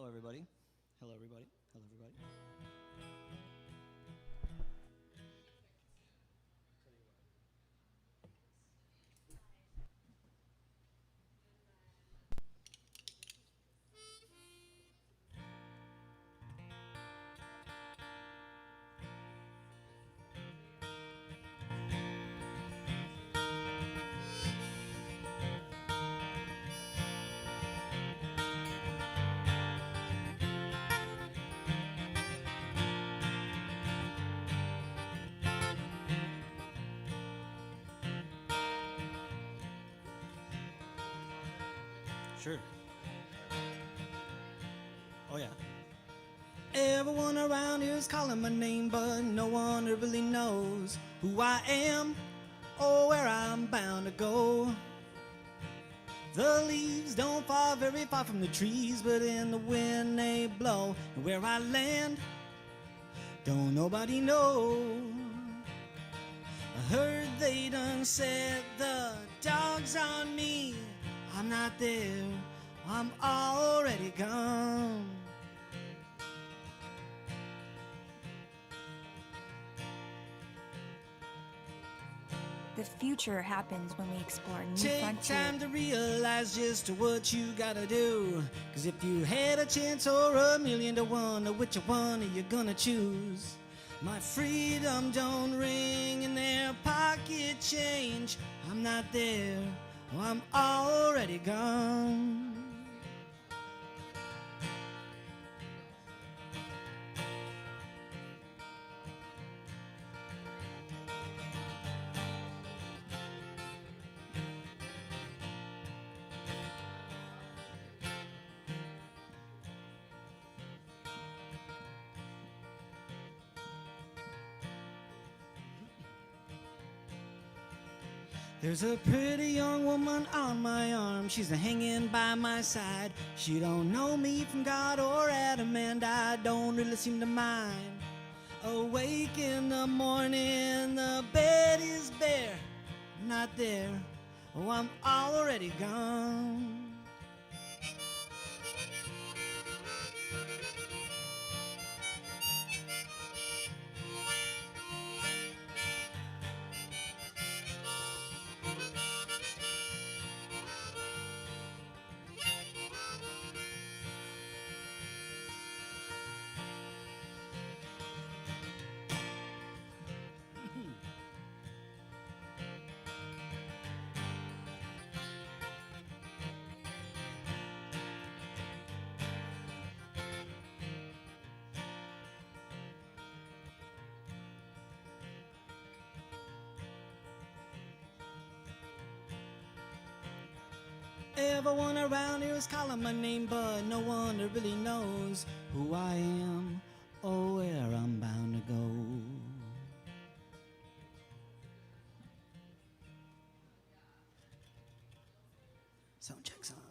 Hello, everybody. Hello, everybody. Hello, everybody. Sure. Oh, yeah. Everyone around here is calling my name, but no one really knows who I am or where I'm bound to go. The leaves don't fall very far from the trees, but in the wind they blow. And where I land, don't nobody know. I heard they done set the dogs on me. I'm not there, I'm already gone. The future happens when we explore new Take frontiers. time to realize just what you gotta do. Cause if you had a chance or a million to one, which one are you gonna choose? My freedom don't ring in their pocket change. I'm not there, I'm already gone. There's a pretty young woman on my arm. She's hanging by my side. She don't know me from God or Adam, and I don't really seem to mind. Awake in the morning, the bed is bare. I'm not there, oh, I'm already gone. Everyone around here is calling my name, but no one really knows who I am or where I'm bound to go. Sound check, sound.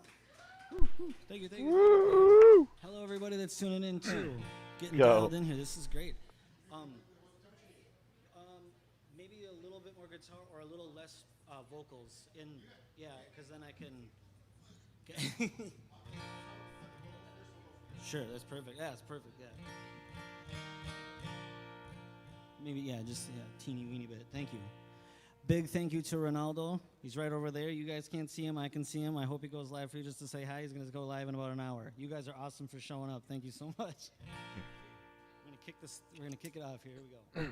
Thank you, thank you. Hello, everybody that's tuning in too. Getting Yo. dialed in here. This is great. Maybe a little bit more guitar or a little less vocals in, yeah, because then I can. Sure, that's perfect. Yeah, it's perfect. Yeah. Maybe just teeny weeny bit. Thank you. Big thank you to Ronaldo. He's right over there. You guys can't see him. I can see him. I hope he goes live for you just to say hi. He's going to go live in about an hour. You guys are awesome for showing up. Thank you so much. We're going to kick this. We're going to kick it off here. Here we go.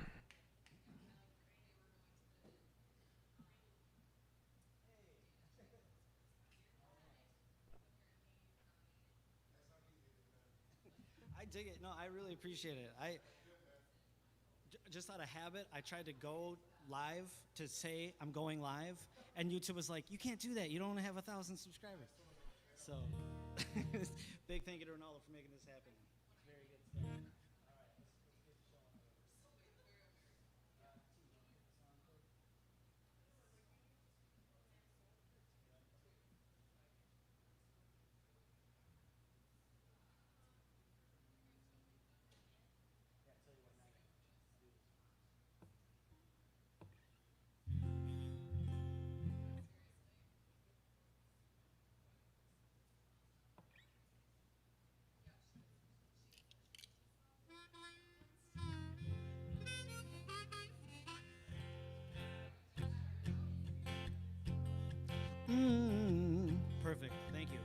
I dig it. No, I really appreciate it. Just out of habit, I tried to go live to say I'm going live, and YouTube was like, "You can't do that. You don't have 1,000 subscribers." So, big thank you to Ronaldo for making this happen. Very good stuff. Perfect. Thank you.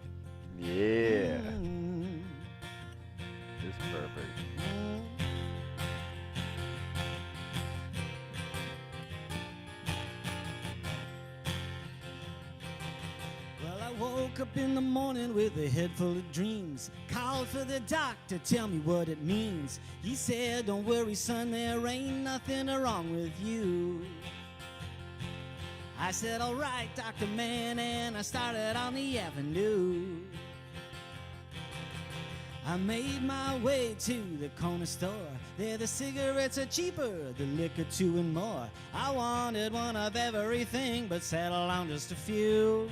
Yeah. Mm, It's perfect. mm. Well, I woke up in the morning with a head full of dreams. Called for the doctor, tell me what it means. He said, don't worry, son, there ain't nothing wrong with you. I said, all right, Dr. Man, and I started on the avenue. I made my way to the corner store. There the cigarettes are cheaper, the liquor too and more. I wanted one of everything, but settled on just a few.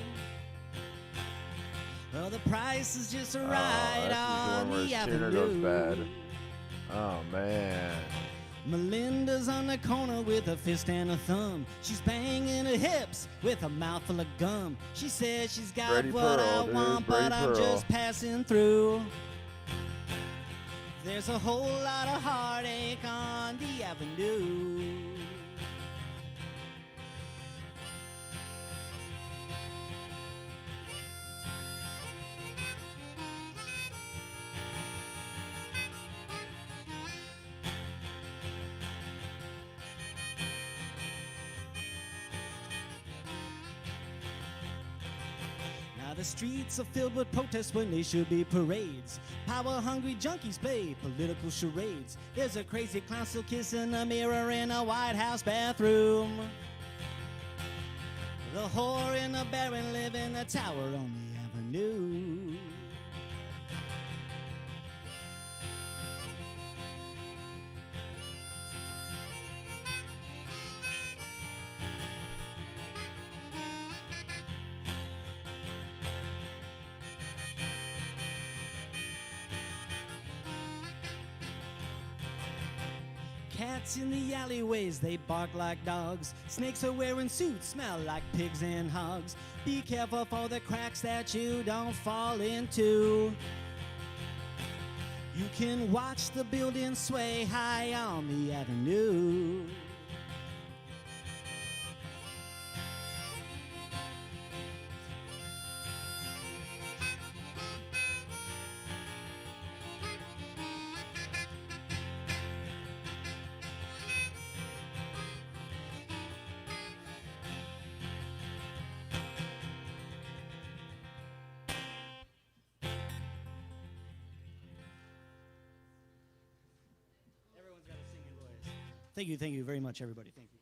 Well, the price is just right This is on one where the his tuner goes avenue. bad. Oh man. Melinda's on the corner with a fist and a thumb. She's banging her hips with a mouthful of gum. She says she's got Brady what Pearl, I dude, want, Brady but I'm Pearl. just passing through. There's a whole lot of heartache on the avenue. Now the streets are filled with protests when they should be parades. Power-hungry junkies play political charades. There's a crazy clown still kissing a mirror in a White House bathroom. The whore and the baron live in a tower on the avenue. Cats in the alleyways, they bark like dogs. Snakes are wearing suits, smell like pigs and hogs. Be careful for the cracks that you don't fall into. You can watch the buildings sway high on the avenue. Everyone's got a singing voice. Thank you very much, everybody. Thank you.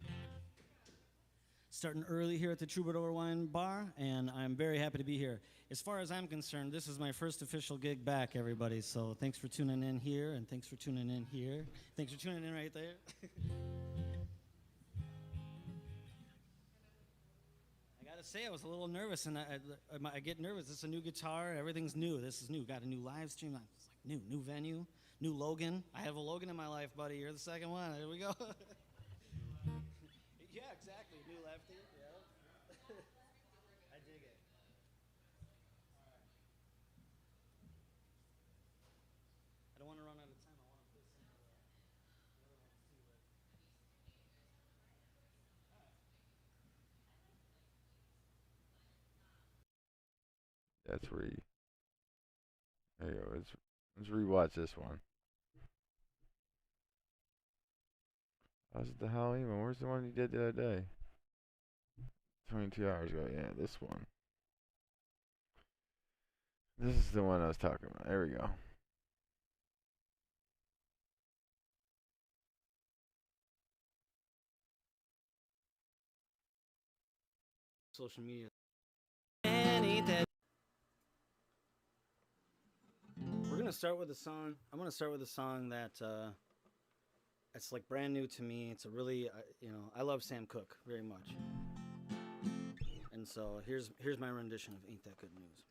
Starting early here at the Troubadour Wine Bar, and I'm very happy to be here. As far as I'm concerned, this is my first official gig back, everybody. So thanks for tuning in here, and thanks for tuning in here. Thanks for tuning in right there. I gotta say, I was a little nervous, and I get nervous. This is a new guitar. Everything's new. This is new. Got a new live stream. It's like new venue, new Logan. I have a Logan in my life, buddy. You're the second one. There we go. Yeah, exactly. New lefty. Yeah. I dig it. I don't want to run out of time. I want to play some. That's where you. There you go. Let's rewatch this one. Was it the Halloween one? Where's the one you did the other day? 22 hours ago. Yeah, this one. This is the one I was talking about. There we go. Social media. Man, ain't that. We're gonna start with a song. I'm gonna start with a song that it's like brand new to me. It's a really, I love Sam Cooke very much, and so here's my rendition of "Ain't That Good News."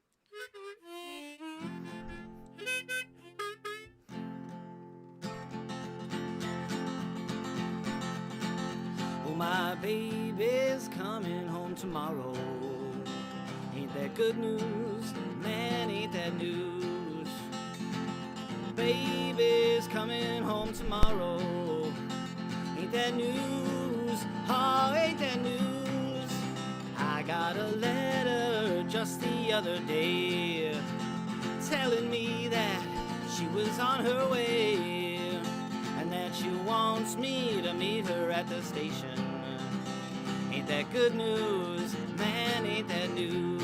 Oh, my baby's coming home tomorrow. Ain't that good news? Man, ain't that news? Baby's coming home tomorrow. Ain't that news? Oh, ain't that news? I got a letter just the other day telling me that she was on her way and that she wants me to meet her at the station. Ain't that good news? Man, ain't that news?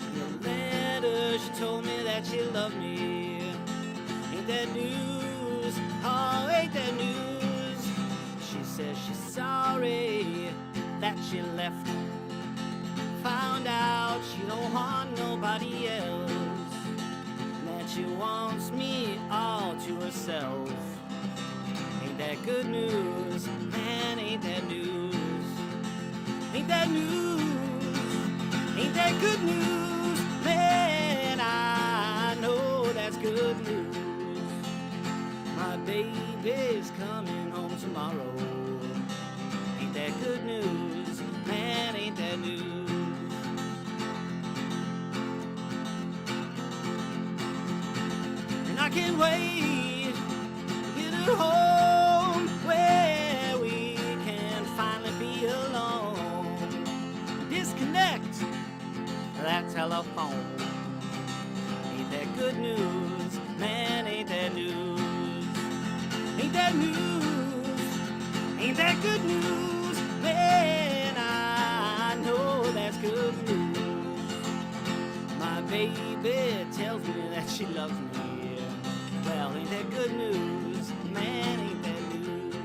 In the letter she told me that she loved me. Ain't that news? Oh, ain't that news? She says she's sorry that she left. Found out she don't want nobody else, and that she wants me all to herself. Ain't that good news? Man, ain't that news? Ain't that news? Ain't that good news? Man, I know that's good news. My baby's coming home tomorrow. Ain't that good news? Man, ain't that news? And I can't wait to get her home where we can finally be alone. Disconnect that telephone. Ain't that good news? Man, ain't that news? Ain't that news? Ain't that good news? Man, I know that's good news. My baby tells me that she loves me. Well, ain't that good news? Man, ain't that news?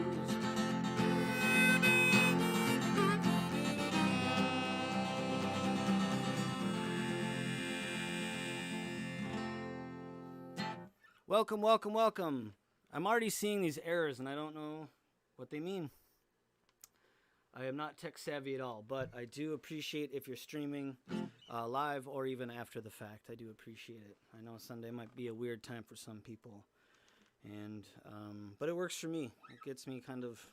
Welcome, welcome, welcome. I'm already seeing these errors and I don't know what they mean. I am not tech savvy at all, but I do appreciate if you're streaming live or even after the fact. I do appreciate it. I know Sunday might be a weird time for some people, and but it works for me. It gets me kind of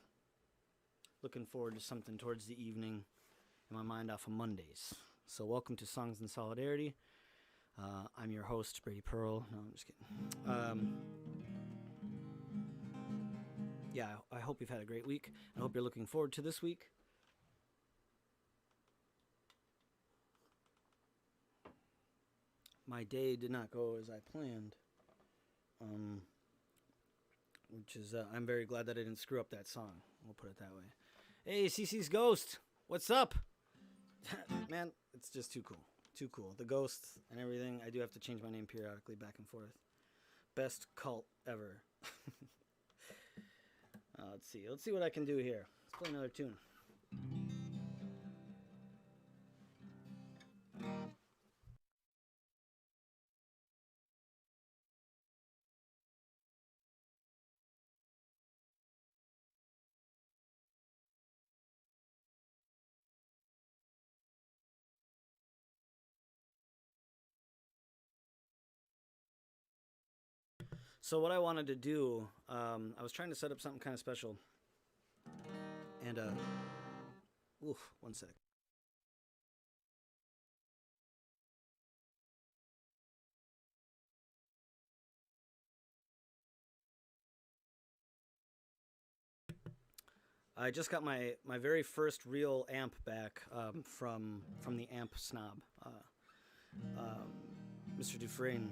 looking forward to something towards the evening in my mind off of Mondays. So welcome to Songs in Solidarity. I'm your host, Brady Pearl. No, I'm just kidding. Yeah, I hope you've had a great week. I hope you're looking forward to this week. My day did not go as I planned, which is, I'm very glad that I didn't screw up that song. We'll put it that way. Hey, CC's Ghost, what's up? Man, it's just too cool. Too cool. The Ghost and everything. I do have to change my name periodically back and forth. Best cult ever. Let's see what I can do here. Let's play another tune. So what I wanted to do, I was trying to set up something kind of special. And, one sec. I just got my very first real amp back from the Amp Snob, Mr. Dufresne,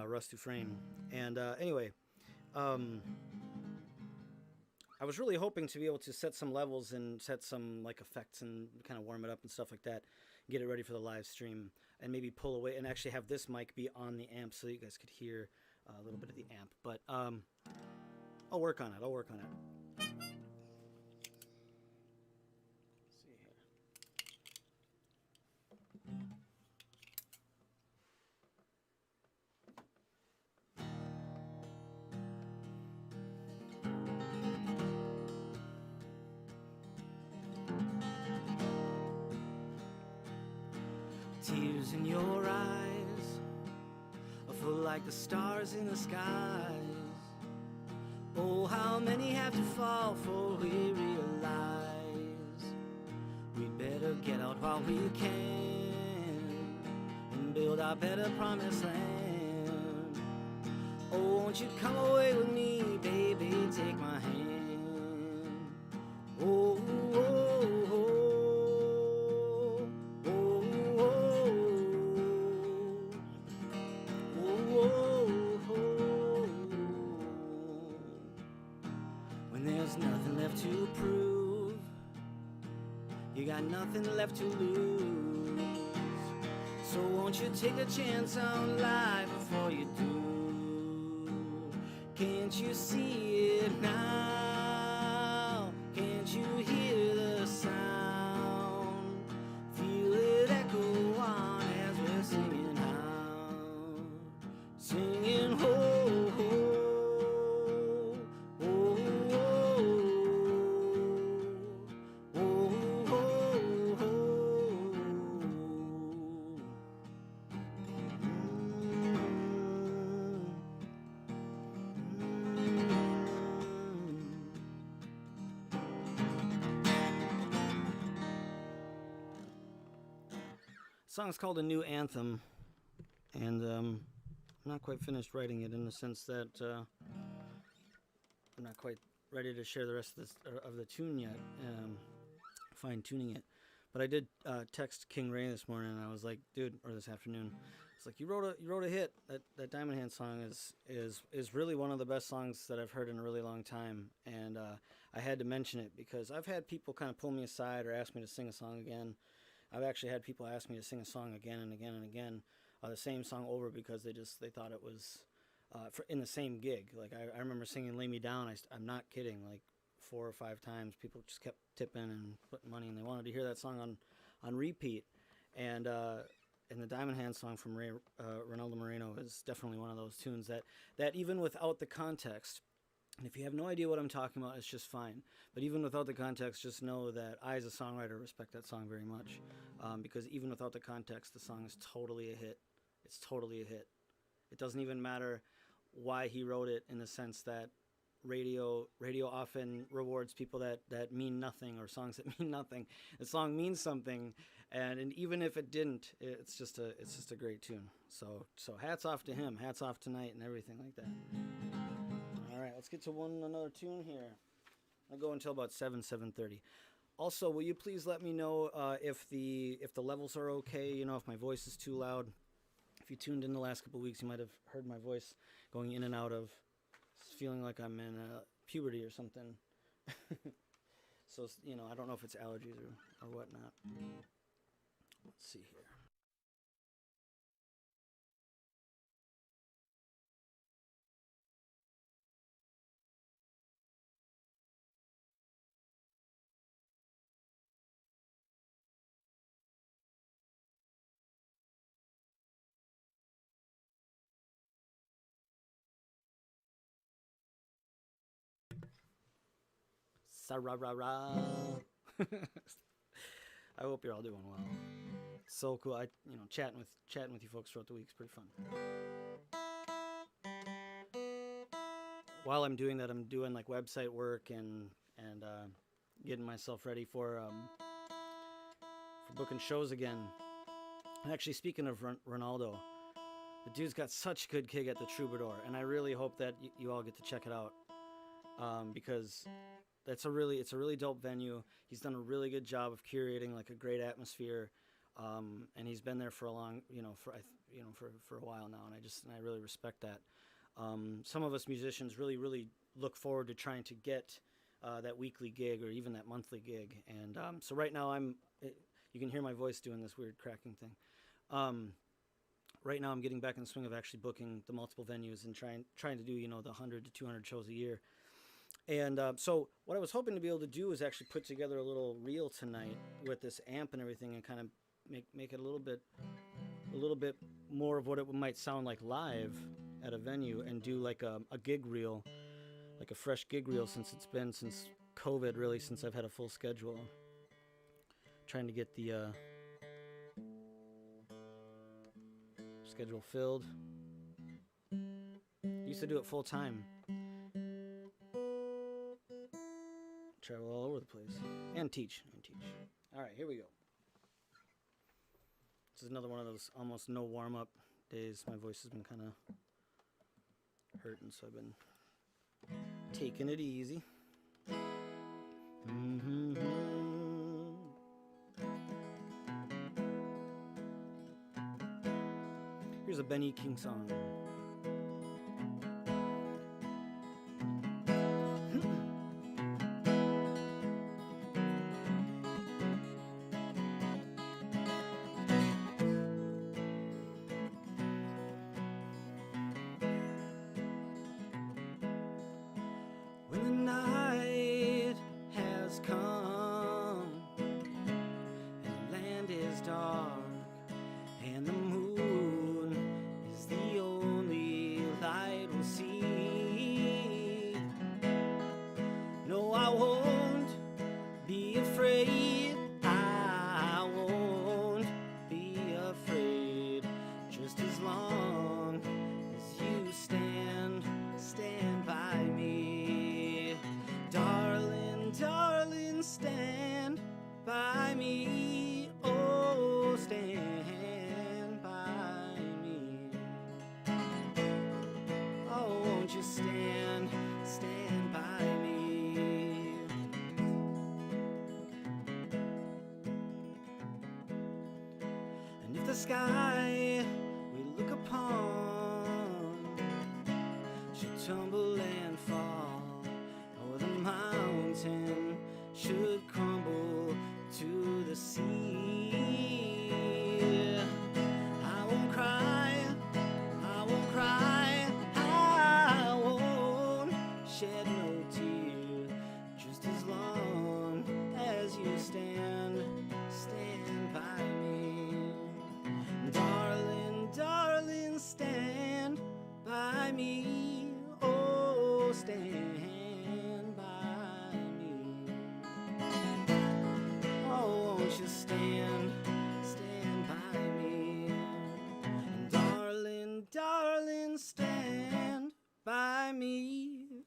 Russ Dufresne. And anyway, I was really hoping to be able to set some levels and set some like effects and kind of warm it up and stuff like that, get it ready for the live stream, and maybe pull away and actually have this mic be on the amp so you guys could hear a little bit of the amp. But I'll work on it. Tears in your eyes are full like the stars in the skies. Oh, how many have to fall before we realize we'd better get out while we can and build our better promised land. Oh, won't you come away with me, baby, take my hand. Oh, oh, oh. when there's nothing left to prove. You got nothing left to lose. So won't you take a chance on life before you do? Can't you see it now? Can't you hear the sound? Feel it echo on as we're singing out. Singing ho, ho, ho, ho, ho, ho, ho. The song's called A New Anthem, and I'm not quite finished writing it in the sense that I'm not quite ready to share the rest of the tune yet, fine-tuning it. But I did text King Ray this morning, and I was like, dude, or this afternoon, it's like, you wrote a hit. That Diamond Hand song is really one of the best songs that I've heard in a really long time, and I had to mention it because I've had people kind of pull me aside or ask me to sing a song again. I've actually had people ask me to sing a song again and again and again, the same song over, because they thought it was in the same gig. Like I remember singing "Lay Me Down." I'm not kidding. Like 4 or 5 times, people just kept tipping and putting money, and they wanted to hear that song on repeat. And the Diamond Hand song from Ronaldo Moreno is definitely one of those tunes that even without the context. And if you have no idea what I'm talking about, it's just fine. But even without the context, just know that I, as a songwriter, respect that song very much. Because even without the context, the song is totally a hit. It's totally a hit. It doesn't even matter why he wrote it, in the sense that radio often rewards people that mean nothing, or songs that mean nothing. The song means something, and even if it didn't, it's just a great tune. So hats off to him. Hats off tonight and everything like that. All right, let's get to another tune here. I'll go until about 7:30. Also, will you please let me know if the levels are okay? You know, if my voice is too loud. If you tuned in the last couple of weeks, you might have heard my voice going in and out of, feeling like I'm in puberty or something. So, you know, I don't know if it's allergies or whatnot. Let's see here. Sararara. I hope you're all doing well. So cool. Chatting with you folks throughout the week is pretty fun. While I'm doing that, I'm doing like website work and getting myself ready for booking shows again. And actually, speaking of Ronaldo, the dude's got such a good gig at the Troubadour, and I really hope that you all get to check it out, because it's a really dope venue. He's done a really good job of curating like a great atmosphere, and he's been there for a long, for a while now, and I really respect that. Some of us musicians really look forward to trying to get that weekly gig or even that monthly gig, and so right now you can hear my voice doing this weird cracking thing. Right now I'm getting back in the swing of actually booking the multiple venues and trying to do the 100 to 200 shows a year. And so what I was hoping to be able to do is actually put together a little reel tonight with this amp and everything, and kind of make it a little bit more of what it might sound like live at a venue, and do like a gig reel, like a fresh gig reel, since it's been since COVID, really, since I've had a full schedule. Trying to get the schedule filled. Used to do it full time. Travel all over the place. And teach. All right, here we go. This is another one of those almost no warm-up days. My voice has been kind of hurting, so I've been taking it easy. Here's a Ben E. King song. me. Oh, stand by me. Oh, won't you stand by me? And if the sky we look upon should tumble and fall, or the mountain should crumble to the sea, I won't cry, I won't cry, I won't shed no tear, just as long as you stand by me. Darling, darling, stand by me. Oh, stand by me. Oh, won't you stand by me? Darling, darling, stand by me.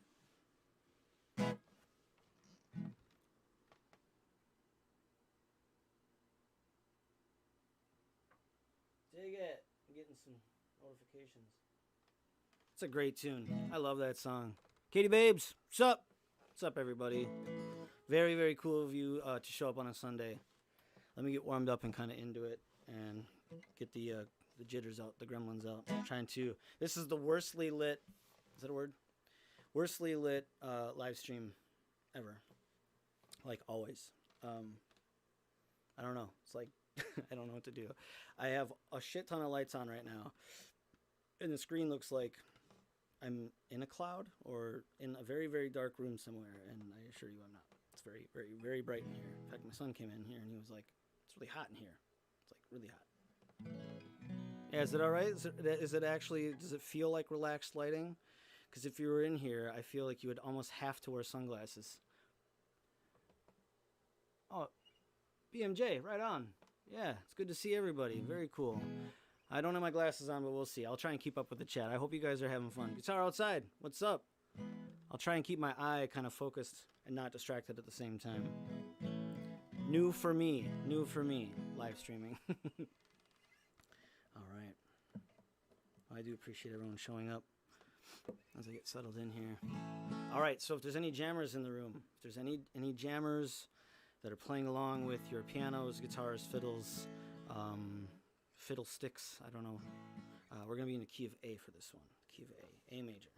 Dig it. I'm getting some notifications. It's a great tune. I love that song. Katie Babes, what's up? What's up, everybody? Very, very cool of you to show up on a Sunday. Let me get warmed up and kind of into it and get the jitters out, the gremlins out. I'm trying to. This is the worstly lit. Is that a word? Worstly lit live stream ever. Like always. I don't know. It's like I don't know what to do. I have a shit ton of lights on right now, and the screen looks like I'm in a cloud or in a very, very dark room somewhere, and I assure you I'm not. It's very, very, very bright in here. In fact, my son came in here and he was like, it's really hot in here. It's like really hot. Yeah, is it all right? Is it actually, does it feel like relaxed lighting? Because if you were in here, I feel like you would almost have to wear sunglasses. Oh, BMJ, right on. Yeah, it's good to see everybody. Very cool. I don't have my glasses on, but we'll see. I'll try and keep up with the chat. I hope you guys are having fun. Guitar Outside, what's up? I'll try and keep my eye kind of focused and not distracted at the same time. New for me, live streaming. All right. I do appreciate everyone showing up as I get settled in here. All right, so if there's any jammers in the room, if there's any jammers that are playing along with your pianos, guitars, fiddles, fiddlesticks, I don't know. We're going to be in the key of A for this one. Key of A major.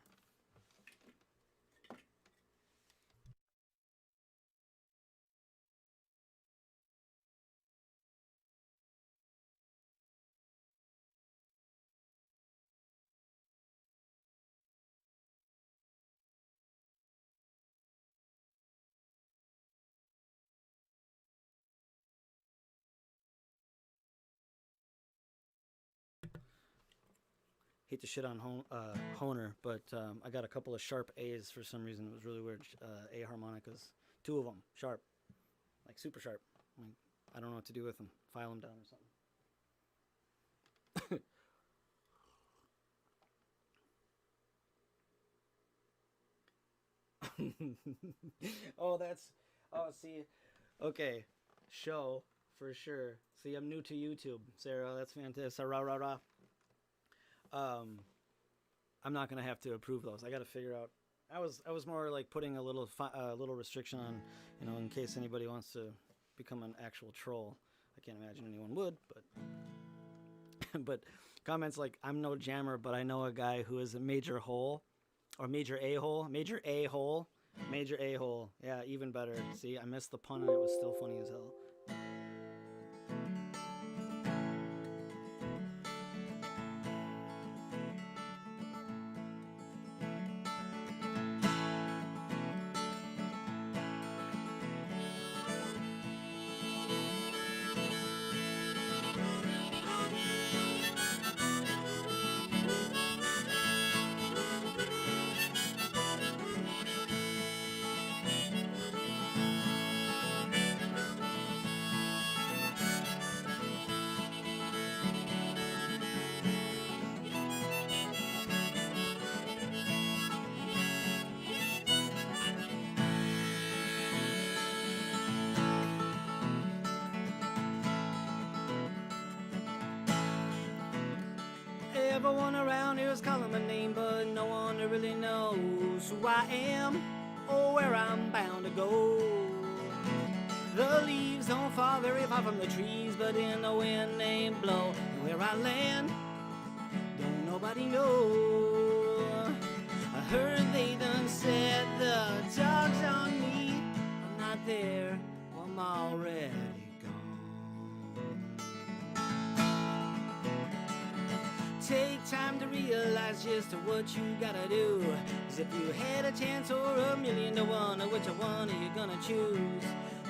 Hate to shit on Honer, but I got a couple of sharp A's for some reason. It was really weird. A harmonicas, 2 of them, sharp, like super sharp. Like, I don't know what to do with them. File them down or something. See, okay, show for sure. See, I'm new to YouTube, Sarah. That's fantastic. Rah rah rah. I'm not gonna have to approve those. I got to figure out. I was more like putting a little restriction on, you know, in case anybody wants to become an actual troll. I can't imagine anyone would, but but comments like I'm no jammer, but I know a guy who is a major hole, or major a-hole, major a-hole, major a-hole. Yeah, even better. See, I missed the pun and it was still funny as hell. Everyone around here is calling my name, but no one really knows who I am or where I'm bound to go. The leaves don't fall very far from the trees, but in the wind they blow. And where I land, don't nobody know. I heard they done set the dogs on me. I'm not there, I'm already gone. Take time to realize just what you gotta do. 'Cause if you had a chance or a million to one, which one are you gonna choose?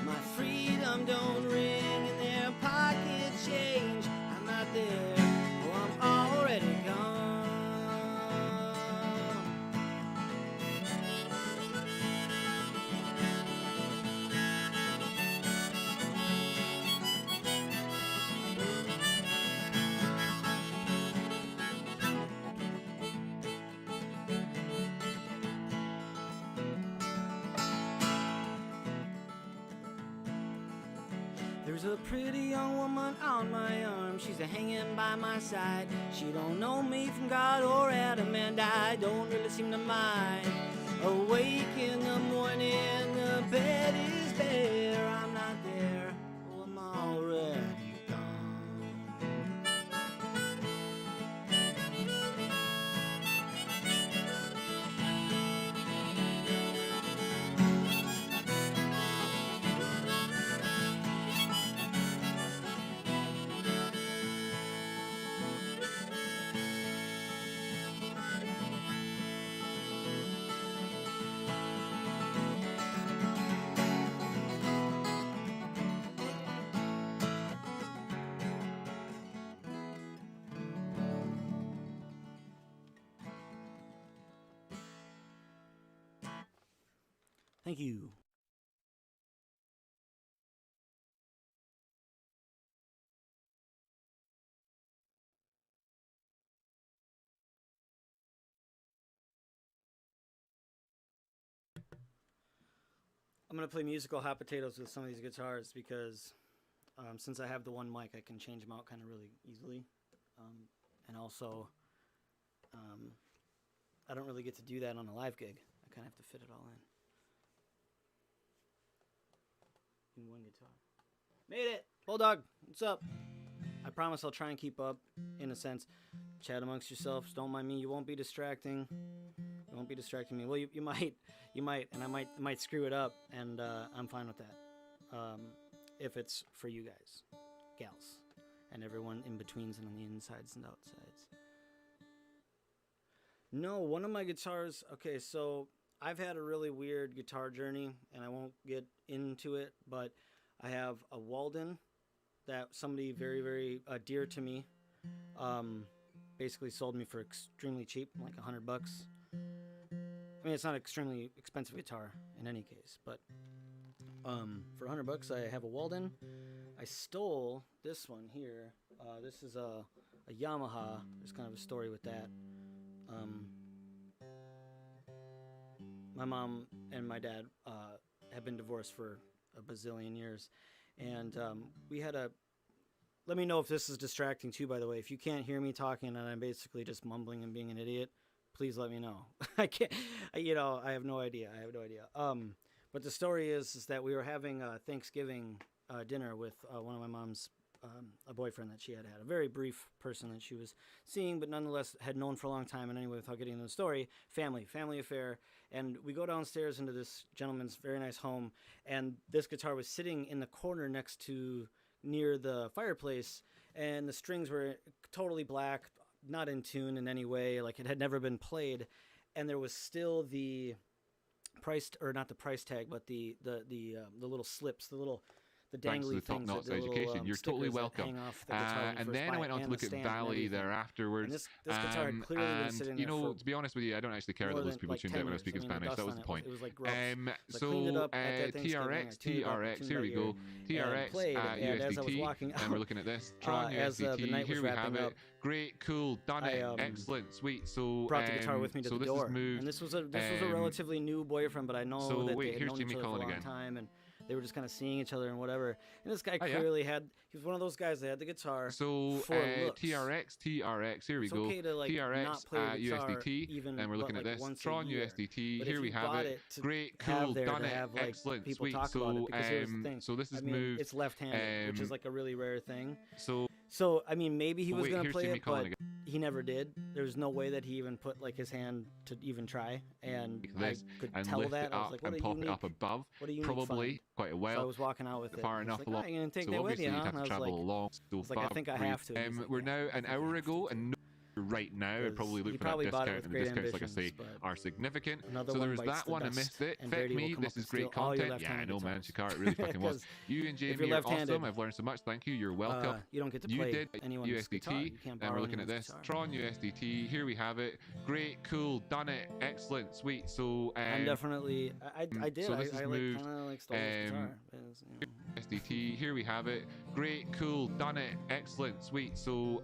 My freedom don't ring in their pocket change. I'm not there, oh, I'm already gone. There's a pretty young woman on my arm. She's a hanging by my side. She don't know me from God or Adam, and I don't really seem to mind. Awake in the morning, the bed is bare. I'm not there, oh, I'm already gone. Thank you. I'm going to play musical hot potatoes with some of these guitars because since I have the one mic, I can change them out kind of really easily. And also, I don't really get to do that on a live gig. I kind of have to fit it all in one guitar. Made it! Bulldog, what's up? I promise I'll try and keep up, in a sense. Chat amongst yourselves, don't mind me, you won't be distracting. You won't be distracting me. Well, you might, and I might screw it up, and I'm fine with that. If it's for you guys, gals, and everyone in betweens and on the insides and outsides. No, one of my guitars, okay, so I've had a really weird guitar journey, and I won't get into it, but I have a Walden that somebody very, very dear to me basically sold me for extremely cheap, like $100. I mean, it's not an extremely expensive guitar in any case, but for $100, I have a Walden. I stole this one here. This is a Yamaha. There's kind of a story with that. My mom and my dad have been divorced for a bazillion years, and we had a... Let me know if this is distracting too, by the way. If you can't hear me talking and I'm basically just mumbling and being an idiot, please let me know. I can't, I have no idea. But the story is that we were having a Thanksgiving dinner with one of my mom's a boyfriend that she had a very brief person that she was seeing, but nonetheless had known for a long time. And anyway, without getting into the story, family affair. And we go downstairs into this gentleman's very nice home, and this guitar was sitting in the corner near the fireplace, and the strings were totally black, not in tune in any way, like it had never been played, and there was still the price, or not the price tag, but the little slips, the dangly Thanks to the things, Top Knots the little, Education. You're totally welcome. Hang off the guitar when you And first then buy I it, went on to and look the at stand Valley and there everything. afterwards. And this guitar had clearly been And, sitting there for to be honest with you, I don't actually care that more those than, people like, tuned 10 out when I was years. speaking I mean, Spanish. That was the dust on point. it was like gross. So I So cleaned it up at that Thanksgiving. I TRX, tuned it up, tuned here my we go. ear, and played, and as I was USDT, walking and we're out, looking at this. Tron as the USDT, night was here we have wrapping it. up, Great, cool, done it, excellent, sweet. So brought the guitar with me to so the this door. Has moved, And this was a relatively new boyfriend, but I know so that wait, they had here's known Jimmy each other for a calling long again. time, and they were just kind of seeing each other and whatever. And this guy Oh, yeah? clearly he was one of those guys that had the guitar. So for looks. TRX, here we It's go. okay to, like, TRX not play the guitar USDT, even and we're looking but, at like, this. once a Tron year. USDT, But here if we you have bought it. to Great, have cool, there done to it, have, like, excellent, people sweet. talk about So it, because here's the thing. so this is I mean, moved. it's left-handed, which is like a really rare thing. So I mean, maybe he Oh, was wait, gonna here's play Jimmy it, calling but again. he never did. There's no way that he even put like his hand to even try, and I this could and tell lift that. it I was up like, what and a pop unique, it up above. what a unique Probably find. quite a So I while. was walking out with it. Far and enough he's along. like, "Oh, you gonna take So that with obviously you, you'd huh?" have And to I was travel like, along. So was like, I far think I for you. have to. He's like, We're "Yeah, now I an think I hour have ago, to." and right now, I'd probably Because look he for that probably bought it discount, with and great discounts, like I say, ambitions, but are significant. another So one there's bites that the one. I dust, missed it. and Feck Verdi will me, come this up and is great steal all your content. Yeah, I left-handed know, man. guitars. Shikara, it really fucking was. 'Cause You and Jamie you're are awesome. left-handed, I've learned so much. Thank you. You're welcome. you don't get to You play did anyone's guitar. You USDT, can't and borrow we're looking at anyone's this. guitar. Tron USDT, here we have it. Great, cool, done it, excellent, sweet. So, I'm definitely. I did. so this is I like moved, kind of like stole his guitar. But it's, you know. USDT, here we have it. Great, cool, done it, excellent, sweet. So,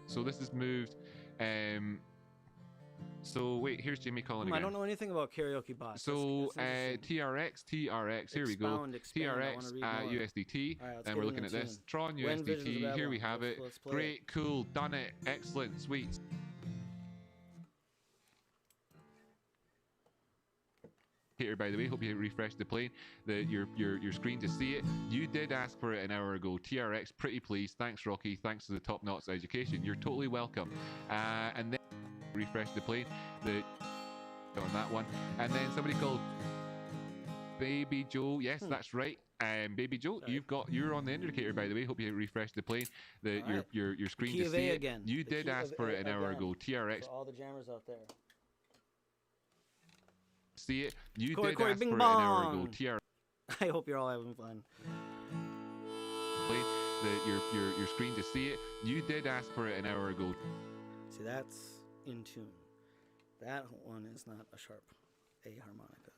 so this is moved. So wait, here's Jimmy calling again. I don't know anything about karaoke bots. So that's TRX, here we go. Expand, I wanna TRX read more. USDT, All right, let's and get we're in looking the at this. tune. Tron When Visions of USDT, here we Babylon. have it. Let's play Great, cool, done it, excellent, sweet. Here, by the way, hope you refreshed the plane, your screen to see it. You did ask for it an hour ago. TRX, pretty pleased. Thanks, Rocky. Thanks to the Top Notch Education. You're totally welcome. And then refresh the plane. On that one, and then somebody called Baby Joe. Yes, that's right. Baby Joe, you're on the indicator, by the way. Hope you refreshed the plane. Your screen Key to of see A it. again. You The did key ask of for A it an hour again. ago. TRX. For all the jammers out there. See it. You Corey, did ask bing for it an hour ago. bong. TRX. I hope you're all having fun. Your screen to see it. You did ask for it an hour ago. See, that's in tune. That one is not a sharp A harmonica.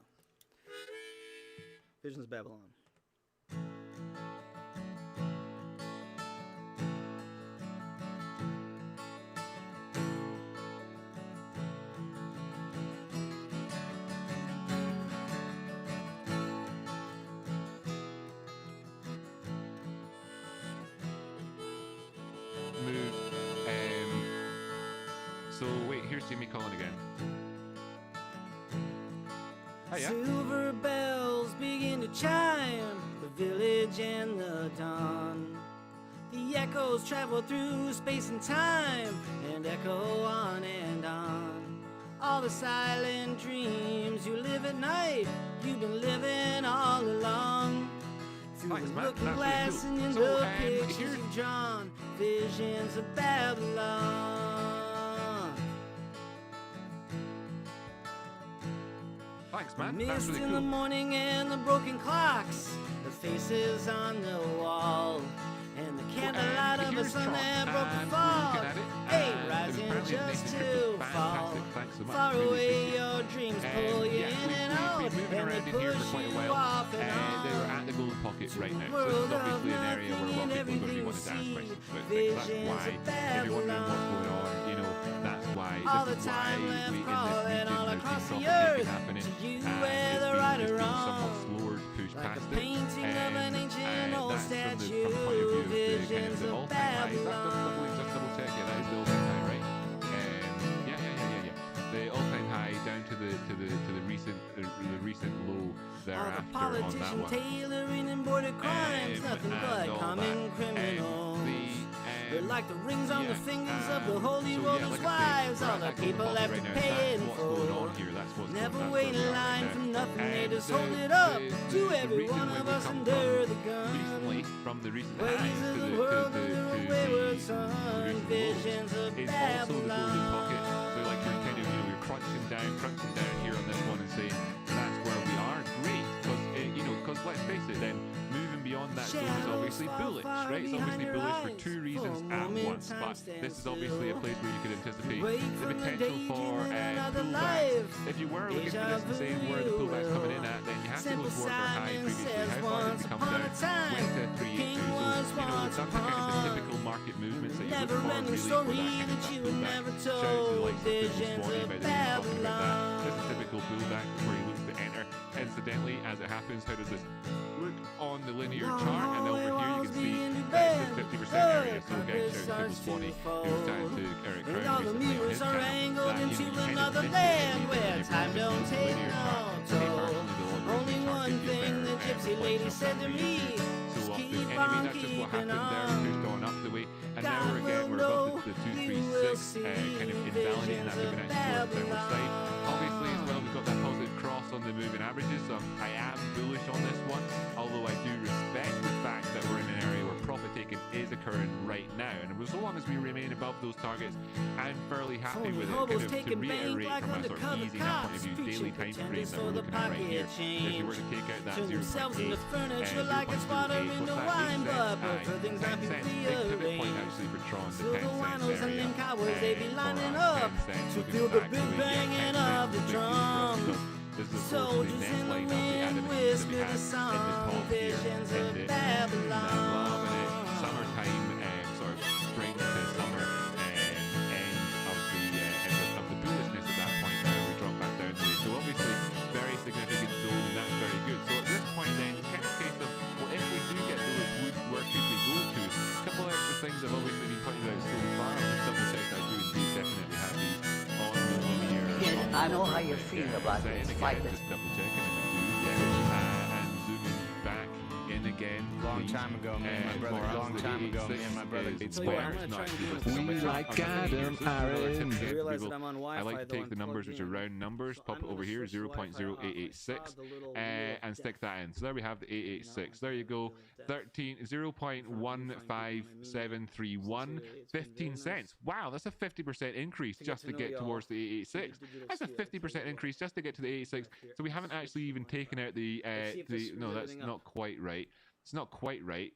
Visions of Babylon. Moved. So wait, here's Jimmy calling again. Hiya. Silver bells begin to chime, the village and the dawn. The echoes travel through space and time and echo on and on. All the silent dreams you live at night, you've been living all along. Through Thanks, the man. looking That's really glass cool. and in So, the pictures here's- you've drawn, visions of Babylon. Thanks, The man. That's mist really in the cool. morning and the broken clocks, the faces on the wall, and the candlelight of the Here's sun Tron, that broke the and we're fog. looking at it, Hey, and rising apparently it's just Nathan to Crypto. fall. Fantastic. Thanks so much. Far Really away, appreciate it. your dreams pull you Yeah, in we've and been out, moving and around they in here for push quite a you while. off and They were on. at the Golden Pocket right now, so World this is of obviously an area where a lot nothing of and people are going to be everything wanting to ask you questions see. about things. That's Visions why, of if you're wondering what's Babylon. going on, you know, that's why. All This the is why time left we in this crawling region, all there's across been the profit making earth. happening, To you, and whether it's right been or somewhat wrong. slower to push Like a past it. painting of an ancient old That's from the statue, point of view of the kind of visions the of all-time high. Is that Babylon. just double check? Yeah, that is the all-time high, right? Yeah. The all-time high down to the recent low All the thereafter on that politician one. tailoring and border crimes, nothing and but all common that. criminals. They're The, like the rings on the fingers of the holy so, rollers' like I say, wives. we're All at the that Golden people Pocket have to right now. pay That's in what's going full. on here. That's what's Never going, wait that's in where we are line right for now. nothing. They just the- hold it up the to every region one where of we us come under from the gun. recently, from the recent Ways highs of to the the world and to the wayward the son, recent visions lows of is also the Golden Pocket. Babylon. So like you're kind of, you know, you're crunching down here on this one and saying that's where we are. Great, because let's face it, then moving beyond that zone is obviously bullish, right? It's obviously bullish for two reasons at once, but this is obviously a place where you could anticipate the potential for pullbacks. If you were looking for this and saying where the pullback's coming in at, then you have to go towards our high previously. How far did we come down? Went to 382. So, that's the kind of the typical market movements that you look for Never-ending really for story that kind of that you pullback. never Shout out to the told. likes of Bill Visions Swanee, of by the way, talking about that. Babylon. This is typical pullback where he looks to to enter. Incidentally, as it happens, how does this look on the linear chart? And over here you can see that's the 50% area. So again, shout out to Swanee, who was chatting to Eric And Crown all the recently on mirrors his are channel, angled that, into you kind of another miss it land whenever where you time look at don't the take linear no chart. Me toll. personally, the logarithmic Only chart one gives you a thing the better gypsy reflection lady of said to what we me. so often. Keep Anyway, on that's just what keeping happened there. on. Pushed on up the way, and now God we're again will we're above know, the you will 236, see kind of the invalidating that visions Fibonacci of towards the downward side. Babylon. Obviously, as well, we've got that positive cross on the moving averages, so I am bullish on this one. Although I do respect the fact that we're in an area where profit taking is occurring right now, and so long as we remain above those targets, I'm fairly happy Phony with it. hobos Kind of to taking bank reiterate like from a sort of undercover easy point of cops, view, daily preaching time frame pretenders that for we're the looking at right pocket here. If you were to take out that Turn 0.8, themselves into furniture like it's 0.08, water what's into that, wine, 8 but cents? for things not 10 be cents. Big pivot point rearranged. actually for Tron, the So 10 the cents winos and area. them cowards, they be lining for up 10 cents, to looking feel the back big to it, yeah, banging 10 cents of the is a big deal for us drum. because this is of course the Soldiers next in the line of the wind Adam and Eve that we whisper had the in the song, top here. visions And of it, Babylon. loving it. Summertime, sort of spring to summer, and obviously of the bullishness at that point now we drop back down to it. So obviously very significant zone, and that's very good. So at this point then, it's kind of a case of, well, if we do get bullish, where could we go to? A couple of extra things have obviously been pointed out so far. I'll just double check that I do indeed definitely have these on the linear. Kid, on the I know how linear, you feel yeah, about setting this again, fight. just double checking if we do, yeah. And zooming back in again. Long please. time ago, me and my brother. For us, Long the time ago, me and my brother. 86 Tell you what, square, I'm it's gonna not try and actually do listed this. on my We chart. like I'm gonna Adam, use this as another tip Aaron. again I for realize people. that I'm on I Wi-Fi like to though take and the numbers, plugged which are in. round numbers, So pop I'm it over gonna here, switch Wi-Fi off. 0.0886, Ah, the little and stick that in. So there we have the 886. There you go. 0.15731, 15 cents. Wow, that's a 50% increase just to get towards the 886. That's a 50% increase just to get to the 886. So we haven't actually even taken out the no, that's not quite right. It's not quite right.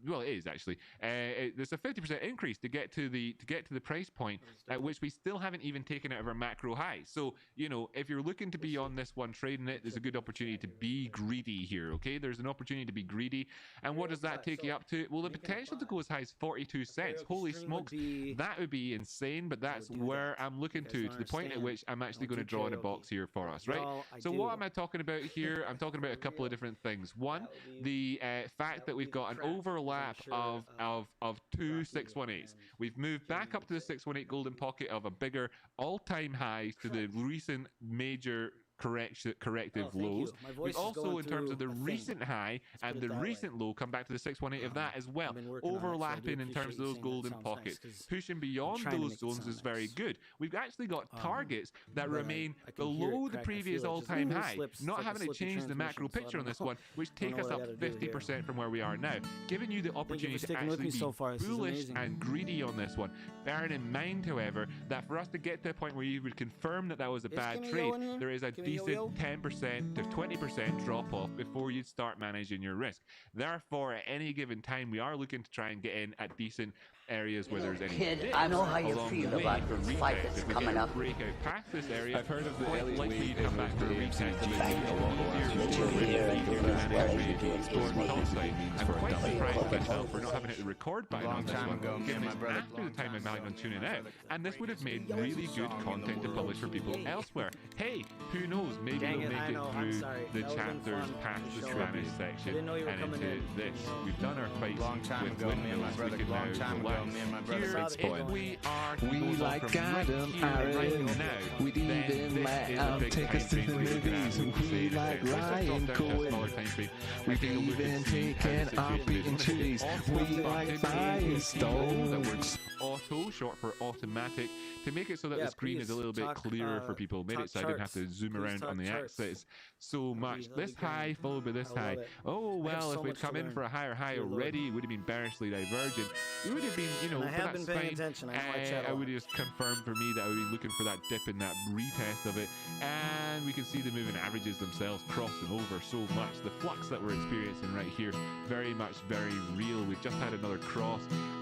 Well, it is actually. There's a 50% increase to get to the price point at which we still haven't even taken out of our macro high. So you know, if you're looking to be on this one trading it, there's a good opportunity to be greedy here. Okay, there's an opportunity to be greedy. And what does that take you up to? Well, the potential to go as high as 42 cents. Holy smokes, that would be insane. But that's where I'm looking to the point at which I'm actually going to draw in a box here for us, right? So what am I talking about here? I'm talking about a couple of different things. One, the fact that we've got an overlap of two 618s. We've moved back up to the 618 golden pocket of a bigger all-time highs to the recent major corrective lows. We've also, in terms of the recent high and the recent low, come back to the 618 of that as well, overlapping in terms of those golden pockets. Pushing beyond those zones is very good. We've actually got targets that remain below the previous all-time high, not having to change the macro picture on this one, which take us up 50% from where we are now, giving you the opportunity to actually be bullish and greedy on this one. Bearing in mind, however, that for us to get to a point where you would confirm that that was a bad trade, there is a decent 10% to 20% drop off before you start managing your risk. Therefore, at any given time, we are looking to try and get in at decent areas where there's any Kid, dips I know how you along feel the way about for this fight retest. that's If we coming get a up. breakout past this area, I've heard of the quite Elliott likely Wade to come back to a and retest the of AMC it. Did you hear I'm quite Elliott surprised Wade. myself for not having hit the record button Long on this time one, ago, me given and my it's brother. after the time I'm planning on tuning out, and this would have made really good content to publish for people elsewhere. Hey, who knows, maybe Dang we'll it, I make know, it I'm through sorry. the That would've been chapters fun past to the show Spanish up. section Didn't know you were and coming into in. this. We've done our fights Long time with ago, me and my windmills. We brother. can Long now time ago, relax. me and my brother. Here, It's if going. we are to We go like from right Adam, here, right Aaron. now, We'd then even this let is a him big take time us to frame the we're looking at. movies. We can say We that like there. So let's Ryan drop down to a Cohen. smaller time frame. We've Take a look even and see how taken the our situation beaten is. trees. Also We started like using fire the stones. that word auto, short for automatic, to make it so that Yeah, the screen is a please little bit talk, clearer for people. Made talk it so I didn't have to charts. zoom Please around talk on the charts. axis so much. that'd This be great. high followed by this I love high. it. Oh, I have well, so if we'd much to come in learn. for a higher high Good Lord. already, it would have been bearishly divergent. It would have been, you know, And I but have that's been paying fine. attention. I know I chat a I lot. would just confirm for me that I would be looking for that dip in that retest of it. And we can see the moving averages themselves crossing over so much. The flux that we're experiencing right here, very much very real. We've just had another cross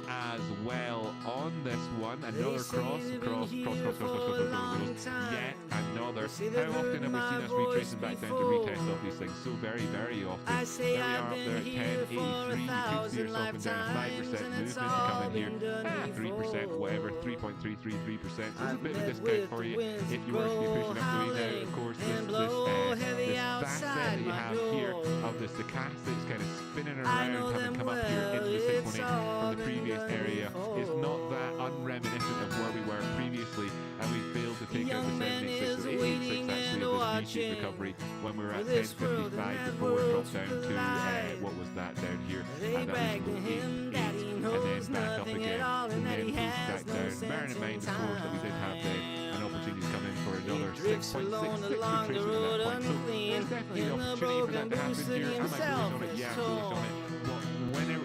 as well on this one. Another cross cross, here cross, cross, cross, cross, for cross, a cross, long cross, time. yet another. You see, they've How often heard have we my seen us voice retracing back down to before. retest off these things? So very, very often. I say There we I've are up been there at here for 1083. You can see 1,000 yourself in down lifetimes, 5% and movement it's to all come in here. been done 3%, before. whatever, 3.333%. So it's a I've bit of a met discount with for the you winds if that you were to be grow pushing up the way now. howling Of course, and blow heavy this outside back set that you my have here door. of the stochastic is kind of spinning I around, know having them come up here into well, the it's 618 all from the been previous done area is not that before. unreminiscent of where we were previously, and we failed to take out the Young man 786 is or 886 waiting actually and of this watching V-shape recovery when we were for at this world 1055 and that before it world dropped down to to collide. what was that down here? They And that brag to was him that he 88, and knows then back up nothing again, at all and that he then goes has back no down. sense Bearing in mind, in of course, that we did have an opportunity to come in for another He drifts 6.66 alone along the retracement road at that point. So unclean there's definitely in an the opportunity for that broken to happen boots that here. he Am I bullish himself on it? has Yeah, I'm bullish on it.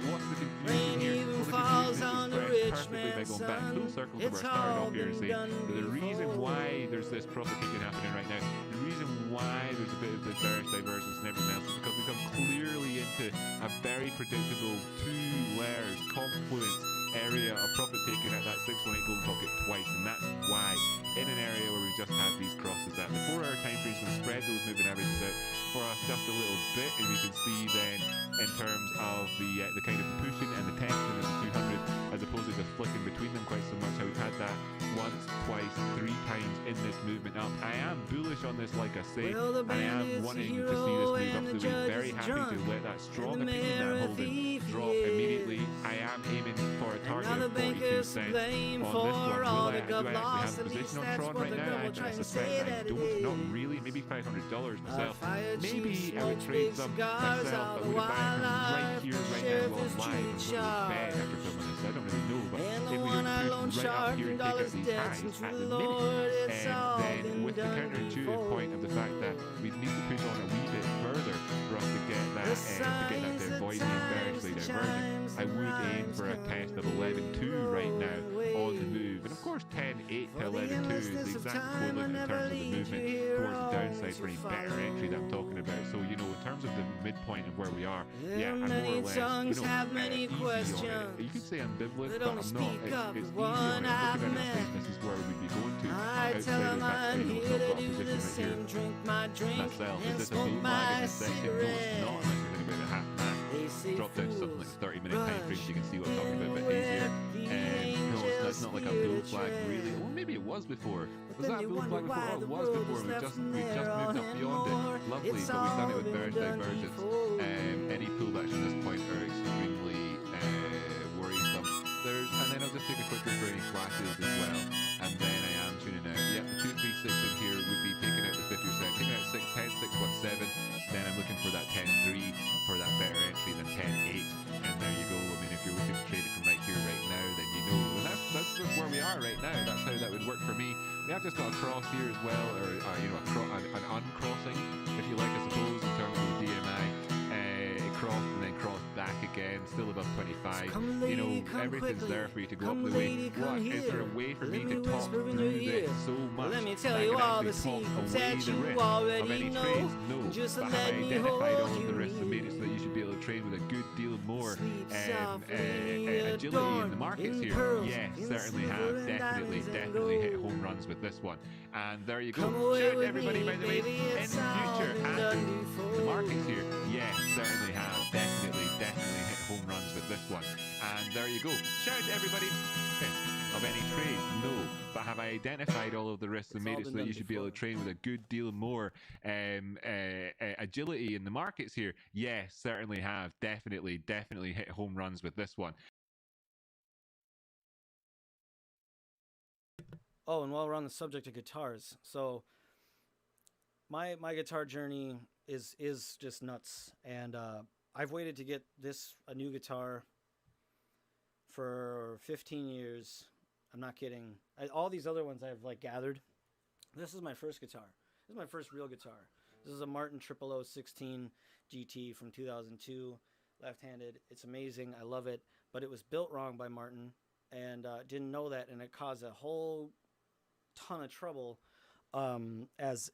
What's the confusion Rain here? even Well, the falls confusion on is the expressed rich perfectly by man's going back full son. circle to where It's I started all off here and been saying done that the reason before. why there's this profit taking happening right now, the reason why there's a bit of this bearish divergence and everything else is because we come clearly into a very predictable two layers confluence area of profit taking at that 618 golden pocket twice, and that's why in an area where we just had these crosses that the 4-hour time frame is going to spread those moving averages out for us just a little bit, and we can see then in terms of the kind of pushing and the tension of the 200 as opposed to just flicking between them quite so much, how we've had that once, twice, 3 times in this movement up. I am bullish on this, like I say. Well, the I am bandit's a wanting to see hero this move and up the the judge way. Very is happy drunk, to let that strong and the opinion mayor that a holding thief he drop is. immediately. I am aiming for a And target now the of 42 bankers to cents blame on for this one. all Will the do I gov actually loss, have a at least position on that's Tron what right the now? gov will I try and suspect say I that it don't. Not is. really. Maybe $500 A myself. fire chief Maybe I would smokes trade big some cigars myself. out I of would buy from right wildlife. here, The right now, sheriff while is I'm live. I'm treated going to bed sharp. after filming this. I don't really know, but And the if we one-eyed just lone push right shark up here and and take all out his these debts highs into at the the Lord, minute, it's and all then been with the done counterintuitive point of the fact that we need to push on a wee bit further for us to get that The that signs, the void times, bearishly the diverging. chimes, I the would aim rhymes for a come test of 11.2 right now on the move, and of course 10.8 to For the 11.2 is endlessness the of exact time will equivalent in never terms of the lead you movement here, towards the downside always for any to better entry that I'm follow. talking about. So you know, in terms of the midpoint of where we are, There yeah, are I'm more many or less, tongues have many easy on it. questions You could say ambivalent, that but only I'm not. speak of It's the easy on one it. I've Looking at it, met. this is where we'd be going to. I Outside tell of him the fact that, I'm you know, here we've to got a do position the right here same, drink my drink myself. and Is this a smoke bull flag my in the session? No, it's not. cigarette. Unless there's anybody that has that. They say Drop down to something like fools 30-minute time frame so you can see what I'm talking about a bit where easier. the No, it's not like a angels bull flag tread. really. Well, maybe it was before. But Was then that a you bull wonder flag before? why Oh, the it was road before. is We've left just moved narrow up and beyond more. it. Lovely, It's but we've done it all with been bearish done divergence. before. Any pullbacks from this point are extremely worrisome. And then I'll just take a quick look for any flashes as well. And then I am tuning out. Yep, the 236 in here would be taking out the 50%, taking out 610, 617. Then I'm looking for that 10.3 for that better entry than 10.8. And there you go. I mean, if you're looking to trade it from right here, right now, then you know. And that's just where we are right now. That's how that would work for me. We have just got a cross here as well, or an uncrossing, if you like, I suppose, in terms of the DMI. Crossed and then crossed back again, still above 25. Come You know, lady, come everything's quickly. there for you to go Come up the way. lady, come What is there a here. way for Let me me to talk whisper in through your ear. this so much Let me tell that I you can all the actually talk secrets away that the you risk already of any know. trades? No, Just but let have I me identified hold all of you the risks and made it so that near. you should be able to trade with a good deal more Sleep softly, agility in the adorned markets in here? pearls, Yes, in certainly silver have. and Definitely, diamonds and definitely hit gold. home runs with this one. And there you go. Come away Shout with everybody, me, by the way, baby, in the it's all future been after done before. the markets here. Yes, certainly have. Definitely hit home runs with this one. And there you go. Shout out to everybody. Of any trade? No. But have I identified all of the risks and It's made all it so been that done you should be able to before. trade with a good deal more agility in the markets here? Yes, certainly have. Definitely hit home runs with this one. Oh, and while we're on the subject of guitars, so my guitar journey is just nuts, and I've waited to get a new guitar for 15 years. I'm not kidding. All these other ones I've like gathered. This is my first guitar. This is my first real guitar. This is a Martin 00016 GT from 2002, left-handed. It's amazing. I love it, but it was built wrong by Martin, and didn't know that, and it caused a whole ton of trouble as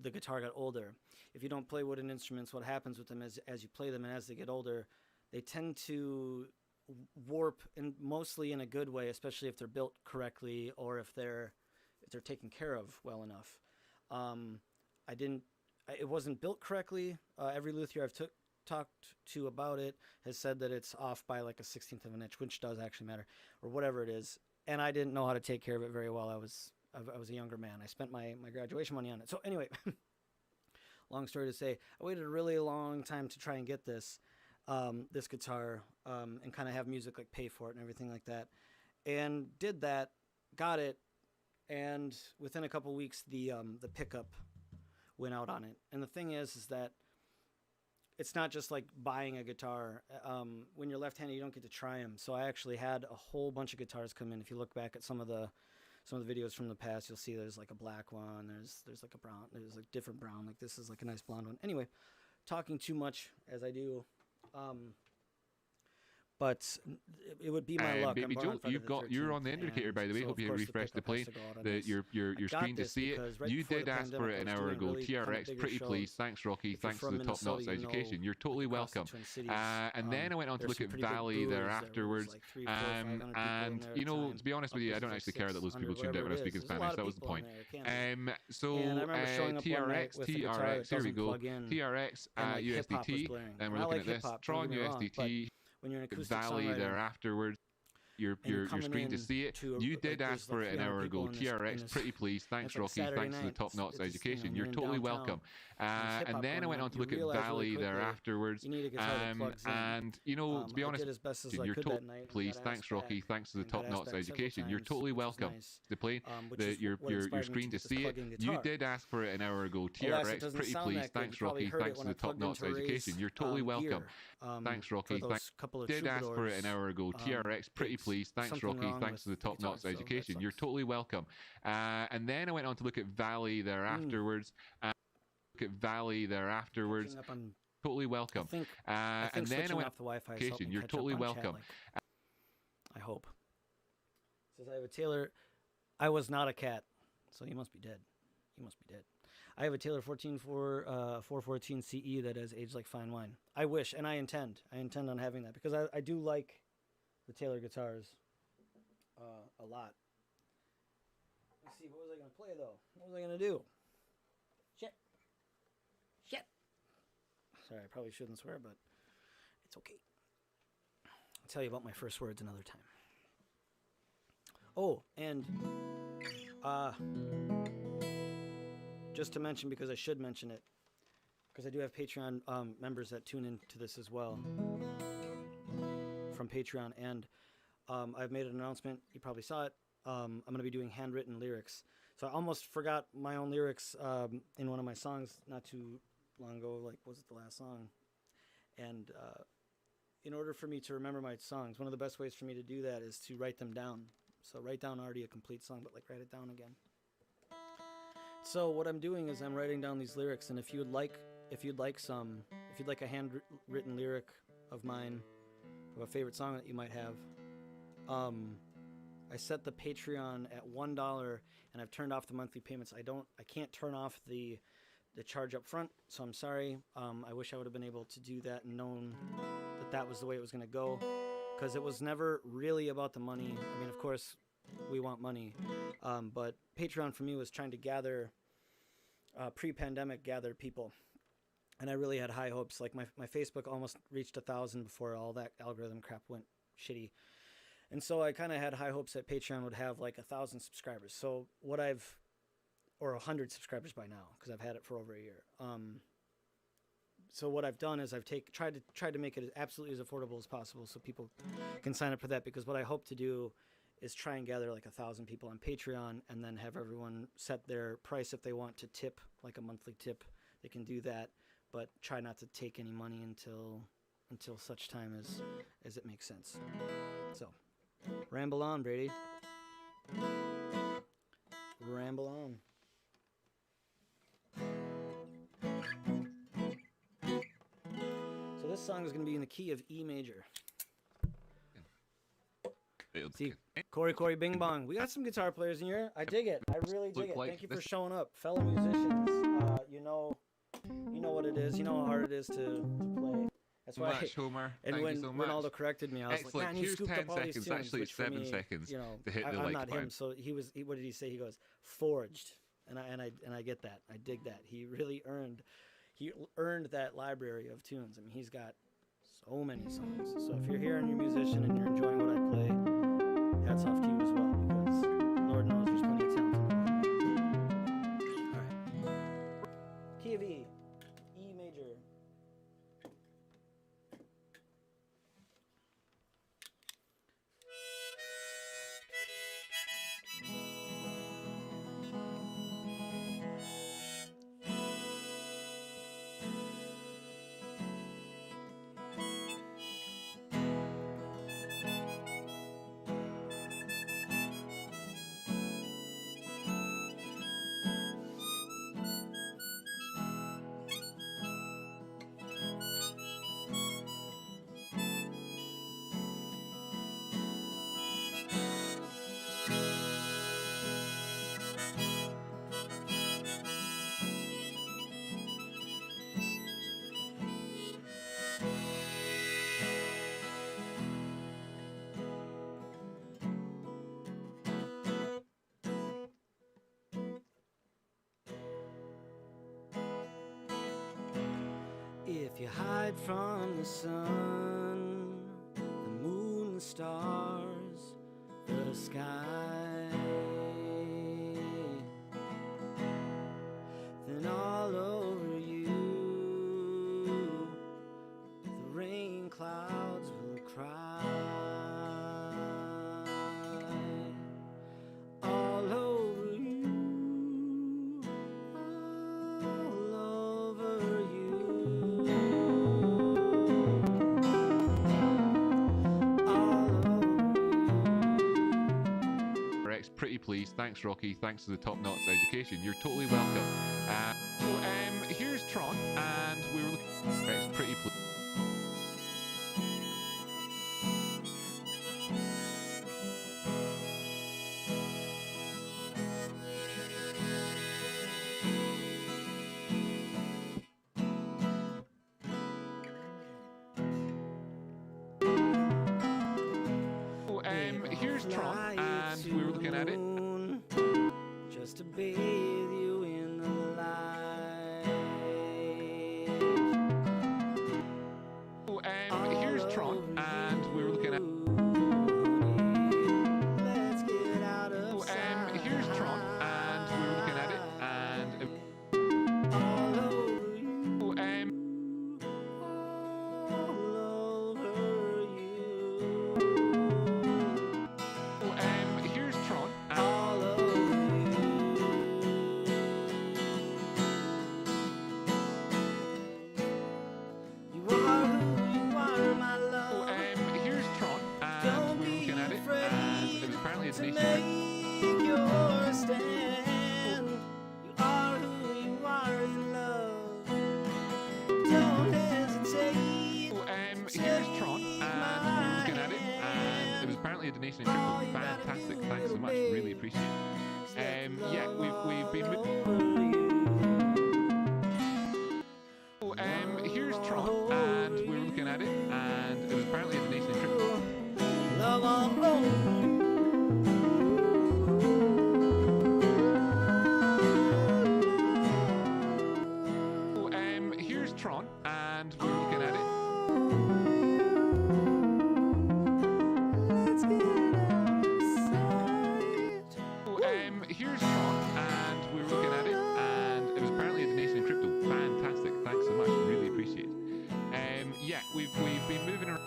the guitar got older. If you don't play wooden instruments, what happens with them is as you play them and as they get older, they tend to warp, and mostly in a good way, especially if they're built correctly or if they're taken care of well enough. It wasn't built correctly. Every luthier I've talked to about it has said that it's off by like a 16th of an inch, which does actually matter, or whatever it is. And I didn't know how to take care of it very well. I was a younger man. I spent my graduation money on it. So anyway, long story to say, I waited a really long time to try and get this this guitar and kind of have music like pay for it and everything like that. And did that, got it, and within a couple weeks the pickup went out on it. And the thing is that it's not just like buying a guitar. When you're left-handed, you don't get to try them. So I actually had a whole bunch of guitars come in. If you look back at some of the videos from the past, you'll see there's like a black one. There's like a brown. There's like different brown. Like this is like a nice blonde one. Anyway, talking too much as I do. But it would be my luck. Baby Joe, you're on the indicator, by the way. Hope you refresh the plane. Your screen to see it. You did ask for it an hour ago. TRX, pretty please. Thanks, Rocky. Thanks to the Top Knots Education. You're totally welcome. And then I went on to look at Valley there afterwards. And you know, to be honest with you, I don't actually care that those people tuned out when I was speaking Spanish. That was the point. So TRX, here we go. TRX USDT. Then we're looking at this. Tron USDT. When you're an acoustic Valley songwriter, there afterwards. Your screen to see it. You did ask for it an hour ago. TRX, pretty please. Thanks, Rocky. Thanks to the Top Knots Education. You're totally welcome. And then I went on to look at Valley there afterwards. And you know, to be honest, you're totally please. Thanks, Rocky. Thanks to the Top Knots Education. You're totally welcome. The plane, your screen to see it. You did ask for it an hour ago. TRX, pretty please. Thanks, Rocky. Thanks to the Top Knots Education. You're totally welcome. Thanks, Rocky. Did ask for it an hour ago. TRX, pretty please. Thanks, Rocky. Thanks to the Top Knots Education. You're totally welcome. And then I went on to look at Valley there afterwards. Totally welcome. And then I went off the Wi-Fi. You're totally welcome. I hope. Says I have a Taylor. I was not a cat, so you must be dead. You must be dead. I have a Taylor 414 CE that has aged like fine wine. I wish, and I intend on having that because I do like the Taylor guitars a lot. Let's see, what was I going to play though? What was I going to do? Shit. Sorry, I probably shouldn't swear, but it's okay. I'll tell you about my first words another time. Oh, and just to mention, because I should mention it, because I do have Patreon members that tune into this as well from Patreon, and I've made an announcement. You probably saw it. I'm going to be doing handwritten lyrics. So I almost forgot my own lyrics in one of my songs not too long ago. Like, was it the last song? And in order for me to remember my songs, one of the best ways for me to do that is to write them down. So write down already a complete song, but like write it down again. So what I'm doing is I'm writing down these lyrics, and if you'd like a handwritten lyric of mine, of a favorite song that you might have, I set the Patreon at $1, and I've turned off the monthly payments. I can't turn off the charge up front, so I'm sorry. I wish I would have been able to do that and known that was the way it was going to go, because it was never really about the money. I mean, of course, we want money, but Patreon for me was trying to gather, pre-pandemic, gather people. And I really had high hopes. Like my Facebook almost reached 1,000 before all that algorithm crap went shitty. And so I kind of had high hopes that Patreon would have like 1,000 subscribers. So or 100 subscribers by now, because I've had it for over a year. So what I've done is I've tried to make it as absolutely as affordable as possible so people can sign up for that, because what I hope to do is try and gather like 1,000 people on Patreon and then have everyone set their price if they want to tip, like a monthly tip. They can do that, but try not to take any money until such time as it makes sense. So, ramble on, Brady. Ramble on. So this song is going to be in the key of E major. See, Corey Bing Bong. We got some guitar players in here. I dig it. I really dig it. Thank you for showing up. Fellow musicians, you know what it is. You know how hard it is to play. That's why. much, Homer. And Thank when you so much. Ronaldo corrected me, I was Excellent. like, "Man, you Here's scooped 10 up all these seconds. tunes." Actually, which it's for 7 me, seconds you know, to hit the I'm like not him, button. so he was. What did he say? He goes, "Forged," and I get that. I dig that. He really earned that library of tunes. I mean, he's got so many songs. So if you're here and you're a musician and you're enjoying what I play, hats off to you as well, because Lord knows there's plenty of talent in the world. All right. Key of E, E major. If you hide from the sun, the moon, the stars, the sky, then all over you the rain clouds will cry. All over you, all over you. Rex, pretty pleased. Thanks, Rocky. Thanks to the Top Knots Education. You're totally welcome. Here's Tron, and we were looking. Rex, pretty pleased. Here's Tron, and we were looking at it. Just to bathe you in the light. Here's Tron, and we were looking at. Let's get out of sight. Here's Tron, and we were looking at it, and. All over you. All over you. Here's Tron, and. All over you. You are who you are, my love. Here's Tron, and Don't we were be looking at it, and afraid it was apparently a to donation. make your stand. You are who you are in love. Don't hesitate. Here's Tron, and we were looking at it, and it was apparently a donation in crypto. Fantastic, thanks so much, really appreciate it. Yeah, we've been. Here's Tron, and we were looking at it, and it was apparently a donation in crypto. Love all over. Here's Tron, and we were looking at it. Let's get out of sight. Here's Tron, and we were looking at it, and it was apparently a donation in crypto. Fantastic, thanks so much, really appreciate it. Yeah, we've been moving around.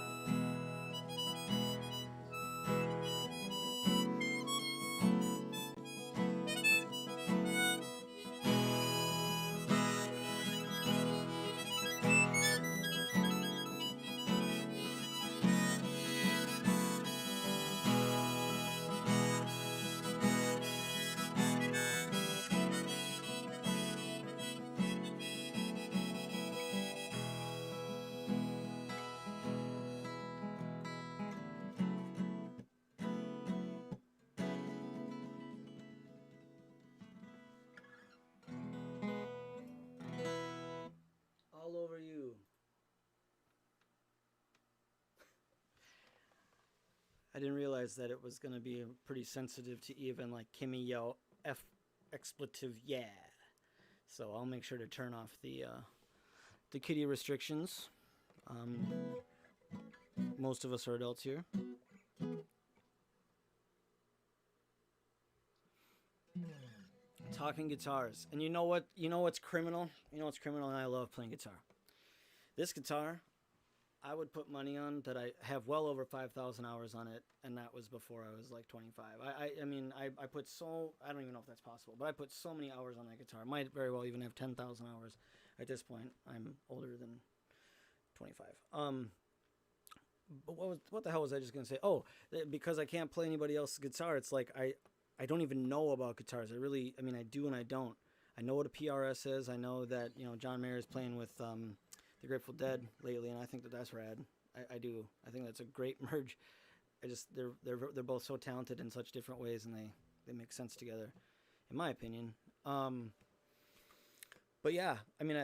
didn't realize that it was going to be pretty sensitive to even like Kimmy yell F expletive yeah. So I'll make sure to turn off the kitty restrictions. Most of us are adults here. Talking guitars. And you know what? You know what's criminal? You know what's criminal? And I love playing guitar. This guitar, I would put money on that. I have well over 5,000 hours on it, and that was before I was like 25. I mean, I put so, I don't even know if that's possible, but I put so many hours on that guitar. I might very well even have 10,000 hours at this point. I'm older than 25. But what the hell was I just going to say? Oh, because I can't play anybody else's guitar, it's like I don't even know about guitars. I mean, I do and I don't. I know what a PRS is. I know that, you know, John Mayer is playing with the Grateful Dead lately, and I think that that's rad. I do. I think that's a great merge. They're both so talented in such different ways, and they make sense together, in my opinion. But yeah, I mean,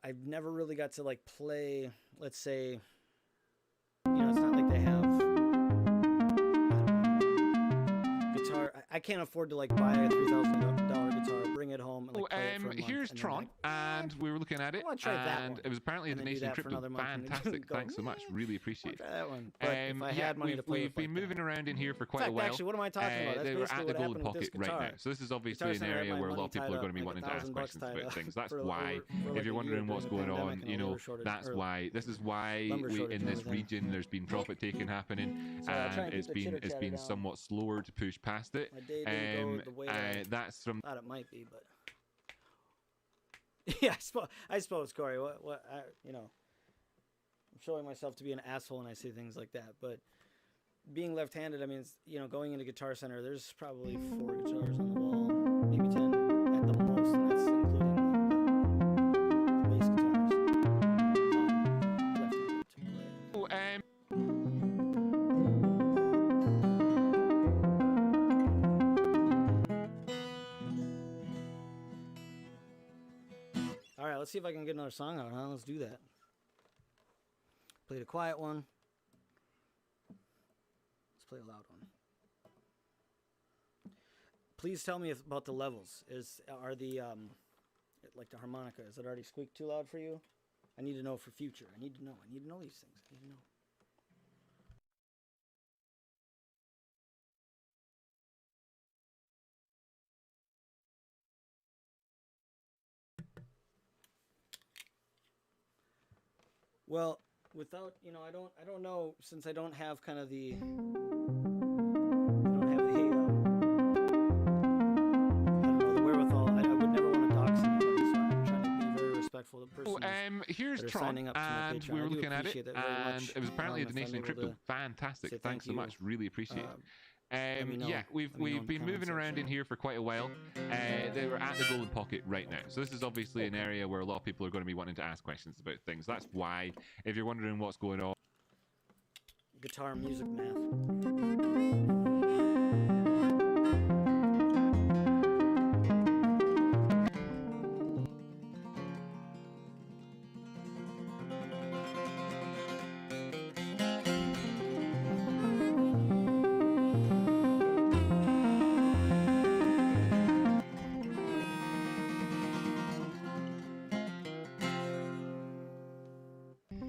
I've never really got to like play. Let's say, you know, it's not like they have. I can't afford to like buy a $3,000 guitar, bring it home, and like play it for a month, here's and then, Tron, like, and we were looking at it, wanna try that and one, it was apparently a and then do donation in that for crypto. another month, and then Fantastic, go, thanks so much, really appreciate Try it. that one. But if I had money to play we've with been like moving that. around in here for In quite a fact, while. actually, what am I talking about? That's They were basically at the what Golden happened with Pocket this right now. guitar. So this is obviously Guitar an Center had area my where a lot money of people tied are up, going to be like wanting to ask $1,000 questions tied about up things. That's for why, over if you're like a wondering year what's during going the on, pandemic you and know, labor shortage, that's or why. This is why lumber we shortage in and this everything. region there's been profit taking happening, So I'll try and and keep the it's chitter-chatter been down. somewhat slower to push past it. My day didn't go the way that I That's from thought it might be, but yeah, I suppose, Corey. You know, I'm showing myself to be an asshole when I say things like that, but being left-handed, I mean, it's, you know, going into Guitar Center, there's probably 4 guitars on the wall, maybe 10 at the most, and that's including the bass guitars. Left-handed to play. All right, let's see if I can get another song out, huh? Let's do that. Played a quiet one. Let's play a loud one. Please tell me about the levels. Are the like the harmonica? Is it already squeaked too loud for you? I need to know for future. I need to know. I need to know these things. I need to know. Well, without, you know, I don't know, since I don't have kind of the, I don't have the, I don't know, the wherewithal. I would never want to dox anybody, so I'm trying to be very respectful of the person here's that are Tron, signing up to my and Patreon. we were I do looking at it, appreciate that very and much. it was apparently a If I'm donation in able crypto. to Fantastic, say thanks so thank much, you. really appreciate it. me know. Yeah, Let me know we've in been the moving comment around in section. here for quite a while. They were at the Golden Pocket right now, so this is obviously an area where a lot of people are going to be wanting to ask questions about things. That's why, if you're wondering what's going on. Guitar music math.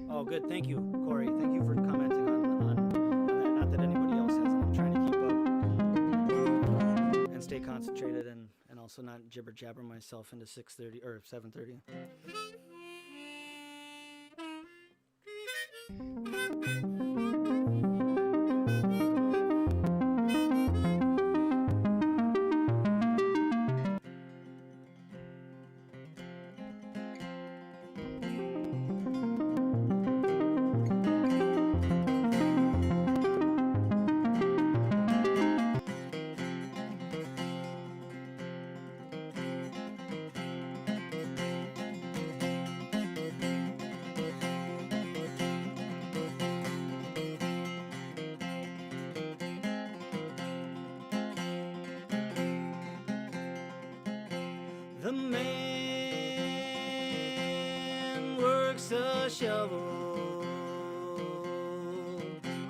Oh, good. Thank you, Corey. Thank you for commenting on that. Not that anybody else hasn't. I'm trying to keep up and stay concentrated and also not jibber jabber myself into 6:30 or 7:30. The man works a shovel.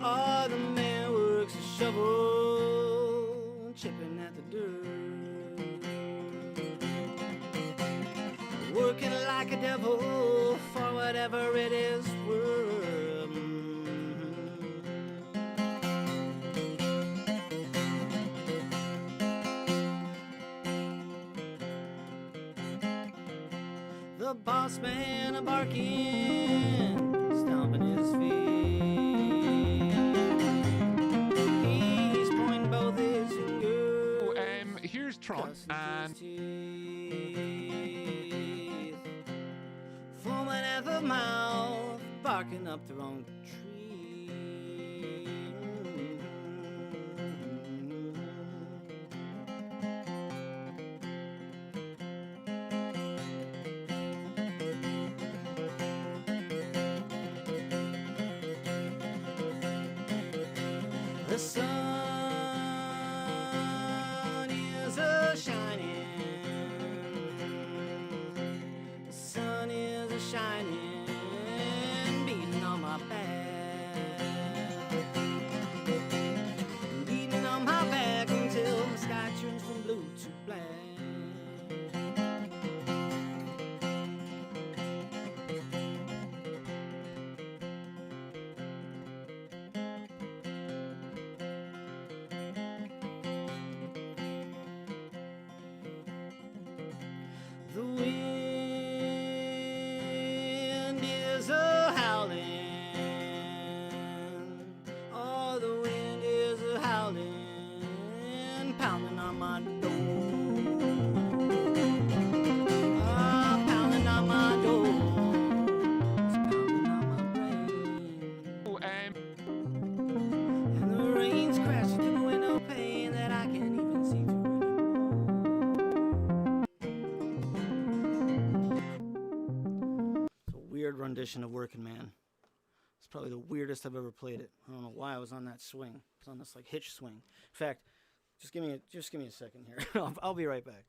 Oh, the man works a shovel, chipping at the dirt. Working like a devil for whatever it is worth. The boss man a barking, stomping his feet. He's pointing both his fingers. Oh, here's Tron, and teeth, foaming at the mouth, barking up the wrong tree. The sun is a shining. The sun is a shining, beating on my back, beating on my back until the sky turns from blue to black. The wind is a howling. Oh, the wind is a howling, pounding on my door. Ah, pounding on my door. It's pounding on my brain. oh, And the rain's crashing through the window pane that I can't even see through anymore. It's a weird rendition of Working Man. It's probably the weirdest I've ever played it. I don't know why I was on that swing. I was on this like hitch swing. In fact, just give me a second here. I'll be right back.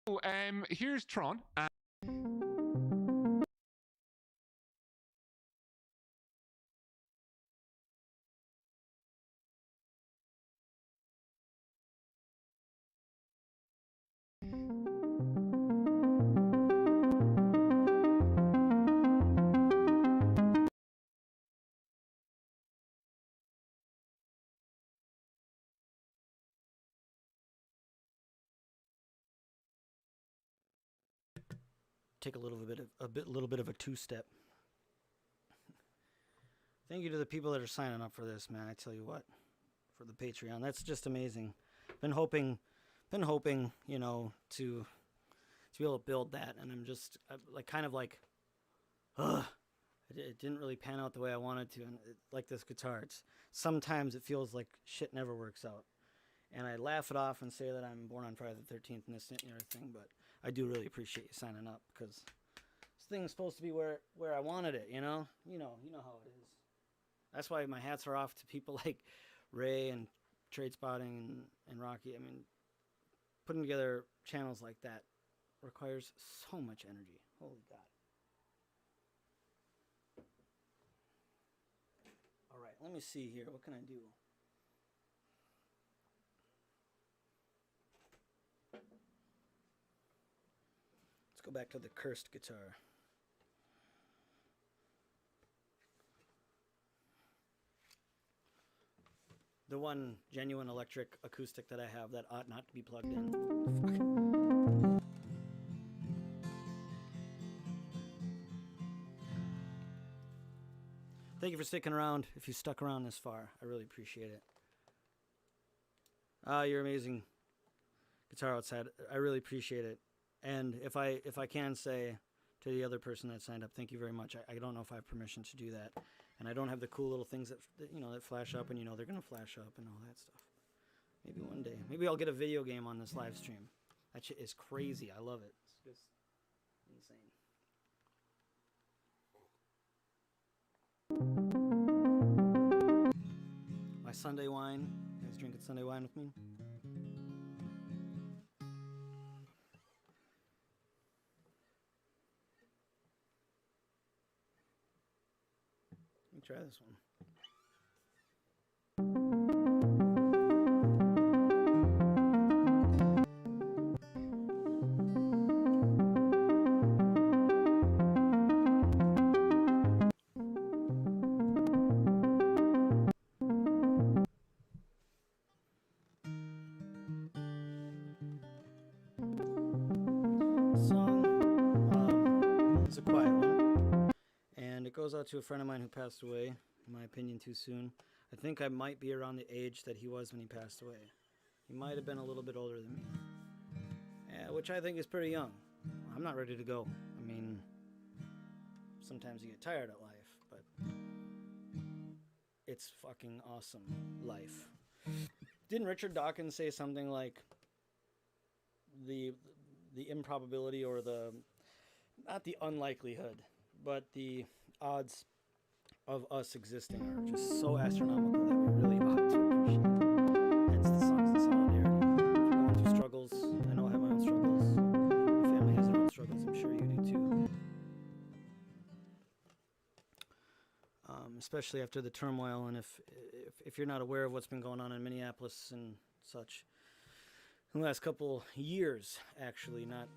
oh, here's Tron, and Take a little bit of a two-step. Thank you to the people that are signing up for this, man. I tell you what, for the Patreon, that's just amazing. Been hoping, you know, to be able to build that, and I'm just it didn't really pan out the way I wanted to, and like this guitar, sometimes it feels like shit never works out, and I laugh it off and say that I'm born on Friday the 13th and this and the other thing, but I do really appreciate you signing up, because this thing's supposed to be where I wanted it, you know how it is. That's why my hats are off to people like Ray and Trade Spotting and Rocky. I mean, putting together channels like that requires so much energy. Holy God. All right, let me see here. What can I do? Let's go back to the cursed guitar. The one genuine electric acoustic that I have that ought not to be plugged in. Fuck. Thank you for sticking around. If you stuck around this far, I really appreciate it. You're amazing, Guitar Outside. I really appreciate it. And if I can say to the other person that signed up, thank you very much. I don't know if I have permission to do that, and I don't have the cool little things that that flash up, and they're gonna flash up and all that stuff. Maybe one day. Maybe I'll get a video game on this live stream. That shit is crazy. I love it. It's just insane. My Sunday wine. You guys drinking Sunday wine with me? Let me try this one. It's a quiet one, and it goes out to a friend of mine who passed away, in my opinion, too soon. I think I might be around the age that he was when he passed away. He might have been a little bit older than me, which I think is pretty young. I'm not ready to go. I mean, sometimes you get tired at life, but it's fucking awesome life. Didn't Richard Dawkins say something like the improbability, or not the unlikelihood, but the odds of us existing are just so astronomical that we really ought to appreciate it. Hence the songs of solidarity. If you're going through struggles, I know I have my own struggles. My family has their own struggles. I'm sure you do too. Especially after the turmoil, and if you're not aware of what's been going on in Minneapolis and such, in the last couple years, actually, not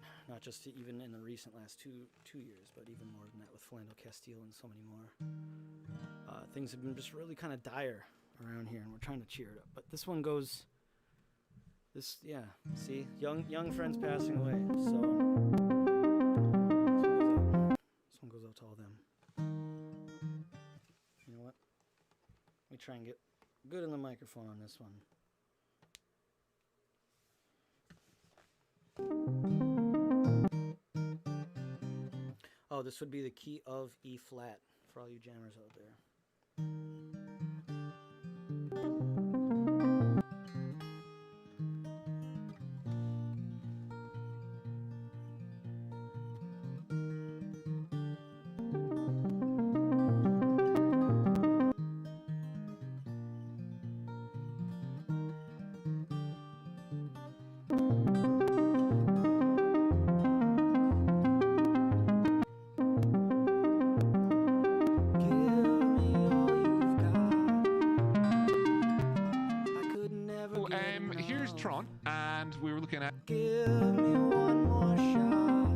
just even in the recent last two years, but even more than that with Philando Castile and so many more. Things have been just really kind of dire around here, and we're trying to cheer it up. But this one goes, see, young friends passing away. So this one goes out to all them. You know what? Let me try and get good in the microphone on this one. Oh, this would be the key of E flat for all you jammers out there. Here's Tron, and we were looking at. Give me one more shot,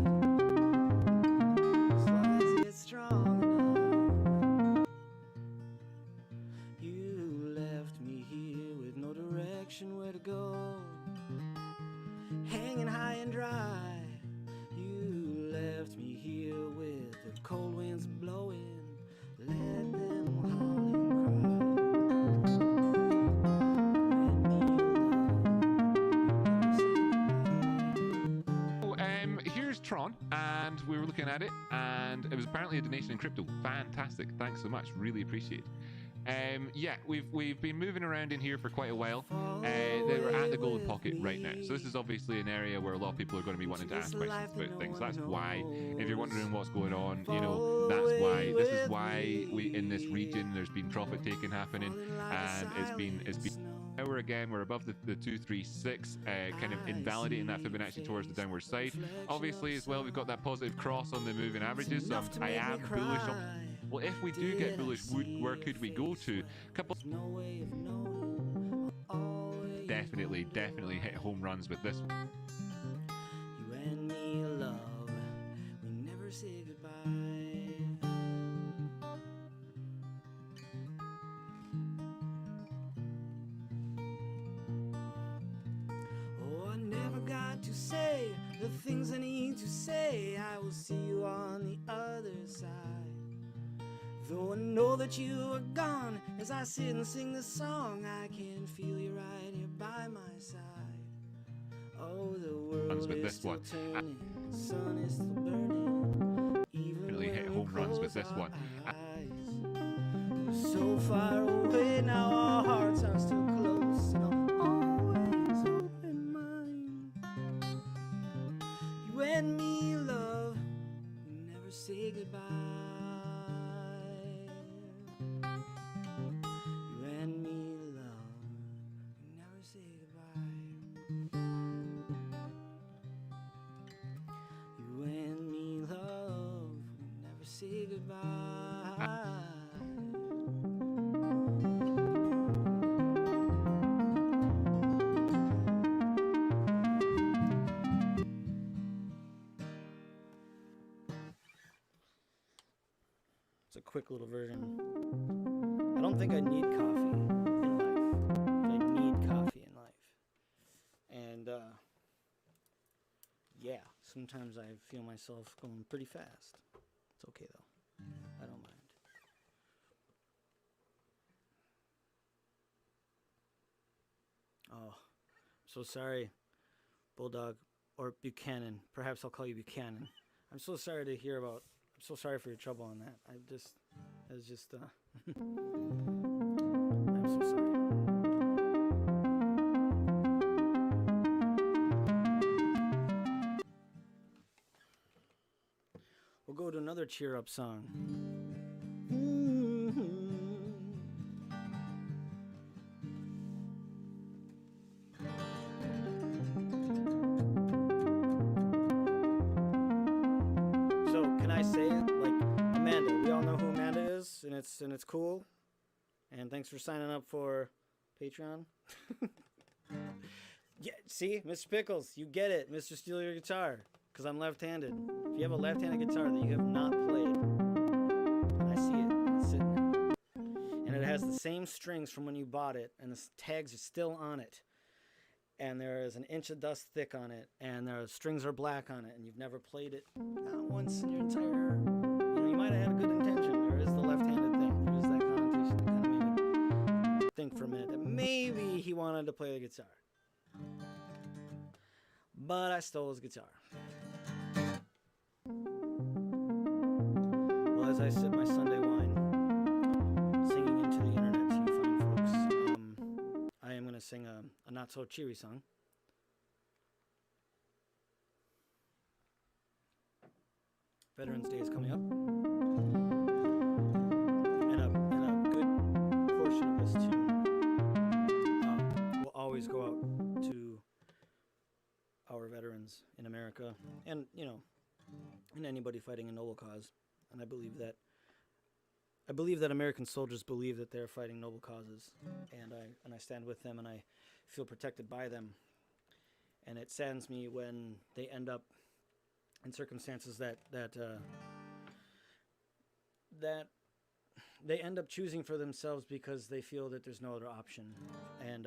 as long as it's strong enough. You left me here with no direction where to go, hanging high and dry. You left me here with the cold winds blowing. Let them howl and Here's Tron, and we were looking at it, and it was apparently a donation in crypto. Fantastic, thanks so much, really appreciate it. Yeah, we've been moving around in here for quite a while. We're at the Golden Pocket right now, so this is obviously an area where a lot of people are going to be wanting to ask questions about things. That's why, if you're wondering what's going on, that's why. This is why we in this region there's been profit taking happening, and it's been. Now we're again, we're above the 236, kind of invalidating that Fibonacci towards the downward side. Obviously, as well, we've got that positive cross on the moving averages, so I am bullish on. Well, if we do get bullish, where could we go to? Definitely hit home runs with this one. You and me, love, we never say goodbye. Oh, I never got to say the things I need to say. I will see you on the other side. Though I know that you are gone, as I sit and sing this song, I can feel you right here by my side. Oh, the world is still turning, the sun is still burning, home runs with this one. So far away now, our hearts are still close, and I'll always open mine. You and me, love, we never say goodbye. You and me, love, we never say goodbye. You and me, love, we never say goodbye. It's a quick little version. I don't think I need coffee in life, but I need coffee in life. And yeah, sometimes I feel myself going pretty fast. It's okay though. I don't mind. Oh, I'm so sorry, Bulldog, or Buchanan. Perhaps I'll call you Buchanan. I'm so sorry to hear about. I'm so sorry for your trouble on that. I'm so sorry. We'll go to another cheer up song. So can I say it? Like Amanda, we all know who Amanda is, and it's cool. And thanks for signing up for Patreon. Yeah, see, Mr. Pickles, you get it, Mr. Steal Your Guitar, because I'm left-handed. If you have a left-handed guitar that you have not played, and I see it, and it's sitting there, and it has the same strings from when you bought it, and the tags are still on it, and there is an inch of dust thick on it, and the strings are black on it, and you've never played it not once in your entire, you might have had a good intention. There is the left-handed thing. There is that connotation that kind of made me think for a minute that maybe he wanted to play the guitar. But I stole his guitar. Well, as I sip my Sunday wine, singing into the internet to you fine folks, I am going to sing a not-so-cheery song. Veterans Day is coming up. And a good portion of this tune will always go out to our veterans in America, and and anybody fighting a noble cause. And I believe that American soldiers believe that they're fighting noble causes, and I stand with them, and I feel protected by them. And it saddens me when they end up in circumstances that they end up choosing for themselves because they feel that there's no other option. And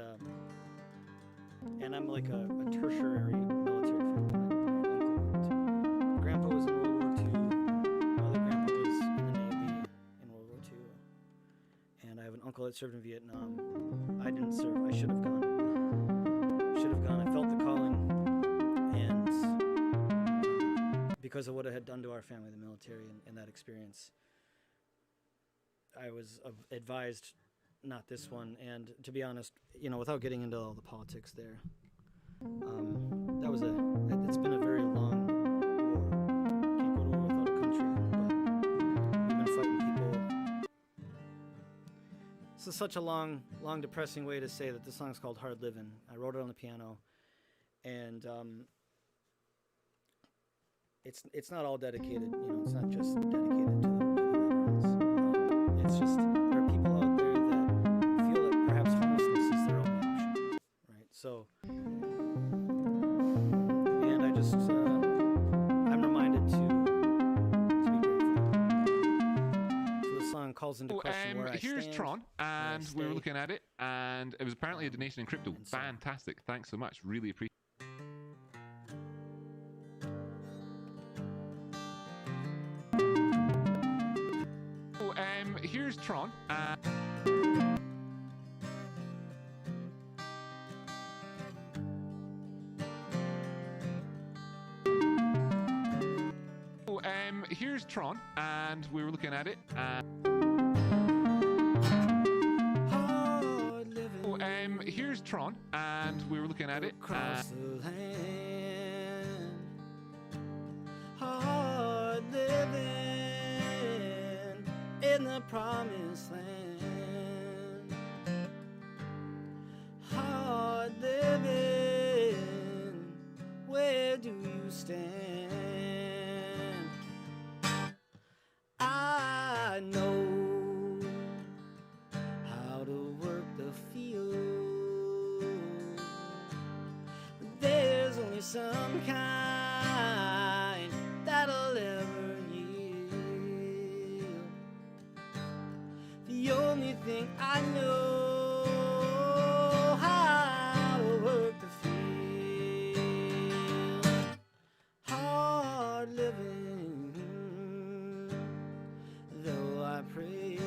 I'm like a tertiary military family. My grandpa was in World War II. My other grandpa was in the Navy in World War II. And I have an uncle that served in Vietnam. I didn't serve. I should have gone. I felt the calling. And because of what it had done to our family, the military, and that experience, I was advised not this one. And to be honest, without getting into all the politics there, it's been a very long war. Can't go to war without a country, but we've been fighting people. This is such a long, depressing way to say that this song's called Hard Livin'. I wrote it on the piano, and it's not all dedicated, it's not just dedicated to the veterans. It's just there are people out there that feel that perhaps homelessness is their only option, right? So, and I just I'm reminded to be grateful. So the song calls into question where I here's stand, Tron, and where I we were stay. looking at it, and it was apparently a donation in crypto. And so- Fantastic! Thanks so much. Really appreciate. Here's Tron. here's Tron, and we were looking at it. Hard living Here's Tron, and we were looking at it. across the land. Hard living in the promised land. Hard living, where do you stand? I know how to work the field. There's only some kind that'll ever yield. The only thing I know how to work the field. Hard living, though I pray.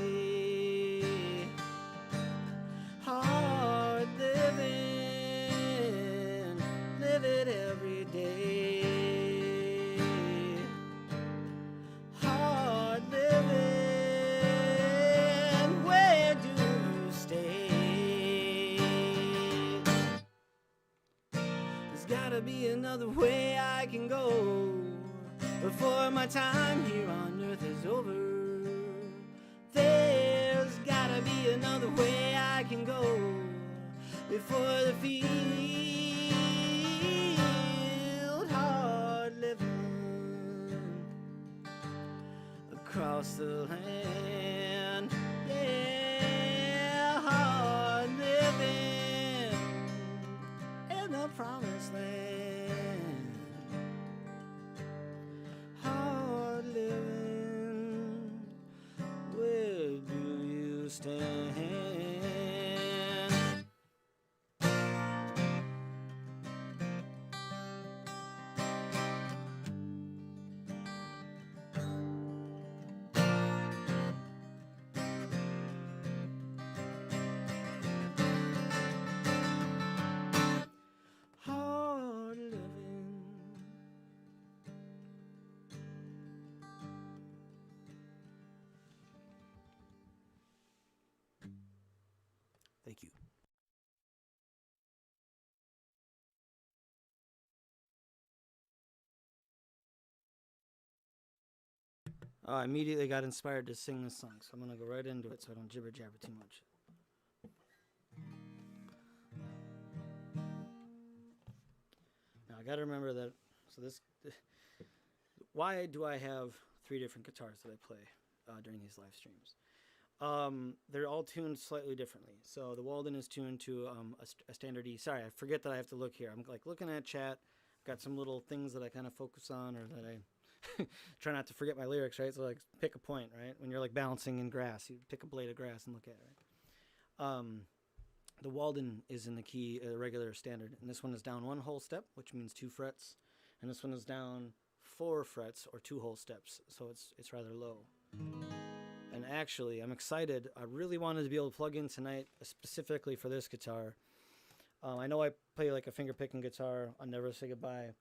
Hard living, live it every day. Hard living, where do you stay? There's gotta be another way I can go before my time here on earth is over. There's gotta be another way I can go before the field. Hard living across the land. Yeah, hard living in the promised land. Hard living, where do you stand? Hard living. Thank you. I immediately got inspired to sing this song, so I'm gonna go right into it so I don't jibber jabber too much. Now I gotta remember that. So this, why do I have 3 different guitars that I play during these live streams? They're all tuned slightly differently. So the Walden is tuned to a standard E. Sorry, I forget that I have to look here. I'm like looking at chat. I've got some little things that I kind of focus on, or that I try not to forget my lyrics, right? So like pick a point, right? When you're like balancing in grass, you pick a blade of grass and look at it, right? The Walden is in the key regular standard, and this one is down 1 whole step, which means 2 frets, and this one is down 4 frets or 2 whole steps, so it's rather low. And actually, I'm excited. I really wanted to be able to plug in tonight specifically for this guitar. I know I play like a finger picking guitar on Never Say Goodbye,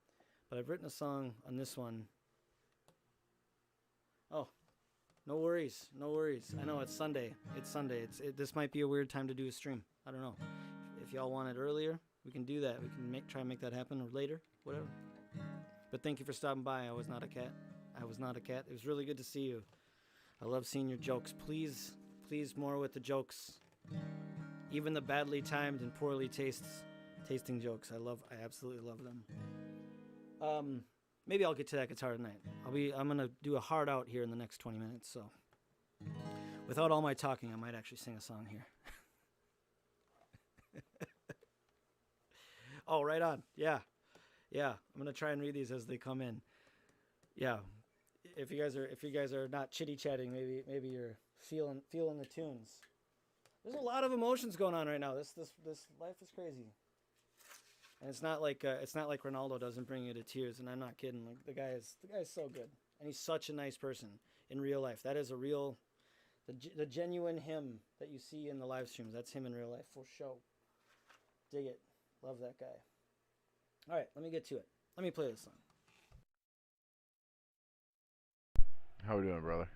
but I've written a song on this one. Oh, no worries, no worries. I know it's Sunday. It's Sunday. This might be a weird time to do a stream. I don't know. If y'all want it earlier, we can do that. We can try and make that happen, or later, whatever. But thank you for stopping by. I was not a cat. I was not a cat. It was really good to see you. I love seeing your jokes. Please, please, more with the jokes. Even the badly timed and poorly tasting jokes. I absolutely love them. Maybe I'll get to that guitar tonight. I'm gonna do a hard out here in the next 20 minutes. So, without all my talking, I might actually sing a song here. Oh, right on. Yeah. I'm gonna try and read these as they come in. Yeah. If you guys are not chitty chatting, maybe you're feeling the tunes. There's a lot of emotions going on right now. This life is crazy. And it's not like Ronaldo doesn't bring you to tears, and I'm not kidding. Like the guy is so good, and he's such a nice person in real life. That is the genuine him that you see in the live streams. That's him in real life for show. Dig it, love that guy. All right, let me get to it. Let me play this song. How we doing, brother?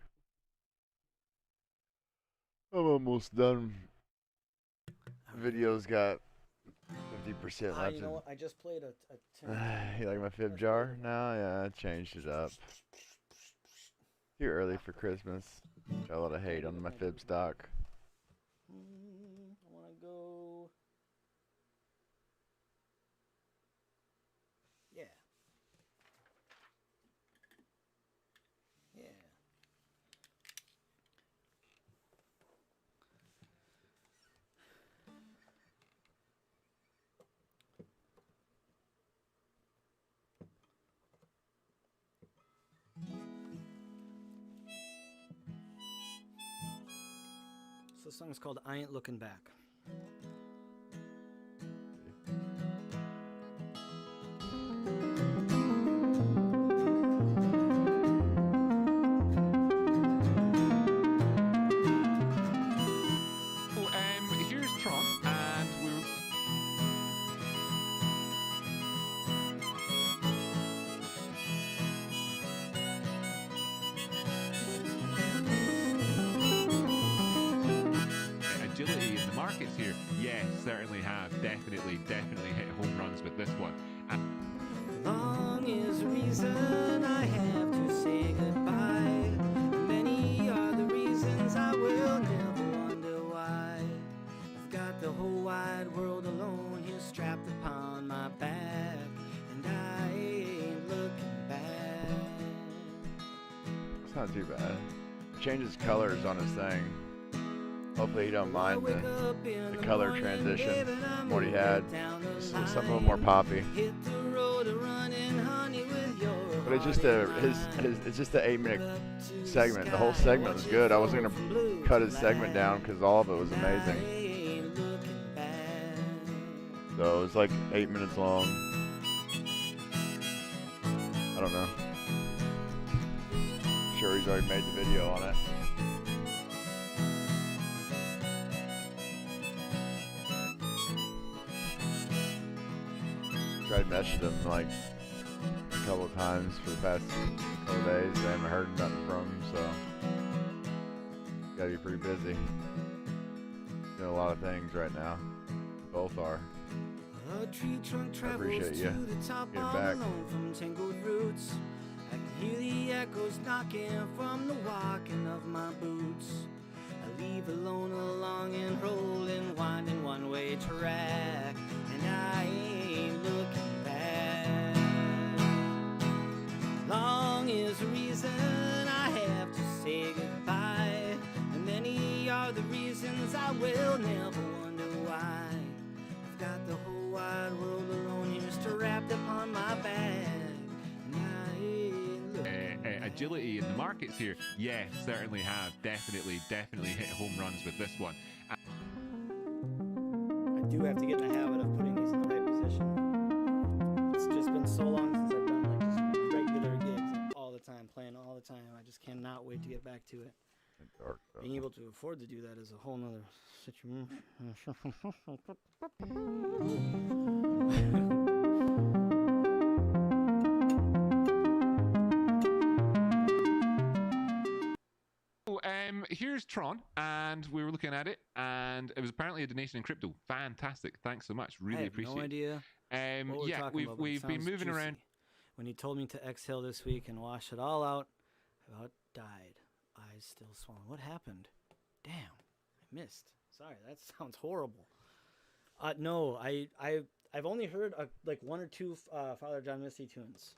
I'm almost done. Video's got 50% left. You know what? I just played a tune. You like my fib jar? No, yeah, I changed it up. Too early for Christmas. Got a lot of hate on my fib stock. I want to go. Yeah. Yeah. So the song's called I Ain't Looking Back. So, here's Tron, and we're. Agility in the markets here, yes, certainly have. Definitely hit home runs with this one. And Long is the reason I have to say goodbye. Many are the reasons I will never wonder why. I've got the whole wide world alone here strapped upon my back, and I ain't looking back. It's not too bad. Changes colors on his thing. Hopefully you don't mind the color transition from what he had. So some of them more poppy. But it's just it's just the 8-minute segment. The whole segment was good. I wasn't gonna cut his segment down because all of it was amazing. So it was like 8 minutes long. I don't know. I'm sure he's already made the video on it. Tried messaging him like a couple of times for the past couple of days. I haven't heard nothing from him, so gotta be pretty busy. Doing a lot of things right now. Both are. A tree trunk I travels appreciate you to the top getting all back. alone from tangled roots. I can hear the echoes knocking from the walking of my boots. I leave alone along and rolling, winding one-way track, and I ain't looking back. Long is the reason I have to say goodbye, and many are the reasons I will never wonder why. I've got the whole wide world alone here still wrapped upon my back, and I ain't looking agility in the markets here, yes, certainly have. Definitely hit home runs with this one. I do have to get in the habit of putting these in the right position. It's just been so long since I've done like just regular gigs all the time, playing all the time. I just cannot wait to get back to it. Dark though. Being able to afford to do that is a whole nother situation. So, here's Tron, and we were looking at it, and it was apparently a donation in crypto. Fantastic! Thanks so much. I Really have appreciate no it. idea what we're Yeah, talking about, but it we've been sounds moving juicy. around. When he told me to exhale this week and wash it all out, I about died. Eyes still swollen. What happened? Damn, I missed. Sorry, that sounds horrible. No, I've only heard like one or two Father John Misty tunes.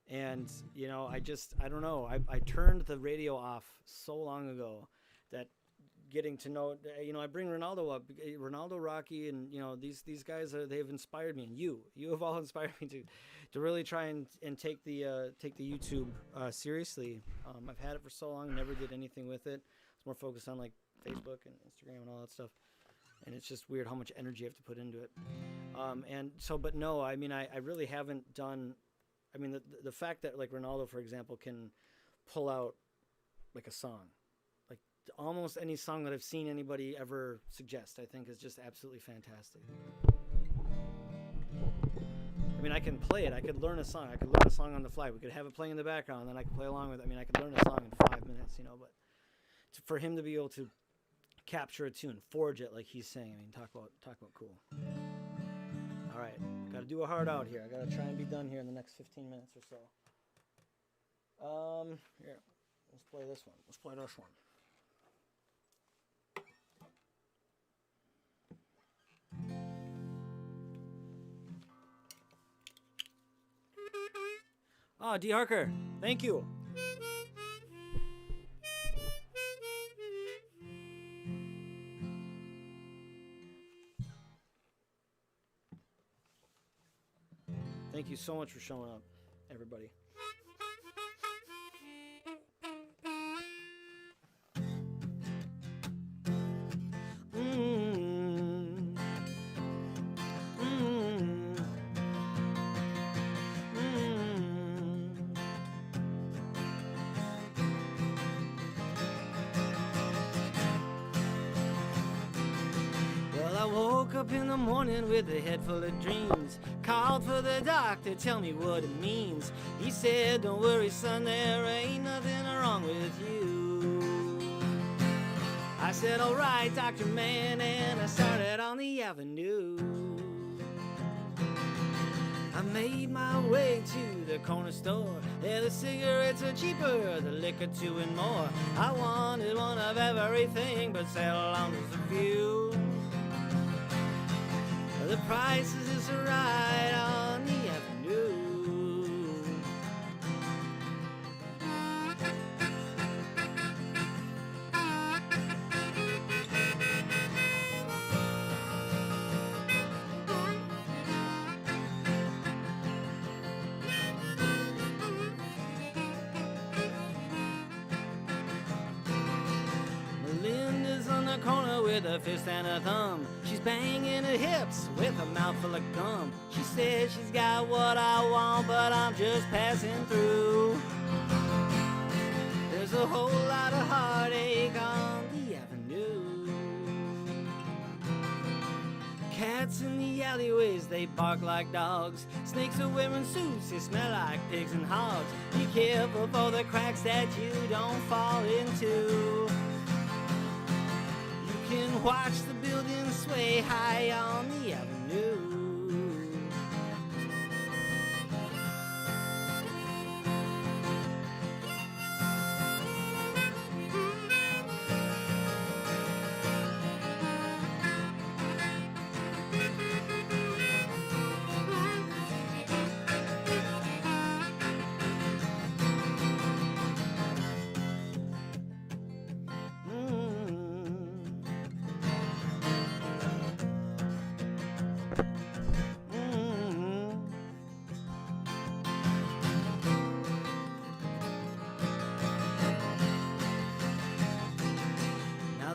And you know, I don't know. I turned the radio off so long ago that getting to know, you know, I bring Ronaldo up, Ronaldo, Rocky, and you know, these guys they've inspired me, and you have all inspired me to really try and take the YouTube seriously. I've had it for so long, never did anything with it. It's more focused on like Facebook and Instagram and all that stuff. And it's just weird how much energy you have to put into it. And so, but no, I mean, I really haven't done. I mean, the fact that like Ronaldo, for example, can pull out like a song, like almost any song that I've seen anybody ever suggest, I think is just absolutely fantastic. I mean, I can play it. I could learn a song. I could learn a song on the fly. We could have it playing in the background, and then I could play along with it. I mean, I could learn a song in 5 minutes, you know, but for him to be able to capture a tune, forge it like he's saying, I mean, talk about cool. All right, got to do a hard out here. I got to try and be done here in the next 15 minutes or so. Here, let's play this one. Let's play this one. Oh, D. Harker, thank you. Thank you so much for showing up, everybody. Well, I woke up in the morning with a head full of dreams. Called for the doctor, tell me what it means. He said, don't worry, son, there ain't nothing wrong with you. I said, all right, Dr. Man, and I started on the avenue. I made my way to the corner store. There the cigarettes are cheaper, the liquor too and more. I wanted one of everything, but settled on just a few. The price is just right on the avenue. Melinda's on the corner with a fist and a thumb. She's banging her hips with a mouthful of gum. She says she's got what I want, but I'm just passing through. There's a whole lot of heartache on the avenue. Cats in the alleyways, they bark like dogs. Snakes are wearing suits, they smell like pigs and hogs. Be careful for the cracks that you don't fall into. You can watch the buildings sway high on the avenue.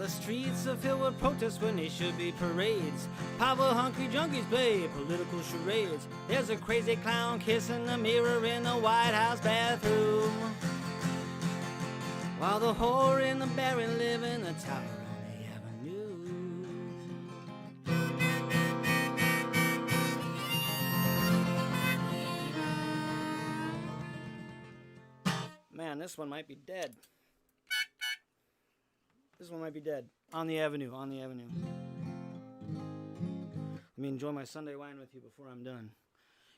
Streets are filled with protests when they should be parades. Power hungry junkies play political charades. There's a crazy clown kissing the mirror in the White House bathroom, while the whore and the baron live in the tower on the avenue. Man, this one might be dead. This one might be dead. On the avenue, on the avenue. Let me enjoy my Sunday wine with you before I'm done.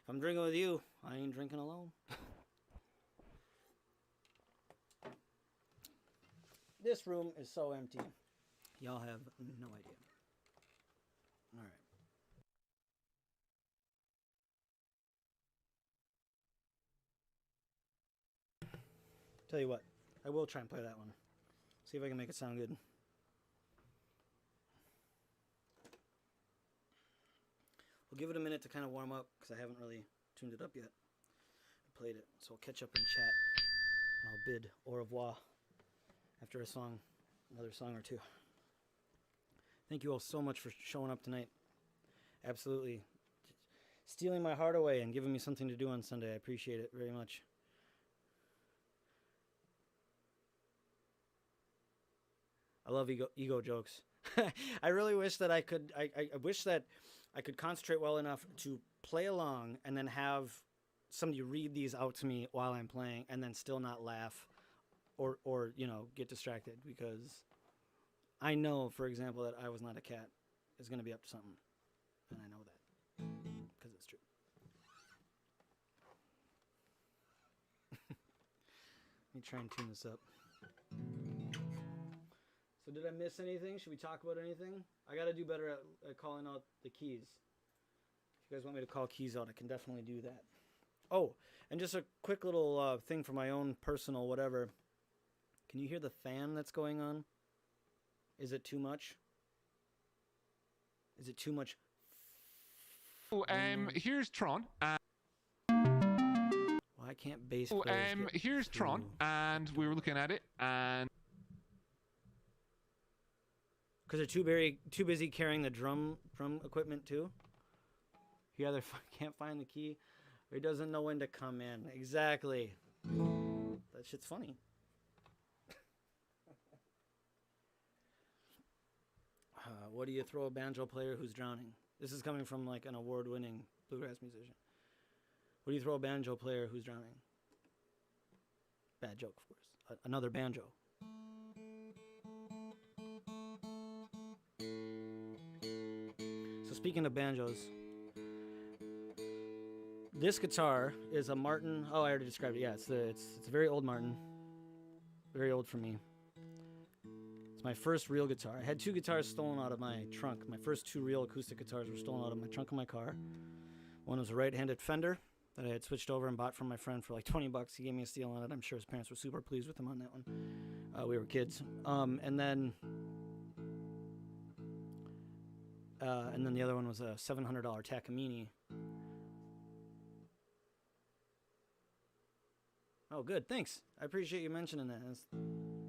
If I'm drinking with you, I ain't drinking alone. This room is so empty. Y'all have no idea. All right. Tell you what, I will try and play that one. See if I can make it sound good. We'll give it a minute to kind of warm up because I haven't really tuned it up yet. I played it, so I'll catch up in chat and I'll bid au revoir after a song, another song or two. Thank you all so much for showing up tonight. Absolutely stealing my heart away and giving me something to do on Sunday. I appreciate it very much. I love ego jokes. I really wish that I wish that I could concentrate well enough to play along and then have somebody read these out to me while I'm playing and then still not laugh or you know, get distracted, because I know, for example, that I Was Not a Cat is going to be up to something, and I know that because it's true. Let me try and tune this up. So did I miss anything? Should we talk about anything? I got to do better at calling out the keys. If you guys want me to call keys out, I can definitely do that. Oh, and just a quick little thing for my own personal whatever. Can you hear the fan that's going on? Is it too much? Is it too much? So, here's Tron. Why can't bass players get Here's Tron, through? and we were looking at it, and Because they're too busy carrying the drum equipment too. He either can't find the key, or he doesn't know when to come in. Exactly. That shit's funny. What do you throw a banjo player who's drowning? This is coming from like an award-winning bluegrass musician. What do you throw a banjo player who's drowning? Bad joke, of course. Another banjo. So speaking of banjos, this guitar is a Martin. Oh, I already described it. Yeah, it's a very old Martin. Very old for me. It's my first real guitar. I had 2 guitars stolen out of my trunk. My first 2 real acoustic guitars were stolen out of my trunk of my car. One was a right-handed Fender that I had switched over and bought from my friend for like $20. He gave me a steal on it. I'm sure his parents were super pleased with him on that one. We were kids. And then the other one was a $700 Takamine. Oh, good. Thanks. I appreciate you mentioning that.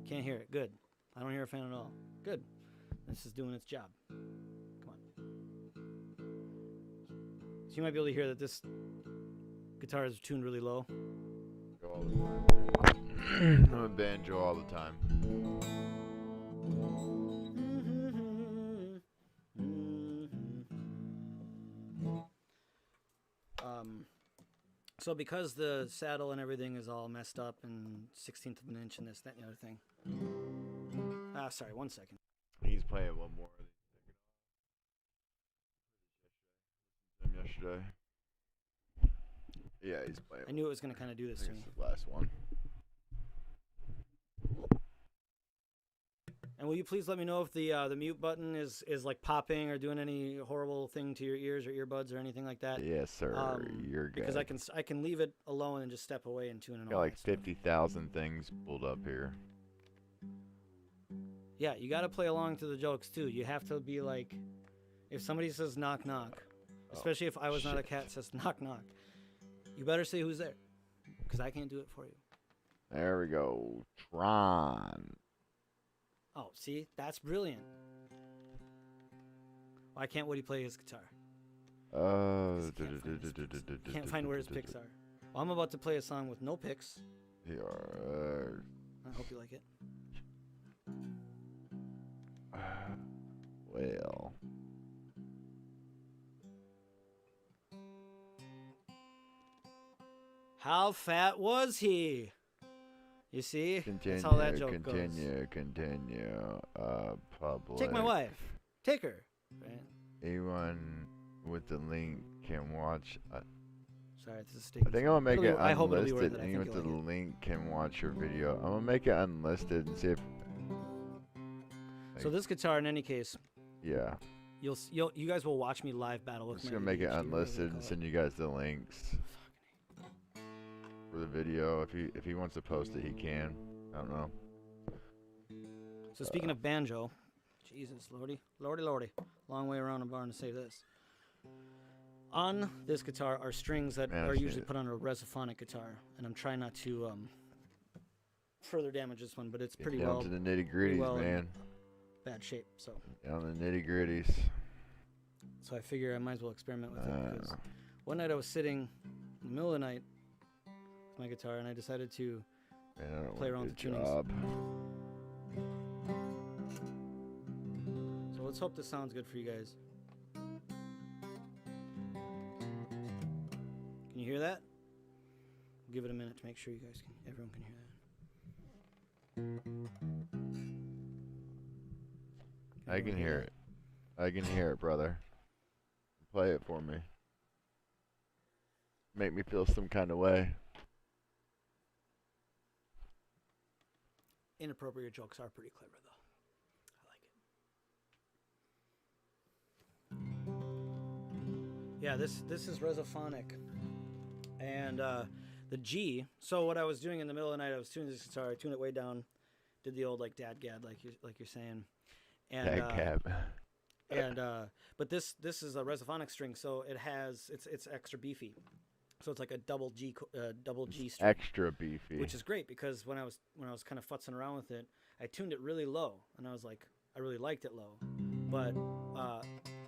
Can't hear it. Good. I don't hear a fan at all. Good. This is doing its job. Come on. So you might be able to hear that this guitar is tuned really low. Go all the time. I'm a banjo all the time. So because the saddle and everything is all messed up and 1/16 of an inch and this, that, and the other thing. Sorry, 1 second. He's playing one more. Yesterday. Yeah, he's playing. I knew it was going to kind of do I this think to me. it's the last one. And will you please let me know if the mute button is like popping or doing any horrible thing to your ears or earbuds or anything like that? Yes, sir. You're good. Because I can leave it alone and just step away and tune it. Got like 50,000 things pulled up here. Yeah, you got to play along to the jokes too. You have to be like, if somebody says knock knock, especially if I Was Not a Cat says knock knock, you better say who's there, because I can't do it for you. There we go. Tron. Oh, see, that's brilliant. Why can't Woody play his guitar? Can't find where his picks are. Well, I'm about to play a song with no picks. Here. I hope you like it. Well. How fat was he? You see? Continue. That's how that joke Continue. Public. Take my wife. Take her. Right? Anyone with the link can watch. Sorry, this is stinking. I think I'm gonna make it I hope it'll be worth unlisted. it. I Anyone think with the you'll like it. link can watch your video. I'm gonna make it unlisted and see if. So this guitar, in any case, Yeah. you guys will watch me live battle I'm with just my gonna make it ADHD, unlisted and whatever send you guys the links for the video. If he wants to post it, he can. I don't know. they call it. So speaking of banjo, Jesus, lordy, long way around the barn to say this. On this guitar are strings that Man, I've are seen usually it. put on a resophonic guitar, and I'm trying not to further damage this one, but it's pretty Get down well to the nitty gritties, well in man. bad shape. So Down to the nitty gritties. I figure I might as well experiment with it, because one night I was sitting in the middle of the night with my guitar, and I decided to Man, I don't play want around with to the do a tunings. job. So let's hope this sounds good for you guys. you hear that? Give it a minute to make sure everyone can hear that. I can hear it. I can hear it, brother. Play it for me. Make me feel some kind of way. Inappropriate jokes are pretty clever, though. I like it. Yeah, this is Resophonic, and the G. So what I was doing in the middle of the night, I was tuning this guitar. I tuned it way down, did the old like dad gad, like you're saying, and but this is a Resophonic string, so it's extra beefy. So it's like a double G string. Extra beefy. Which is great because when I was kind of futzing around with it, I tuned it really low, and I was like, I really liked it low, but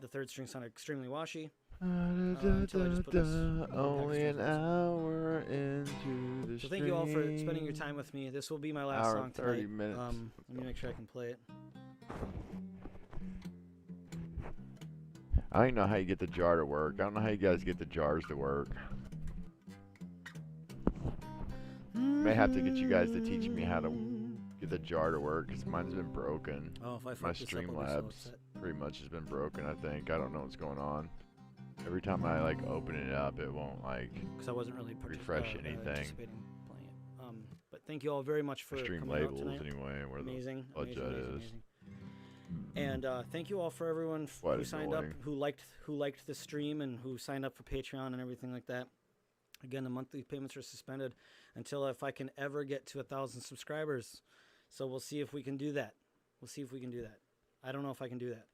the third string sounded extremely washy. Until I just put this only an hour into the So thank you all for spending your time with me. This will be my last Hour song and 30 tonight. minutes. Let me make sure I can play it. I don't know how you get the jar to work. I don't know how you guys get the jars to work. May have to get you guys to teach me how to get the jar to work, because mine's been broken. Oh, if I My fuck this up, I'll be so Streamlabs upset. pretty much has been broken, I think. I don't know what's going on. Every time I like open it up, it won't like Because I wasn't really refresh anything. anticipating playing it. But thank you all very much for stream coming out labels tonight. anyway, where Amazing, the budget is. amazing. And thank you all for everyone Quite who signed up, annoying. who liked the stream, and who signed up for Patreon and everything like that. Again, the monthly payments are suspended until if I can ever get to 1,000 subscribers. So we'll see if we can do that. I don't know if I can do that.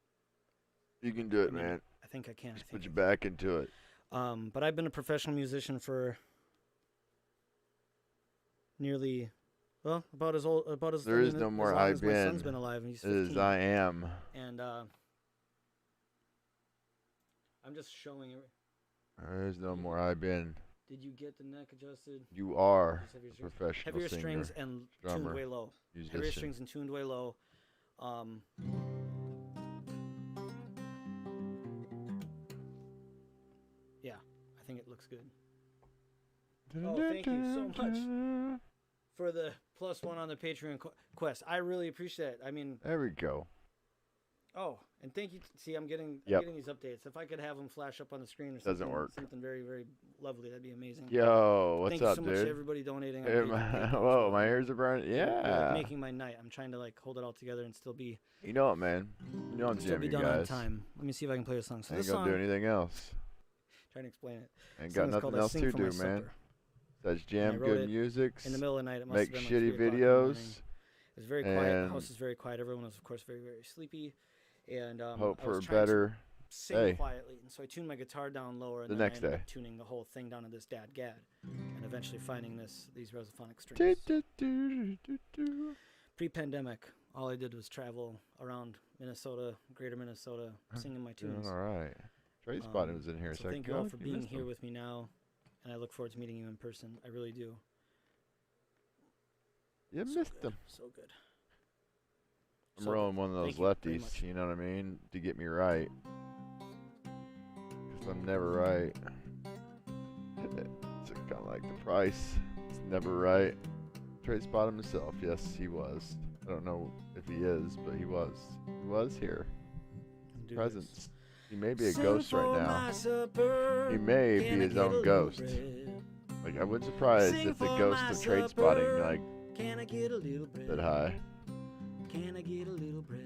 You can do it, I mean, man. I think I can. Just put your back into it. But I've been a professional musician for nearly, well, about as old, about as. There is no more as long I've as my son's been. been alive, and he's It is 15. I am. And I'm just showing you. There is no more I've been. Did you get the neck adjusted? You are Just heavier a strings. professional Heavier singer, strings and drummer, tuned way low. Heavier musician. strings and tuned way low. Yeah, I think it looks good. Oh, thank you so much for the +1 on the Patreon quest. I really appreciate it. I mean, There we go. oh, and thank you. See, I'm getting these updates. If I could have them flash up on the screen or something, Doesn't work. something very, very lovely, that'd be amazing. Yo, what's Thank up, you so much to dude? everybody donating. Hey, whoa, my ears are burning. You're, like, Yeah. making my night. I'm trying to like hold it all together and still be You know it, man. You know I'm still be jamming you done on guys. time. Let me see if I can play a song. So I ain't this gonna song, do anything else. trying to explain it. Ain't This got song is called nothing I else Sing to for do, My man. Supper. That's I jam wrote good it music. In the middle of the night, it must Make have been like shitty 3 o'clock in the morning. videos. It was very quiet. The and house was very quiet. Everyone was, of course, very, very sleepy. And Hope I for a was trying to better sing day. quietly, and so I tuned my guitar down lower, and The then next I ended day. up tuning the whole thing down to this dad gad, and eventually finding these Resophonic Do, strings. do, do, do, do. Pre-pandemic, all I did was travel around Minnesota, greater Minnesota, singing my Doing tunes. all right. Trey Spotted was in here a So second thank you ago. all for You being missed here him. with me now, and I look forward to meeting you in person. I really do. You So missed good, him. so good. I'm So rolling one of those Thank you very lefties, much. you know what I mean, to get me right. 'Cause I'm never right. It's kind of like the price. It's never right. Trey Spotted himself, yes, he was. I don't know if he is, but he was. He was here. And do Presence. this. He may be a Sing ghost right for now. my supper. He may Can be I his get a own little ghost. bread? Like, I wouldn't surprise Sing if the for ghost my of Trade Spotting, supper. like, Can I get a little bread? said hi. Can I get a little bread?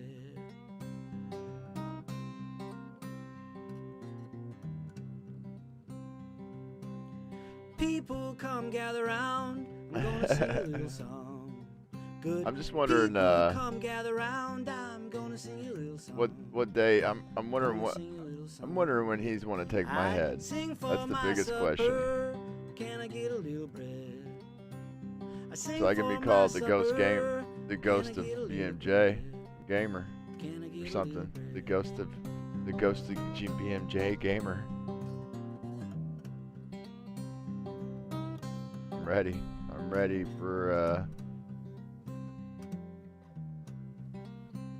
People come gather round. I'm gonna sing a little song. Good. I'm just wondering, people come gather round. I'm gonna sing a little song. what day, I'm wondering Gonna what, sing a little song. I'm wondering when he's want to take my I head. sing for That's the my biggest supper. question. Can I get a little bread? I sing So I can for be my called the ghost supper. the Can ghost I of get a little BMJ, bread? gamer, Can I get or a little something. bread? The ghost of BMJ gamer. I'm ready. I'm ready for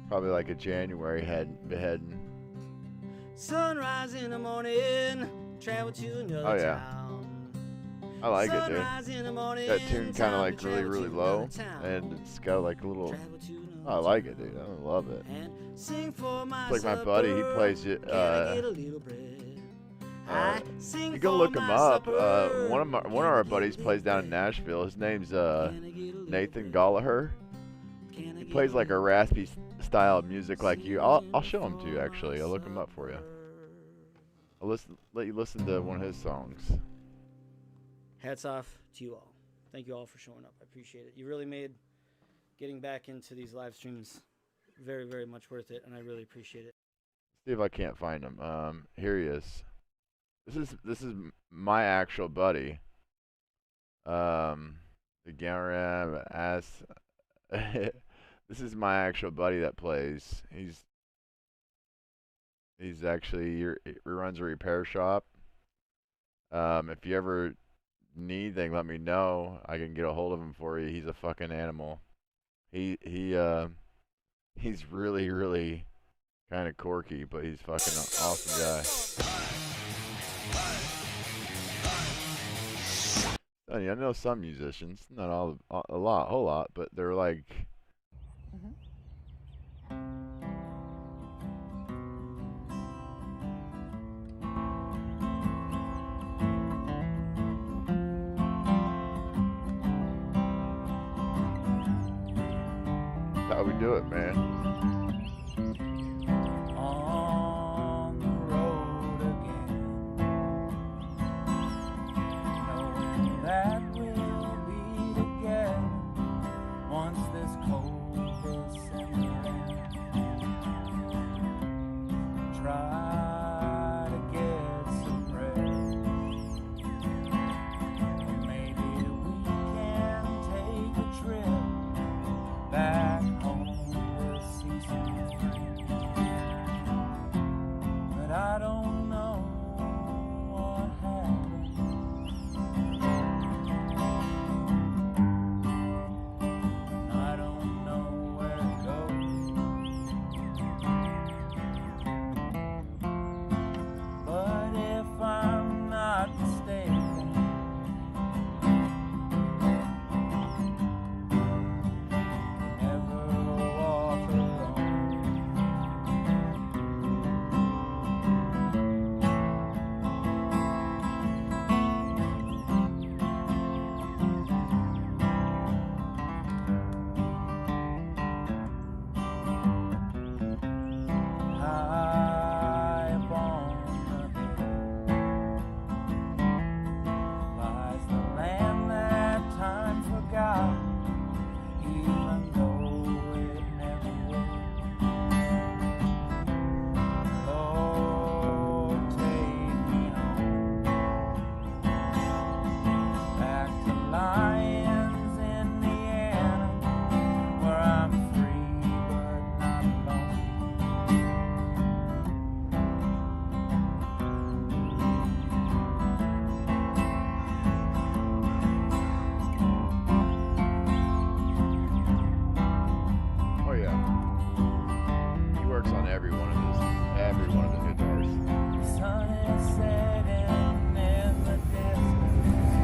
probably like a January beheading. Sunrise in the morning, travel to another Oh, yeah. town. I like it, dude. Sunrise in the morning, That tune kind of time like to really, travel really to low, another town. and it's got like a little. Travel to Oh, I like it, dude. I love it. and sing for my It's like my buddy. He plays it. Can I get a little bread? I sing You go for look him my up. supper. One of our buddies plays down in Nashville. His name's Nathan Gallagher. He plays like a raspy style of music like you. I'll show him to you actually. I'll look him up for you. I'll let you listen to one of his songs. Hats off to you all. Thank you all for showing up. I appreciate it. You really made getting back into these live streams very, very much worth it, and I really appreciate it. See if I can't find him. Here he is. This is my actual buddy. The Garab ass. This is my actual buddy that plays. He's actually he runs a repair shop. If you ever need anything, let me know. I can get a hold of him for you. He's a fucking animal. He's really, really kind of quirky, but he's fucking an awesome guy. I mean, I know some musicians, not all, a whole lot, but they're like. How we do it, man. On the road again, knowing that we'll be together once this cold December ends. Try to get some rest, or maybe we can take a trip back home to see some friends. But I don't know what happened. I don't know where to go. But if I'm not mistaken, never walk alone. High upon the hill lies the land that time forgot, even though it never will. Lord, take me home back to Lyons, Indiana, where I'm free but not alone. Oh yeah. He works on every one of his guitars. Sun is setting in the distance.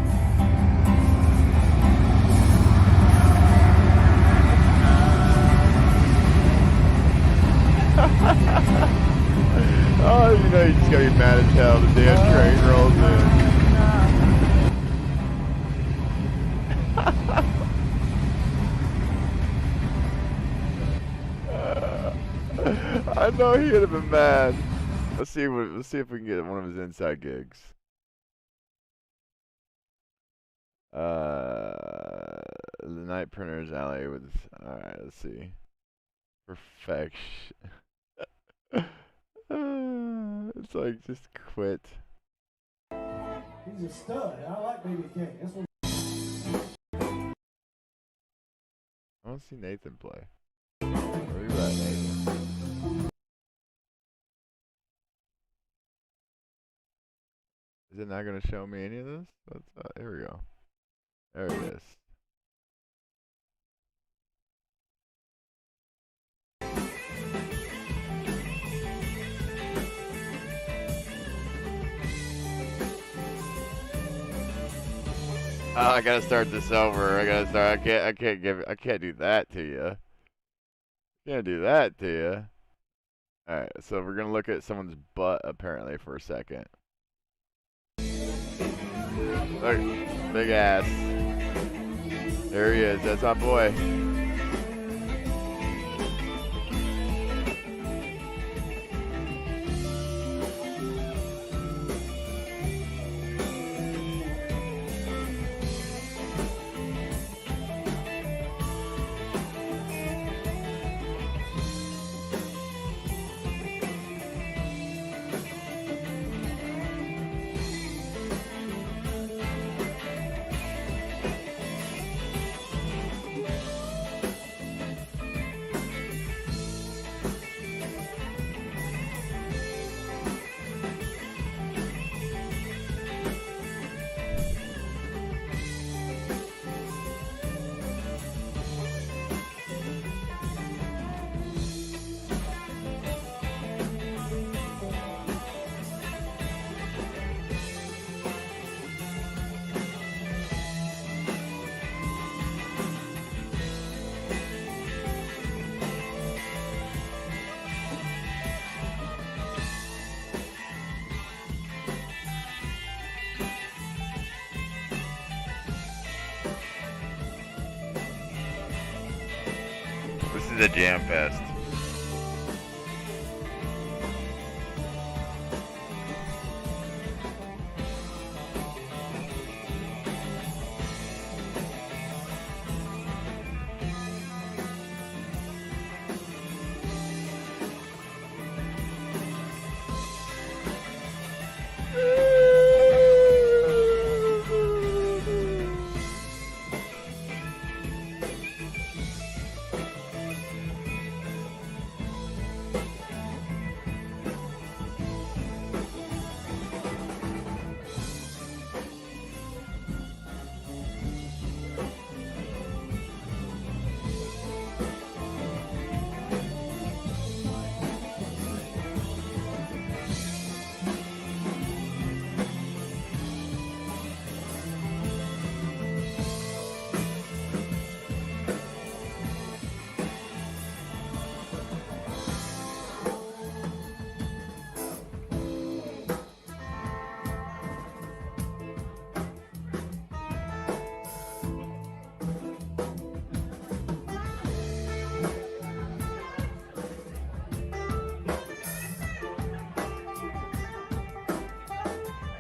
Oh, you know you just gotta be mad as hell. The damn train rolls in. I know he'd have been mad. Let's see if we can get one of his inside gigs. The Night Printer's Alley with. All right, let's see. Perfection. It's like just quit. He's a stud. I like Baby King. That's what I want to see Nathan play. Where you at, Nathan? Is it not going to show me any of this? Here we go. There it is. Oh, I gotta start this over. I gotta start. I can't do that to you. Can't do that to you. All right, so we're gonna look at someone's butt apparently for a second. Look, big ass. There he is. That's my boy. This is a jam fest.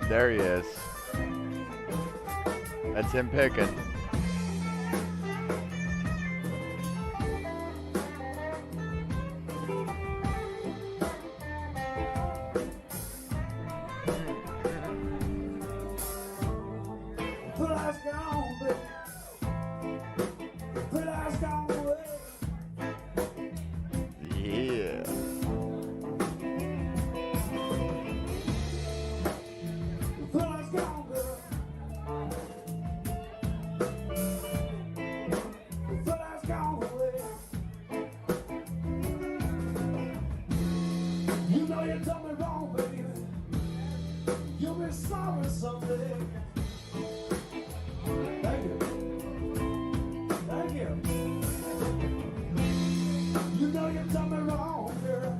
There he is. That's him picking. Put eyes gone, baby. Put eyes gone away. Yeah. Put eyes gone, girl. Put eyes gone away. You know you done me wrong, baby. You'll be sorry someday. Thank you. Thank you. You know you done me wrong, girl.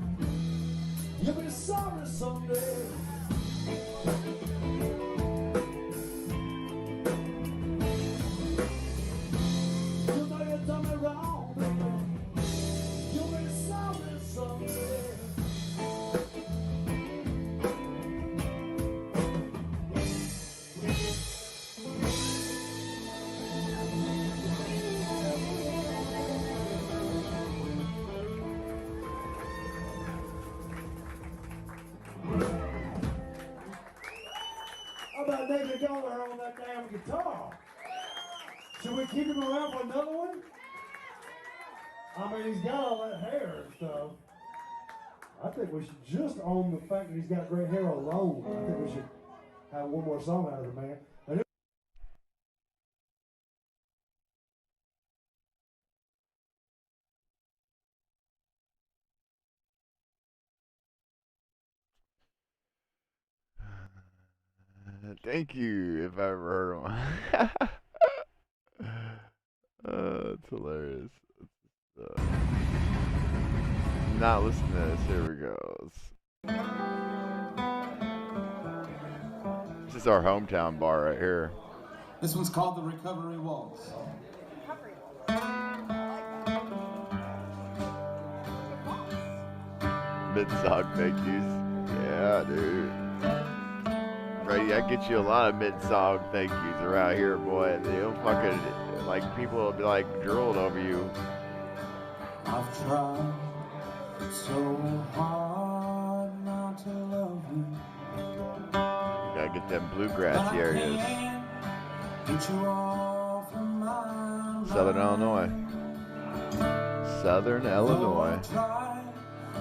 You'll be sorry someday. You know you done me wrong, baby. You'll be sorry someday. How about David Dollar on that damn guitar? Should we keep him around for another one? I mean, he's got all that hair and stuff. I think we should just own the fact that he's got great hair alone. I think we should have one more song out of the man. And Thank you, if I ever heard one. That's hilarious. Not listening to this. Here we go. This is our hometown bar right here. This one's called the Recovery Waltz. Mid-song thank yous. Yeah, dude. Brady, I get you a lot of mid-song thank yous around here, boy. They'll fucking, like, people will be like drooling over you. I've tried so hard not to love you. Gotta get them bluegrassy areas. Get you off of my Southern Illinois. Southern Illinois.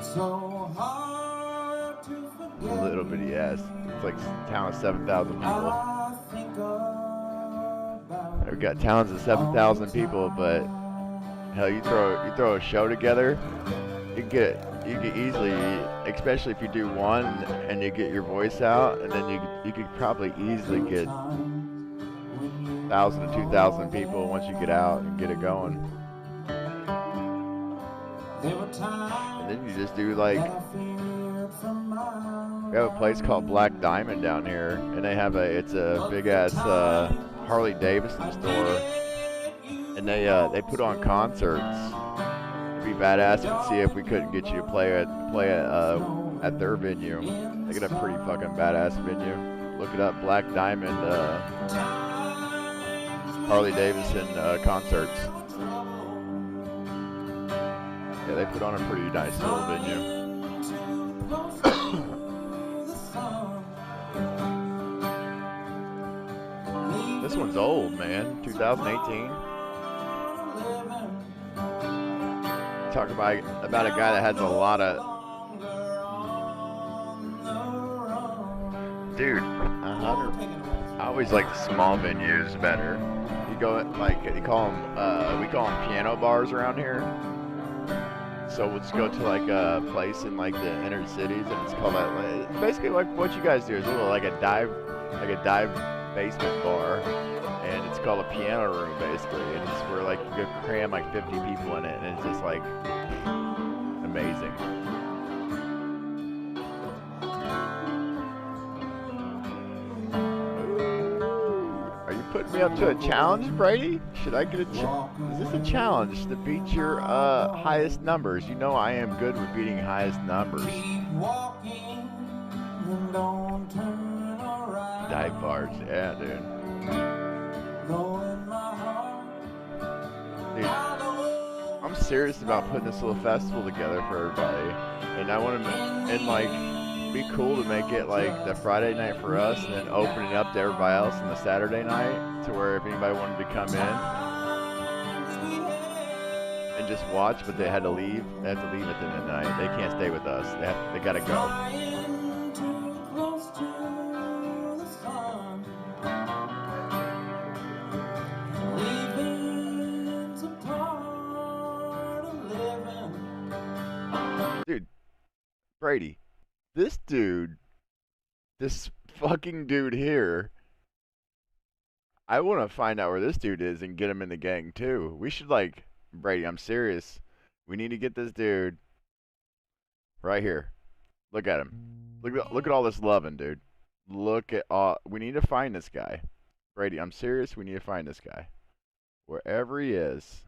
So hard to forget. Little bitty ass. It's like a town of 7,000 people. I think about We've got towns of 7,000 people, but hell, you throw a show together, you can easily, especially if you do one and you get your voice out, and then you could probably easily get 1,000 to 2,000 people once you get out and get it going. And then you just do like, we have a place called Black Diamond down here, and they have it's a big ass Harley Davidson store, and they put on concerts. It'd be badass to see if we couldn't get you to play at their venue. They got a pretty fucking badass venue. Look it up, Black Diamond Harley Davidson concerts. Yeah, they put on a pretty nice little venue. This one's old, man. 2018. Talk about a guy that has a lot of... Dude, 100. I always like the small venues better. You go, like, we call them piano bars around here. So we'll just go to like a place in like the inner cities, and it's called that. Basically, like what you guys do is a little like a dive basement bar, and it's called a piano room basically, and it's where like you could cram like 50 people in it, and it's just like amazing. Are you putting me up to a challenge, Brady? Should I get a is this a challenge to beat your highest numbers? You know I am good with beating highest numbers. Dive bars, yeah, dude. Dude, I'm serious about putting this little festival together for everybody, and I want to, and like, be cool to make it like the Friday night for us, and then open it up to everybody else on the Saturday night, to where if anybody wanted to come in and just watch, but they had to leave. They have to leave at the end of the night. They can't stay with us. They gotta go. Dude, Brady, this fucking dude here, I want to find out where this dude is and get him in the gang too. We should, like, Brady, I'm serious. We need to get this dude right here. Look at him. Look at all this loving, dude. Look at all. We need to find this guy. Brady, I'm serious. We need to find this guy. Wherever he is.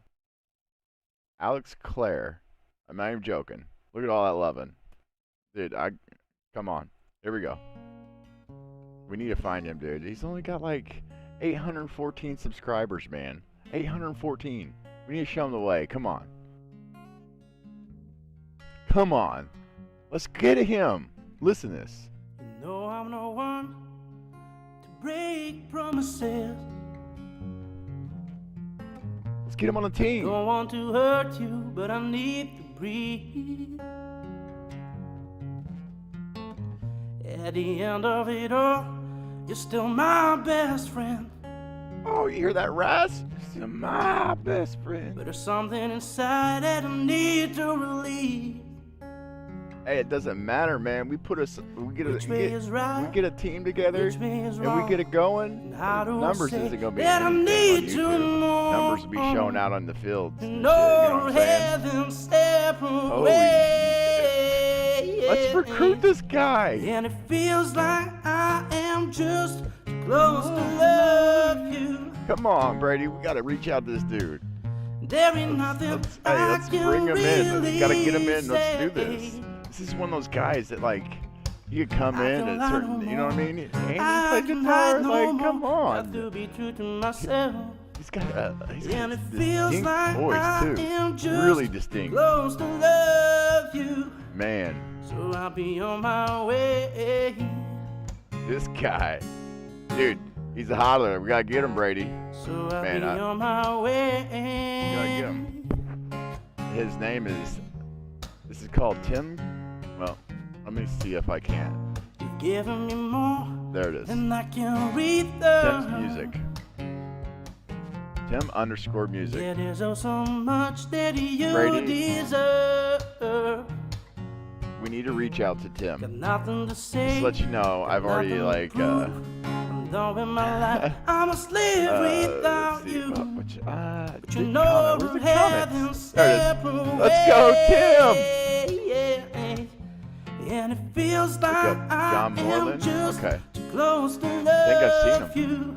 Alex Clare. I'm not even joking. Look at all that loving. Dude, come on. Here we go. We need to find him, dude. He's only got like 814 subscribers, man. 814. We need to show him the way. Come on. Come on. Let's get him. Listen to this. You know I'm no one to break promises. Let's get him on the team. Don't want to hurt you, but I need to breathe. At the end of it all, you're still my best friend. Oh, you hear that, Raz? You're still my best friend. But there's something inside that I need to release. Hey, it doesn't matter, man. We get a team together, and we get it going. Numbers isn't gonna be anything on YouTube. Numbers will be showing going out on the fields and shit, you No know what I'm saying? heaven separate. Let's recruit this guy. And it feels like I am just close to love you. Come on, Brady. We gotta reach out to this dude. There ain't nothing Let's bring him in. We gotta get him in. Let's do really this. say. This is one of those guys that like you could come in and certain, you know what I mean? And he I play can guitar. hide no Like, more. come Have on. to be true to myself. He's got And it this feels distinct like voice I too. am just Really distinct. close to love you. Man, So I'll be on my way. this guy, dude, he's a holler. We gotta get him, Brady. So I'll Man, be I- on my way. We gotta get him. His name is. This is called Tim. Well, let me see if I can. You've given me more There it is. than I can read the Tim's music. Tim_music. It is oh so much that you Brady. deserve. We need to reach out to Got Tim. nothing to say. Just to let you know, I've already nothing to like prove. I'm done with my life. I'm a slave without let's see, you. which, But you didn't know comment. Where's the heaven comments? There it is. separate. Let's go, Tim. And it feels like up I John am Moreland? just Okay. too close to think I've love seen you.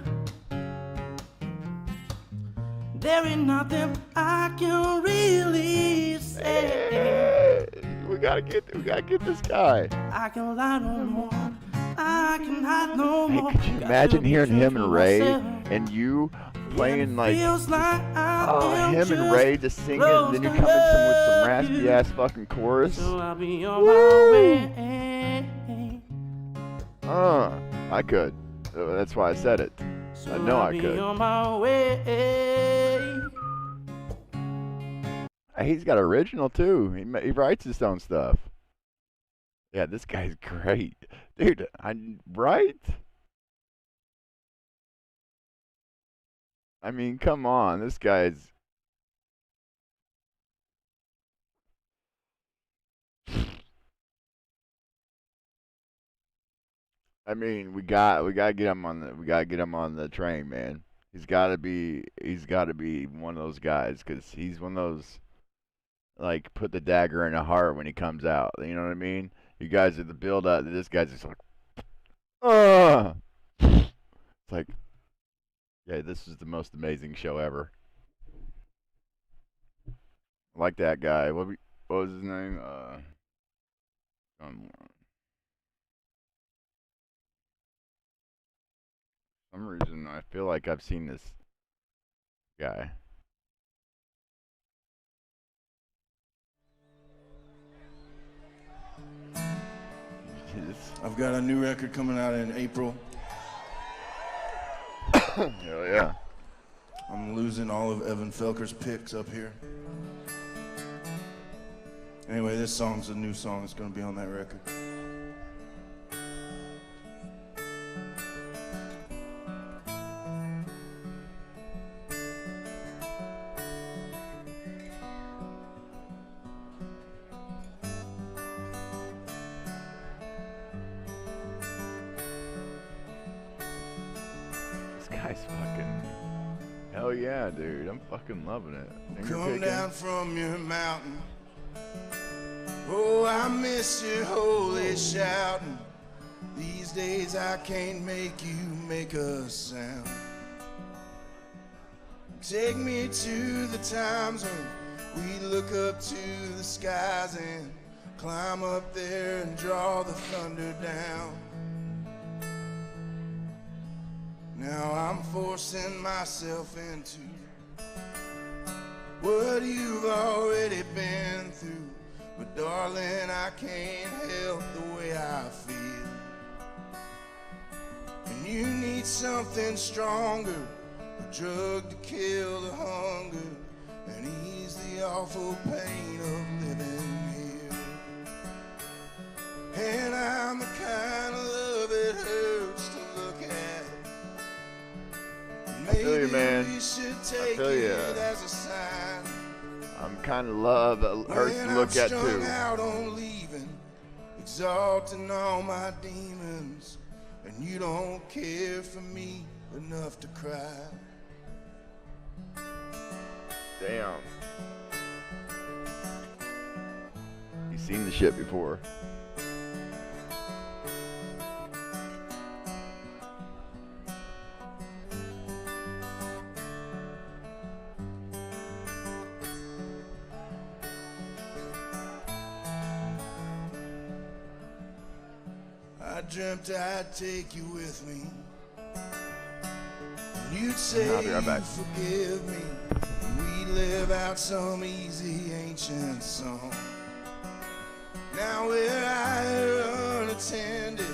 There ain't nothing I can really say. We gotta get this guy. I can lie no more. I can hide no Hey, more. could you Got imagine to be hearing true him to and Ray myself. and you And playing it like feels like I am him and just Ray just singing, and then you come in with some raspy ass fucking chorus? So I'll be on my way. I could. That's why I said it. So I know I'll I be could. on my way. He's got original too. He writes his own stuff. Yeah, this guy's great, dude. Right? I mean, come on, this guy's. I mean, we gotta get him on the train, man. He's gotta be one of those guys, 'cause he's one of those, like, put the dagger in the heart when he comes out. You know what I mean? You guys are the build up. This guy's just like, it's like, yeah, this is the most amazing show ever. I like that guy. What was his name? For some reason, I feel like I've seen this guy. I've got a new record coming out in April. Hell yeah. I'm losing all of Evan Felker's picks up here. Anyway, this song's a new song. It's going to be on that record. This guy's fucking. Hell yeah, dude. I'm fucking loving it. Finger Come picking. down from your mountain. Oh, I miss your holy shouting. These days I can't make you make a sound. Take me to the times when we look up to the skies and climb up there and draw the thunder down. Now I'm forcing myself into what you've already been through. But darling, I can't help the way I feel. And you need something stronger, a drug to kill the hunger and ease the awful pain of living here. And I'm the kind of love it hurts to look at. I feel you, man. We should I take feel you. it as a sign. I'm kind of love that hurts When to look I'm at strung too. out on leaving, exalting all my demons, and you don't care for me enough to cry. Damn. He's seen the shit before. I dreamt I'd take you with me. And you'd say I'll be right back. you forgive me. And we'd live out some easy ancient song. Now we're out unattended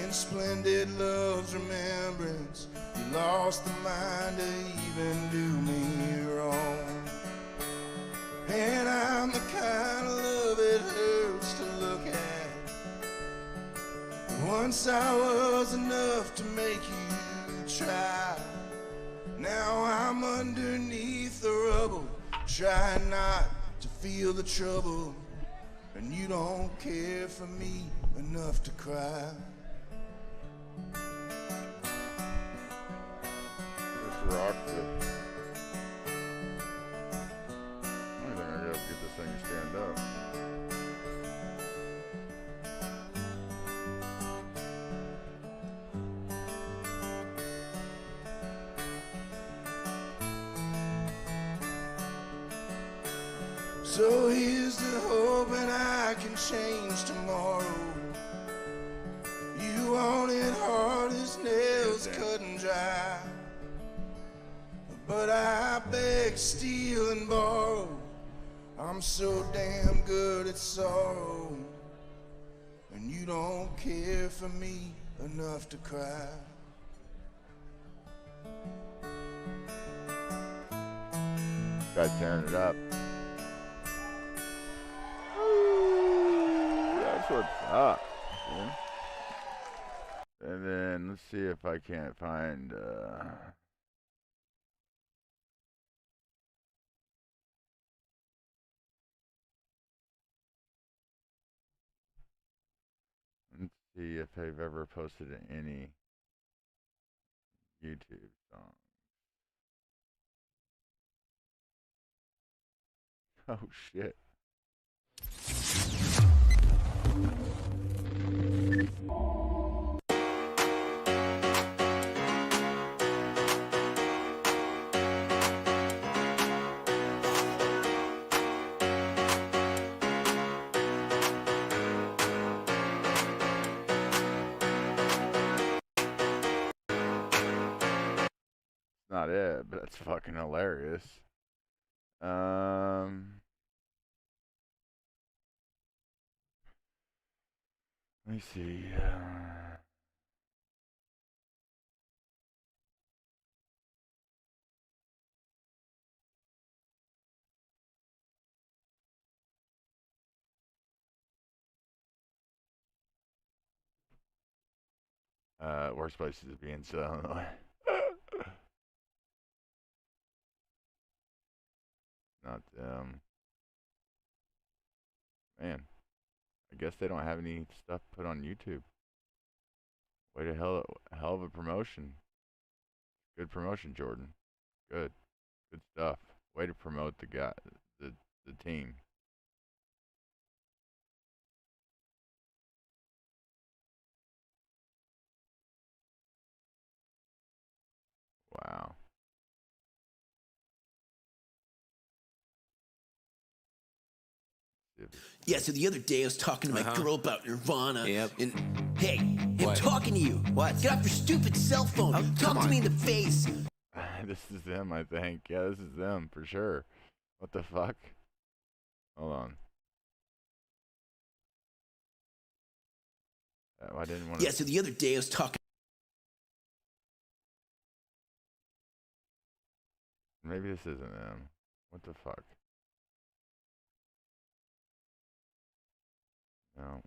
in splendid love's remembrance. You lost the mind to even do me wrong. And I'm the kind of love it hurts to look at. Once I was enough to make you try. Now I'm underneath the rubble, trying not to feel the trouble. And you don't care for me enough to cry. Let's rock this. I don't think I gotta get this thing to stand up. So here's to hoping I can change tomorrow. You want it hard as nails cut and dry. But I beg, steal and borrow. I'm so damn good at sorrow. And you don't care for me enough to cry. Guys tearing it up. That's what's up. Yeah. And then let's see if I can't find let's see if I've ever posted any YouTube songs. Oh shit. Not it, but that's fucking hilarious. Let me see. Worst places to be in Southern Illinois. Not them. Man, I guess they don't have any stuff put on YouTube. Way to hell of a promotion. Good promotion, Jordan. Good stuff. Way to promote the guy, the team. Wow. Yeah, so the other day I was talking to my girl about Nirvana. Yep. And hey, I'm What? talking to you. What? Get off your stupid cell phone. Oh, Talk come to on. me in the face. This is them, I think. Yeah, this is them for sure. What the fuck? Hold on. I didn't want to. Yeah, so the other day I was talking. Maybe this isn't them. What the fuck? No.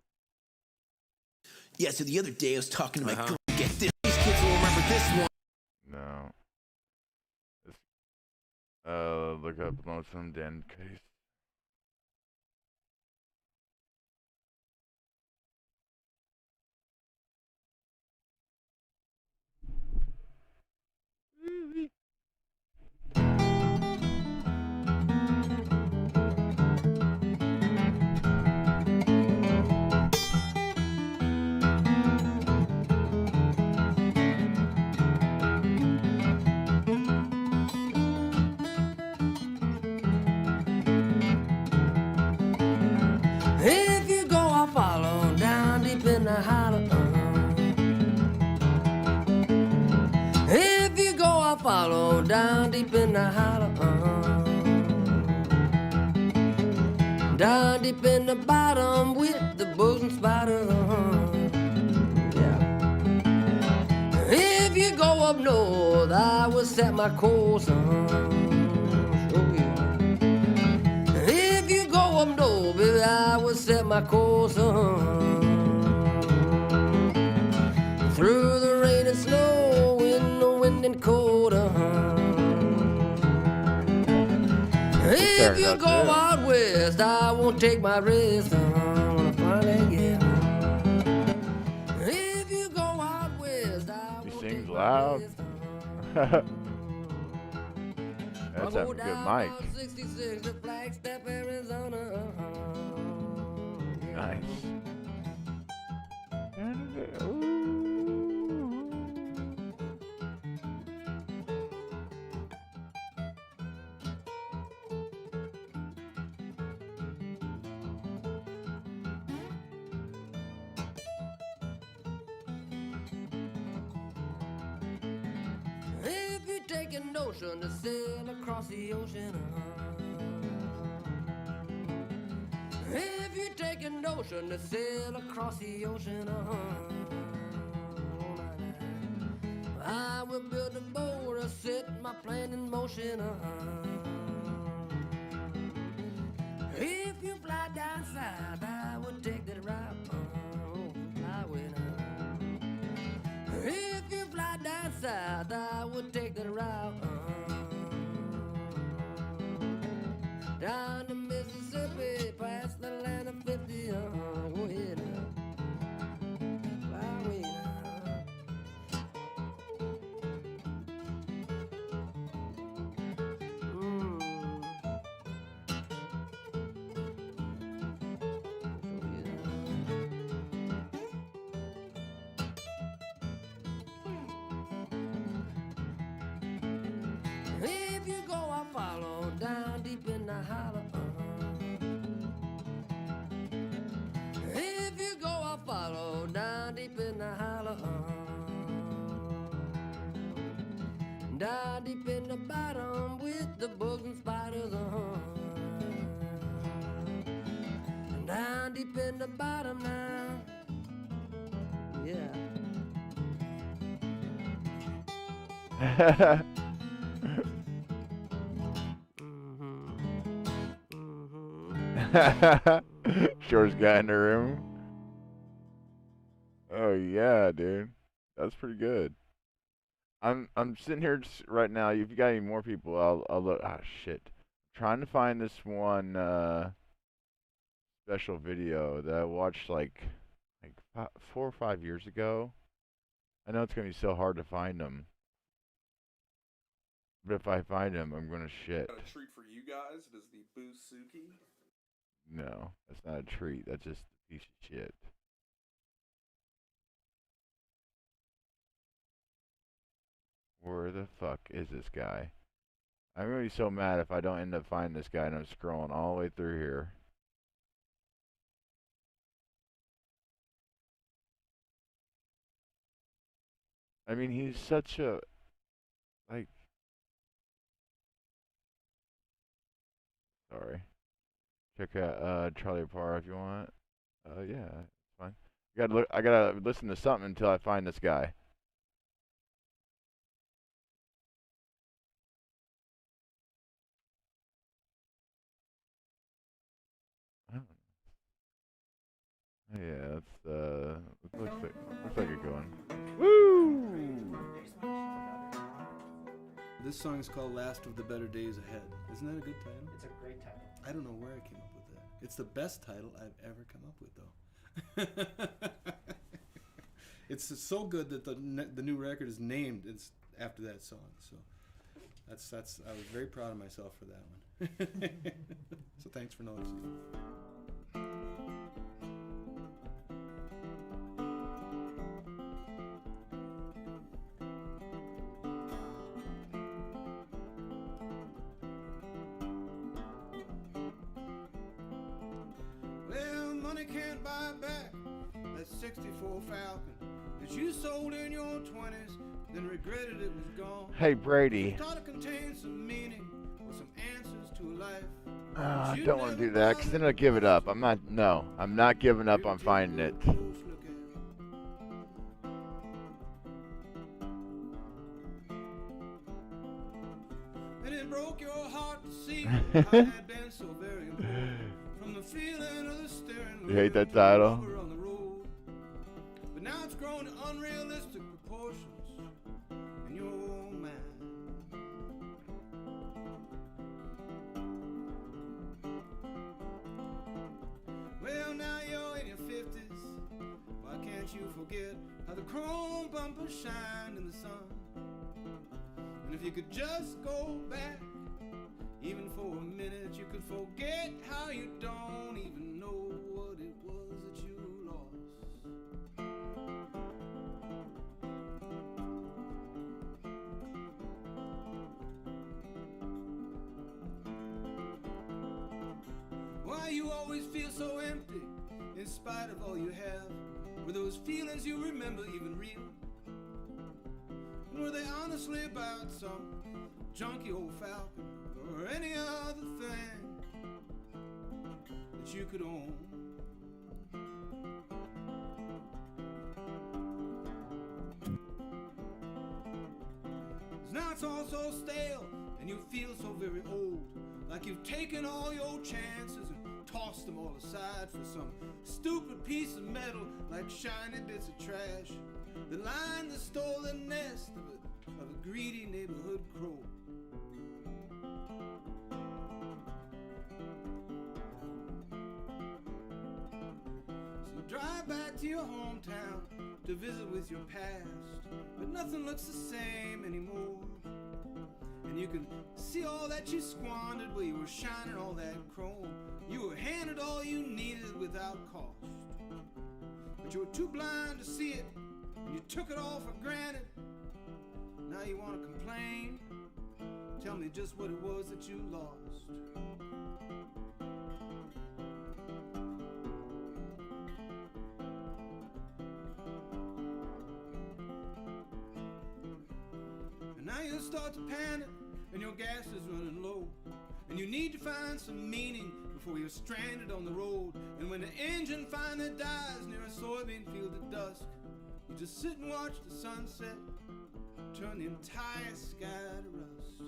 Yeah, so the other day I was talking to my girl. Get this. These kids will remember this one. No. This, look up Lonesome Den case. If you go, I'll follow down deep in the hollow. If you go, I'll follow down deep in the hollow. Down deep in the bottom with the bugs and spiders. Yeah. If you go up north, I will set my course. If you go up north, baby, I will set my course through the rain and snow, in the wind and cold. If you go out west, I won't take my rest. When I finally get home. If you go out west, I He won't sings take my loud. rest. That's I'll a go good down mic. Route 66 to Flagstaff, Arizona. Nice. If you take a notion to sail across the ocean, if you take a notion to sail across the ocean, I will build a boat to set my plan in motion. If you fly down south, I will take that route. Fly with If you fly down south, I would take that route down to Mississippi, past the land of 50. Go ahead now. Fly away now. If you go, I'll follow down deep in the hollow. If you go, I'll follow down deep in the hollow. Down deep in the bottom with the bugs and spiders. Down deep in the bottom now. Yeah. Shortest guy in the room. Oh yeah, dude, that's pretty good. I'm sitting here just right now. If you got any more people, I'll look. Ah, shit. Trying to find this one special video that I watched like 4 or 5 years ago. I know it's gonna be so hard to find them, but if I find them, I'm gonna shit. Got a treat for you guys. It is the Busuki. No, that's not a treat. That's just a piece of shit. Where the fuck is this guy? I'm gonna be so mad if I don't end up finding this guy and I'm scrolling all the way through here. I mean, he's such a, like, sorry. Check out Charlie Parr if you want. Yeah, it's fine. I gotta listen to something until I find this guy. Yeah, that's looks like a good one. Woo! This song is called Last of the Better Days Ahead. Isn't that a good title? It's a great title. I don't know where I came up with that. It's the best title I've ever come up with, though. It's so good that the new record is named after that song. So that's I was very proud of myself for that one. So thanks for noticing. Well, can't buy back that 64 Falcon that you sold in your 20s, then regretted it was gone. Hey, Brady. Thought it contained some meaning or some answers to a life. I don't want to do that because then I'll give it up. I'm not giving up on finding it. And it broke your heart to see how it had been so very important. From the feeling of the steering wheel You hate that title? on the road. But now it's grown to unrealistic proportions in your mind. Well, now you're in your 50s. Why can't you forget how the chrome bumpers shine in the sun? And if you could just go back, even for a minute, you could forget how you don't even know what it was that you lost. Why you always feel so empty, in spite of all you have? Were those feelings you remember even real? And were they honestly about some junky old Falcon or any other thing that you could own? 'Cause now it's all so stale and you feel so very old, like you've taken all your chances and tossed them all aside for some stupid piece of metal, like shiny bits of trash that line the stolen nest of a greedy neighborhood crow. So you drive back to your hometown to visit with your past, but nothing looks the same anymore. And you can see all that you squandered where you were shining all that chrome. You were handed all you needed without cost, but you were too blind to see it, and you took it all for granted. Now you want to complain? Tell me just what it was that you lost. And now you start to panic, and your gas is running low, and you need to find some meaning before you're stranded on the road. And when the engine finally dies near a soybean field at dusk, you just sit and watch the sunset turn the entire sky to rust.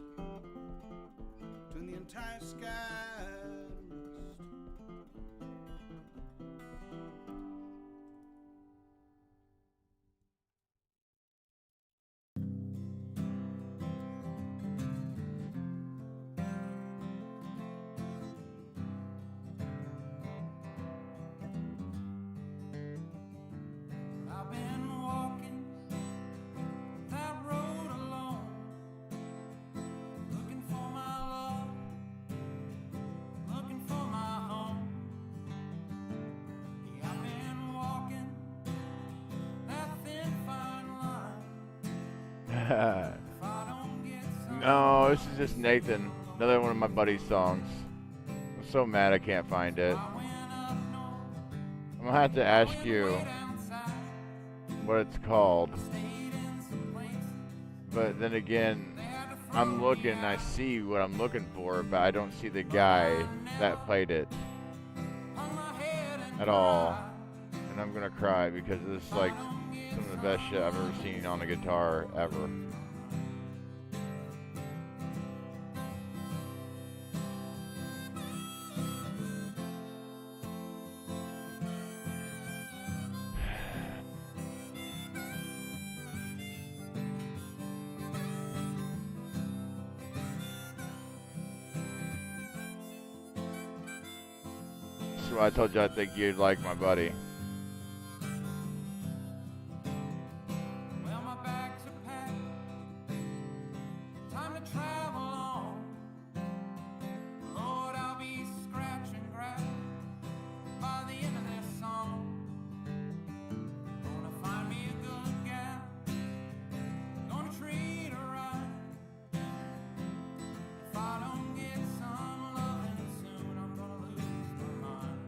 Turn the entire sky to rust. I've been walking that road alone, looking for my love, looking for my home. Yeah, I've been walking that thin fine line. If I don't get some No, this is just Nathan. Another one of my buddy's songs. I'm so mad I can't find it. I'm gonna have to ask you what it's called. But then again, I'm looking, I see what I'm looking for, but I don't see the guy that played it at all. And I'm gonna cry because it's like some of the best shit I've ever seen on a guitar ever. So I told you I think you'd like my buddy. Well, my bags are packed, time to travel on. Lord, I'll be scratching grass by the end of this song. Gonna find me a good gal, gonna treat her right. If I don't get some loving soon, I'm gonna lose my mind.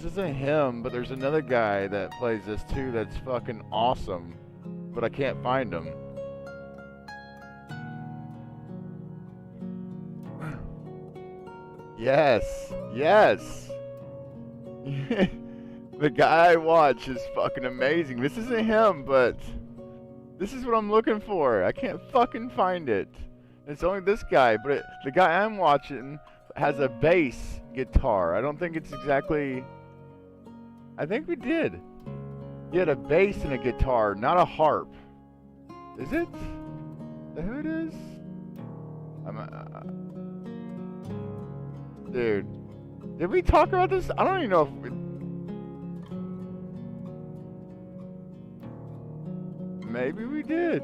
This isn't him, but there's another guy that plays this too that's fucking awesome. But I can't find him. Yes. Yes. The guy I watch is fucking amazing. This isn't him, but this is what I'm looking for. I can't fucking find it. It's only this guy, but the guy I'm watching has a bass guitar. I don't think it's exactly... I think we did. He had a bass and a guitar, not a harp. Is it? Is that who it is? Dude. Did we talk about this? I don't even know if we... Maybe we did.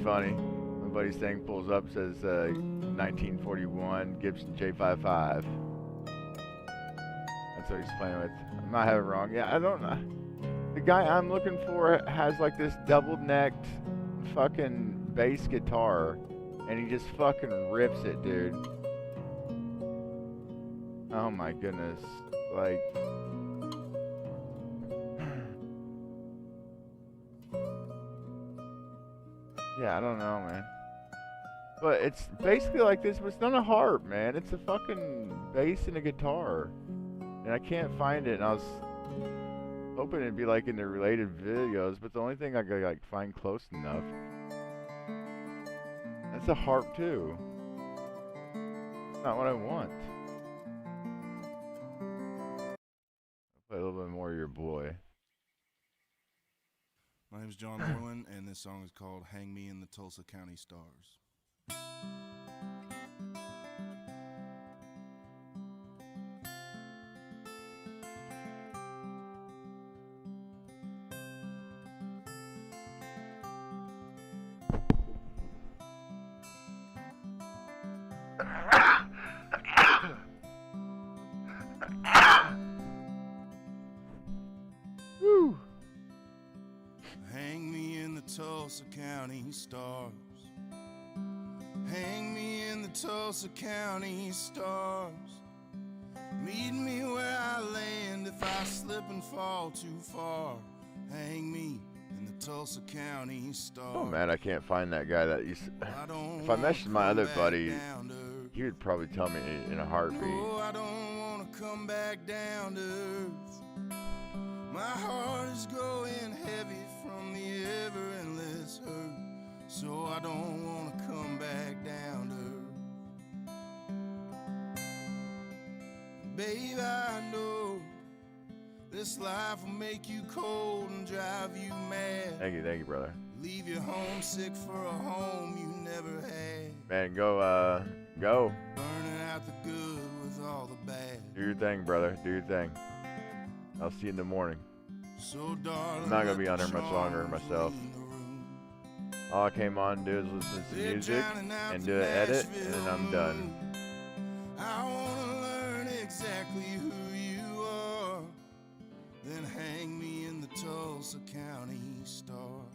Funny. My buddy's thing pulls up, says 1941 Gibson J55. That's what he's playing with. I might have it wrong. Yeah, I don't know. The guy I'm looking for has like this double-necked fucking bass guitar, and he just fucking rips it, dude. Oh my goodness. Like... Yeah, I don't know, man. But it's basically like this, but it's not a harp, man. It's a fucking bass and a guitar. And I can't find it, and I was hoping it'd be like in the related videos, but the only thing I could like find close enough. That's a harp too. It's not what I want. I'll play a little bit more of your boy. My name is John Moreland, and this song is called Hang Me in the Tulsa County Stars. Woo. Hang me in the Tulsa County Stars. Hang me in the Tulsa County Stars. Meet me where I land if I slip and fall too far. Hang me in the Tulsa County Stars. Oh man, I can't find that guy that used to... If I messaged my other buddy, he would probably tell me in a heartbeat. Oh, I don't want to come back down to earth. My heart is growing heavy from the ever-endless hurt. So I don't want to come back down to earth. Babe, I know this life will make you cold and drive you mad. Thank you, brother. Leave you homesick for a home you never had. Man, go. Burning out the good with all the bad. Do your thing, brother. Do your thing. I'll see you in the morning. So darling, I'm not gonna be on there much longer myself. All I came on to do is listen to music and do an edit, and then I'm done. I wanna learn exactly who you are. Then hang me in the Tulsa County Stars.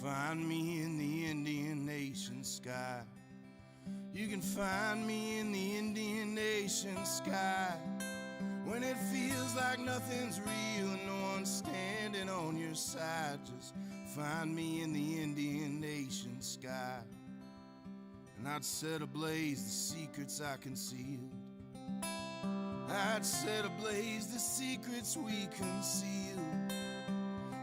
Find me in the Indian Nation sky. You can find me in the Indian Nation sky. When it feels like nothing's real and no one's standing on your side, just find me in the Indian Nation sky. And I'd set ablaze the secrets I concealed. I'd set ablaze the secrets we concealed.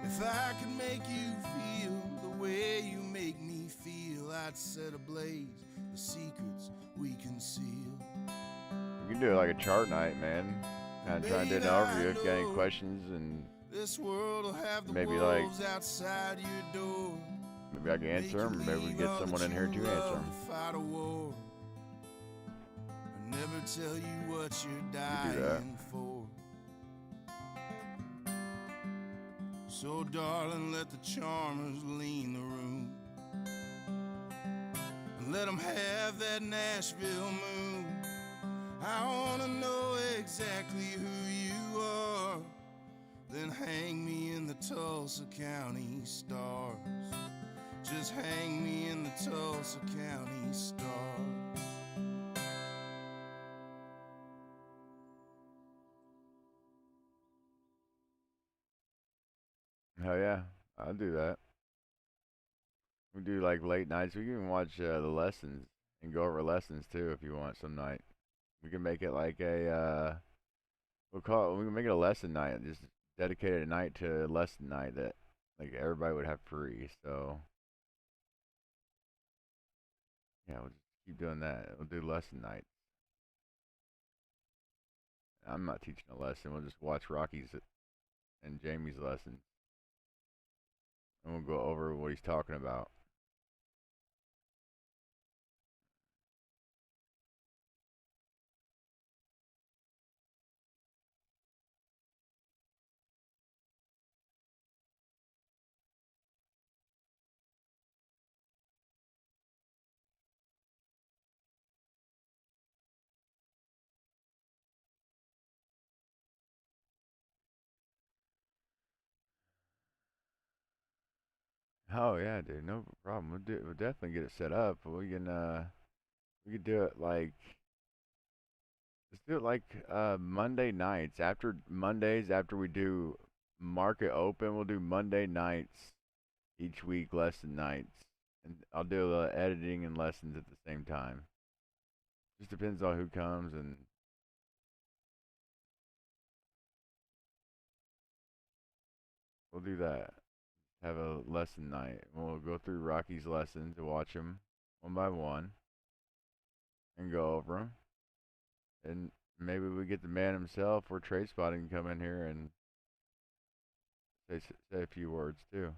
If I could make you feel the way you make me feel, I'd set ablaze the secrets we conceal. We can do it like a chart night, man. Kind of trying to do an overview. If you got any questions, and this world will have the maybe like wolves outside your door. maybe I can answer them, or maybe we can get someone in here to answer them. Fight a war. I never tell you what you're We do that. dying for. So darling, let the charmers lean the room, and let them have that Nashville moon. I wanna know exactly who you are, then hang me in the Tulsa County Stars. Just hang me in the Tulsa County Stars. Hell yeah, I'll do that. We do like late nights. We can even watch the lessons and go over lessons too if you want some night. We can make it like a we can make it a lesson night. Just dedicate a night to lesson night that like everybody would have free. So yeah, we'll just keep doing that. We'll do lesson night. I'm not teaching a lesson. We'll just watch Rocky's and Jamie's lessons, and we'll go over what he's talking about. Oh yeah, dude, no problem. We'll definitely get it set up. We could do it like let's do it like Monday nights. After Mondays, after we do market open, we'll do Monday nights each week, lesson nights. And I'll do editing and lessons at the same time. Just depends on who comes, and we'll do that. Have a lesson night. We'll go through Rocky's lessons to watch them one by one and go over them. And maybe we get the man himself or Trade Spotting to come in here and say a few words too.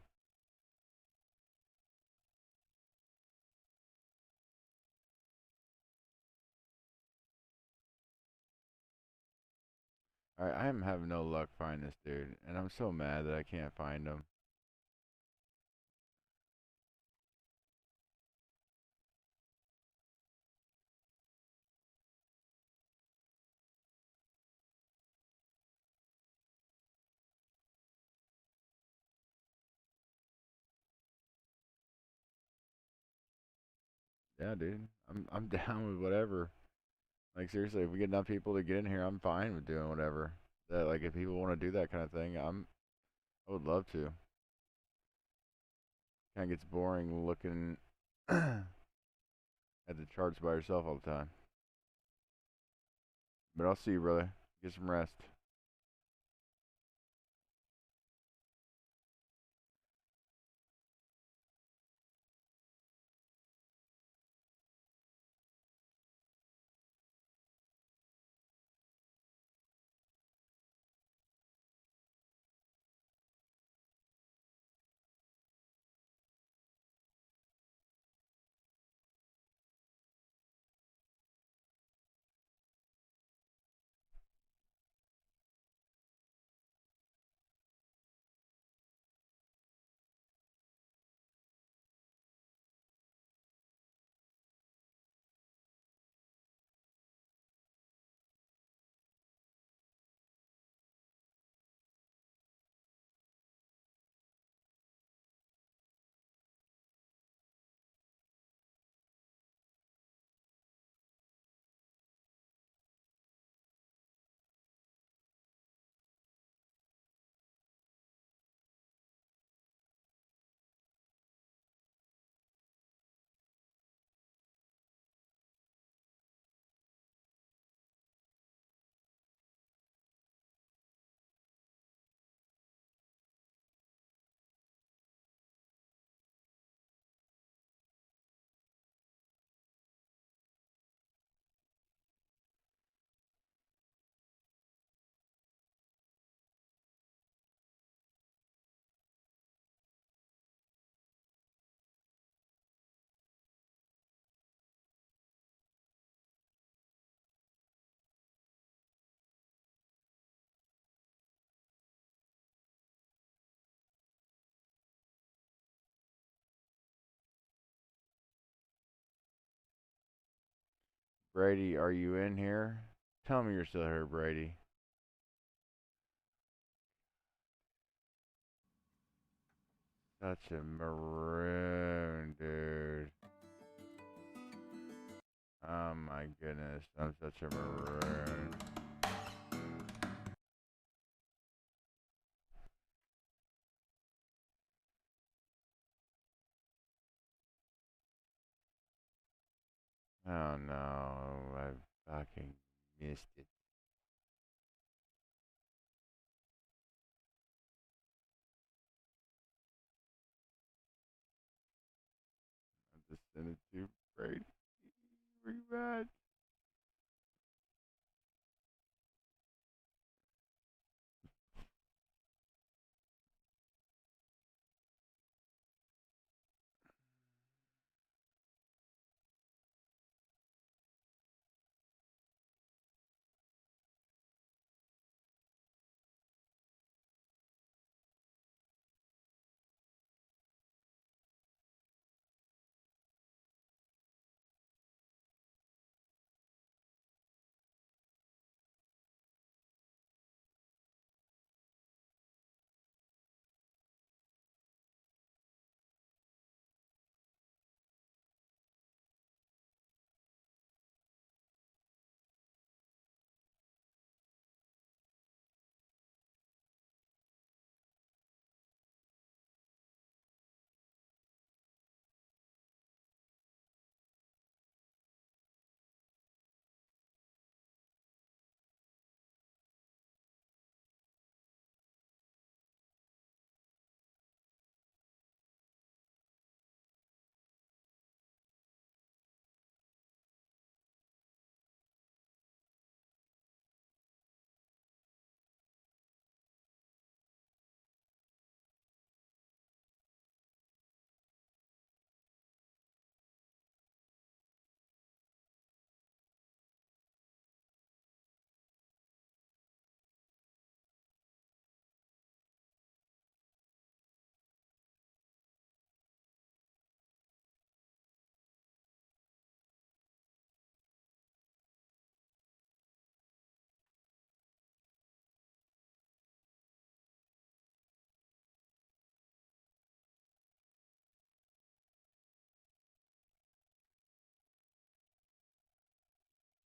Alright, I am having no luck finding this dude, and I'm so mad that I can't find him. Yeah, dude. I'm down with whatever. Like seriously, if we get enough people to get in here, I'm fine with doing whatever. That like if people want to do that kind of thing, I would love to. Kind of gets boring looking at the charts by yourself all the time. But I'll see you, brother. Get some rest. Brady, are you in here? Tell me you're still here, Brady. Such a maroon, dude. Oh my goodness, I'm such a maroon. Oh no, I fucking missed it. I just sent it to Brady. Rematch.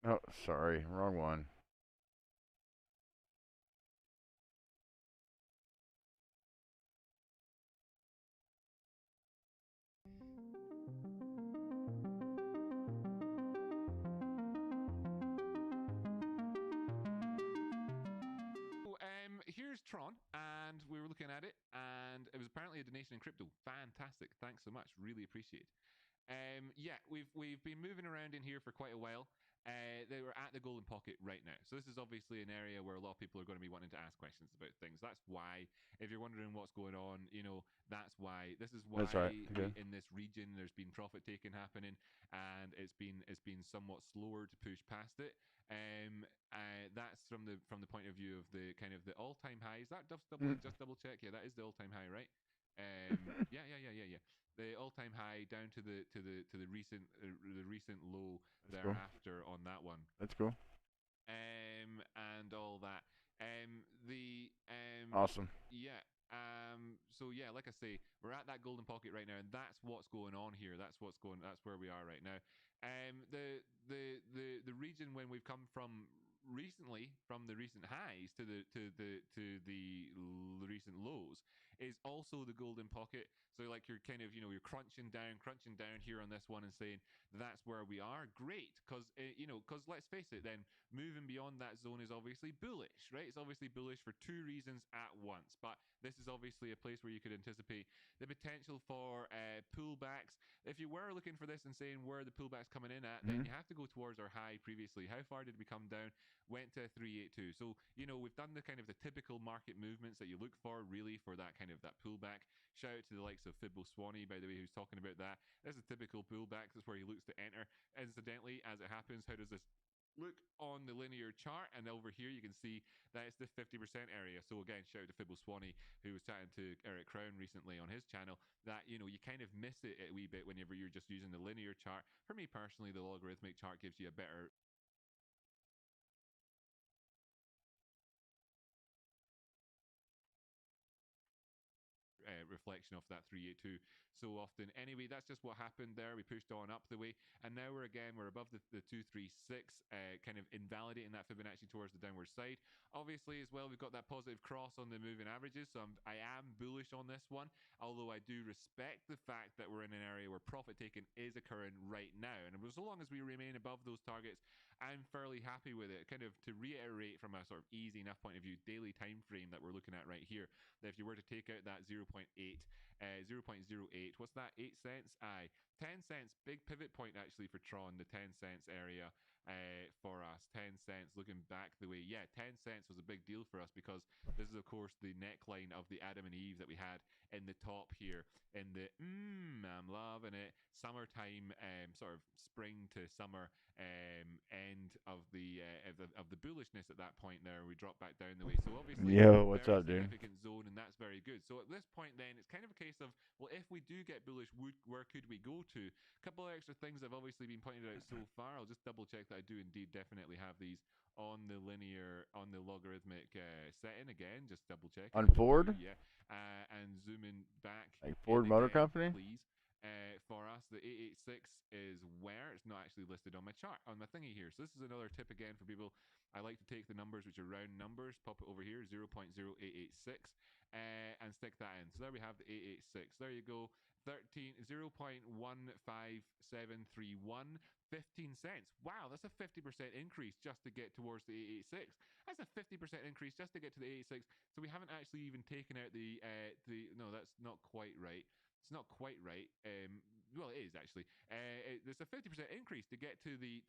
Oh, sorry, wrong one. Here's Tron, and we were looking at it, and it was apparently a donation in crypto. Fantastic! Thanks so much. Really appreciate it. Yeah, we've been moving around in here for quite a while. They were at the Golden Pocket right now. So this is obviously an area where a lot of people are going to be wanting to ask questions about things. That's why, if you're wondering what's going on, that's why. This is why That's right. Okay. in this region there's been profit taking happening, and it's been somewhat slower to push past it. That's from the point of view of the kind of the all-time high. Is that just double check? Yeah, that is the all-time high, right? Yeah. The all-time high down to the recent low That's cool. thereafter on that one. That's cool. And all that. Awesome. Yeah. So yeah, like I say, we're at that Golden Pocket right now, and that's what's going on here. That's where we are right now. The region when we've come from recently, from the recent highs to the recent lows, is also the Golden Pocket. So like you're kind of you're crunching down here on this one and saying that's where we are. Great, because because let's face it, then moving beyond that zone is obviously bullish, right? It's obviously bullish for two reasons at once. But this is obviously a place where you could anticipate the potential for pullbacks. If you were looking for this and saying where the pullback's coming in at, then you have to go towards our high previously. How far did we come down? Went to 382. So we've done the kind of the typical market movements that you look for, really, for that kind of that pullback. Shout out to the likes of Fibbo Swanee, by the way, who's talking about that. This is a typical pullback. That's where he looks to enter. Incidentally, as it happens, how does this look on the linear chart, and over here you can see that it's the 50% area. So again, shout out to Fibble Swanee, who was chatting to Eric Crown recently on his channel, that, you know, you kind of miss it a wee bit whenever you're just using the linear chart. For me personally, the logarithmic chart gives you a better reflection of that 382 so often. Anyway, that's just what happened there. We pushed on up the way, and now we're above the 236, kind of invalidating that Fibonacci towards the downward side. Obviously, as well, we've got that positive cross on the moving averages, so I am bullish on this one, although I do respect the fact that we're in an area where profit taking is occurring right now, and so long as we remain above those targets, I'm fairly happy with it. Kind of to reiterate from a sort of easy enough point of view, daily time frame that we're looking at right here, that if you were to take out that 0.08, what's that, 8 cents? Aye, 10 cents, big pivot point actually for Tron, the 10 cents area for us. 10 cents, looking back the way, yeah, 10 cents was a big deal for us, because this is of course the neckline of the Adam and Eve that we had in the top here, in the I'm loving it, summertime, sort of spring to summer end of the bullishness at that point there. We dropped back down the way, so obviously yo, what's very up, dude? significant zone, and that's very good. So at this point then, it's kind of a case of, well, if we do get bullish, where could we go to? A couple of extra things have obviously been pointed out so far. I'll just double check that I do indeed definitely have these on the logarithmic setting again. Just double check On Ford? Yeah, and zooming back, like Ford Motor Company, please. For us, the 886 is where it's not actually listed on my chart, on my thingy here. So this is another tip again for people. I like to take the numbers, which are round numbers, pop it over here, 0.0886, and stick that in. So there we have the 886. There you go. 0.15731, 15 cents. Wow, that's a 50% increase just to get towards the 886. That's a 50% increase just to get to the 886. So we haven't actually even taken out the no, that's not quite right. It's not quite right. Well, it is actually. There's a 50% increase to get to the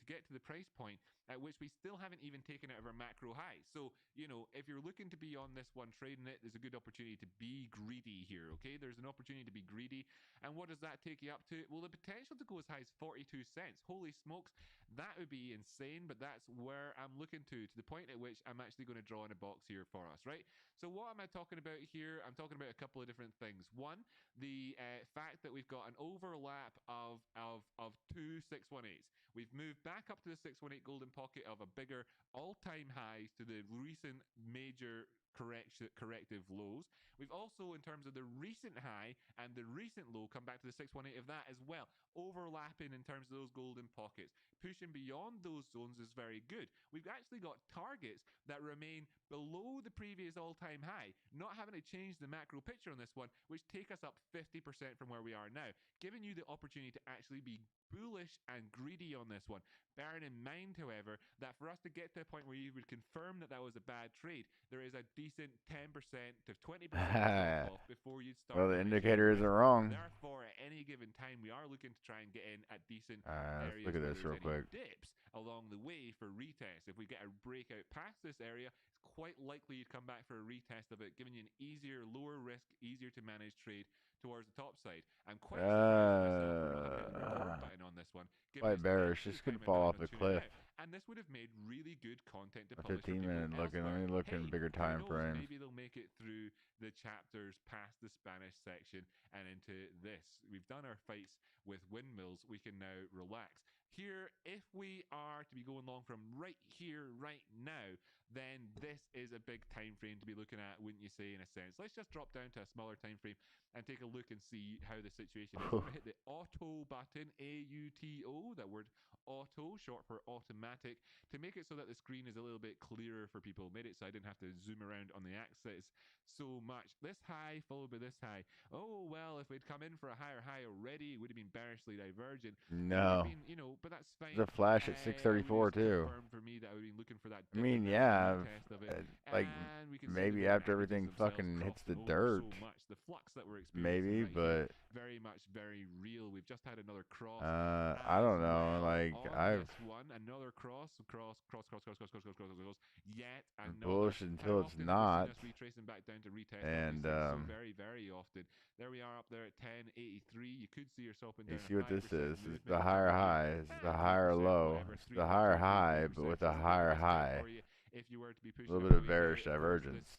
price point at which we still haven't even taken out of our macro high. So, you know, if you're looking to be on this one trading it, there's a good opportunity to be greedy here. Okay, there's an opportunity to be greedy, and what does that take you up to? Well, the potential to go as high as 42 cents. Holy smokes, that would be insane. But that's where I'm looking to the point at which I'm actually going to draw in a box here for us, right? So what am I talking about here? I'm talking about a couple of different things. One, the fact that we've got an overlap of two 618s. We've moved back up to the 618 golden pocket of a bigger all-time highs to the recent major corrective lows. We've also, in terms of the recent high and the recent low, come back to the 618 of that as well, overlapping in terms of those golden pockets. Pushing beyond those zones is very good. We've actually got targets that remain below the previous all-time high, not having to change the macro picture on this one, which take us up 50% from where we are now, giving you the opportunity to actually be bullish and greedy on this one. Bearing in mind, however, that for us to get to a point where you would confirm that that was a bad trade, there is a decent 10% to 20% off before you start. Well, the indicator isn't wrong. Therefore, at any given time, we are looking to try and get in at decent let's look at this real quick. Dips along the way for retest. If we get a breakout past this area, it's quite likely you'd come back for a retest of it, giving you an easier, lower risk, easier to manage trade towards the top side. I'm quite button on this one. Quite bearish. This could fall off the cliff. And this would have made really good content to A publish. 15-minute looking. Let me look in bigger time frames. Maybe they'll make it through the chapters past the Spanish section and into this. We've done our fights with windmills. We can now relax. Here, if we are to be going long from right here, right now, then this is a big time frame to be looking at, wouldn't you say, in a sense? Let's just drop down to a smaller time frame and take a look and see how the situation is. I'm going to hit the auto button, A-U-T-O, that word auto, short for automatic, to make it so that the screen is a little bit clearer for people. Made it so I didn't have to zoom around on the axis so much. This high followed by this high. Oh, well, if we'd come in for a higher high already, it would have been bearishly divergent. No. But that's fine. There's a flash at 634 too. For me that I would be looking for that. I mean, yeah, have, test of it. like, And we can see maybe the after averages everything themselves fucking hits the crossing over dirt. so much. The flux that we're experiencing Maybe, right here, but very much very real. We've just had another cross. I don't know. Well, Like, on I've this one, another cross. Yet another. bullish How until it's often have we seen not. us retracing back down to retest And these things? So very, very often. There we are up there at 1083. You could see yourself in you down see a what this 5% is. It's movement, the which higher would be high. It's the higher 3%, low. whatever, It's the higher 3.2, high, 3%. but with So a it's higher very scary high. for you if you were to be A pushing little up bit the of way. bearish Of course, divergence.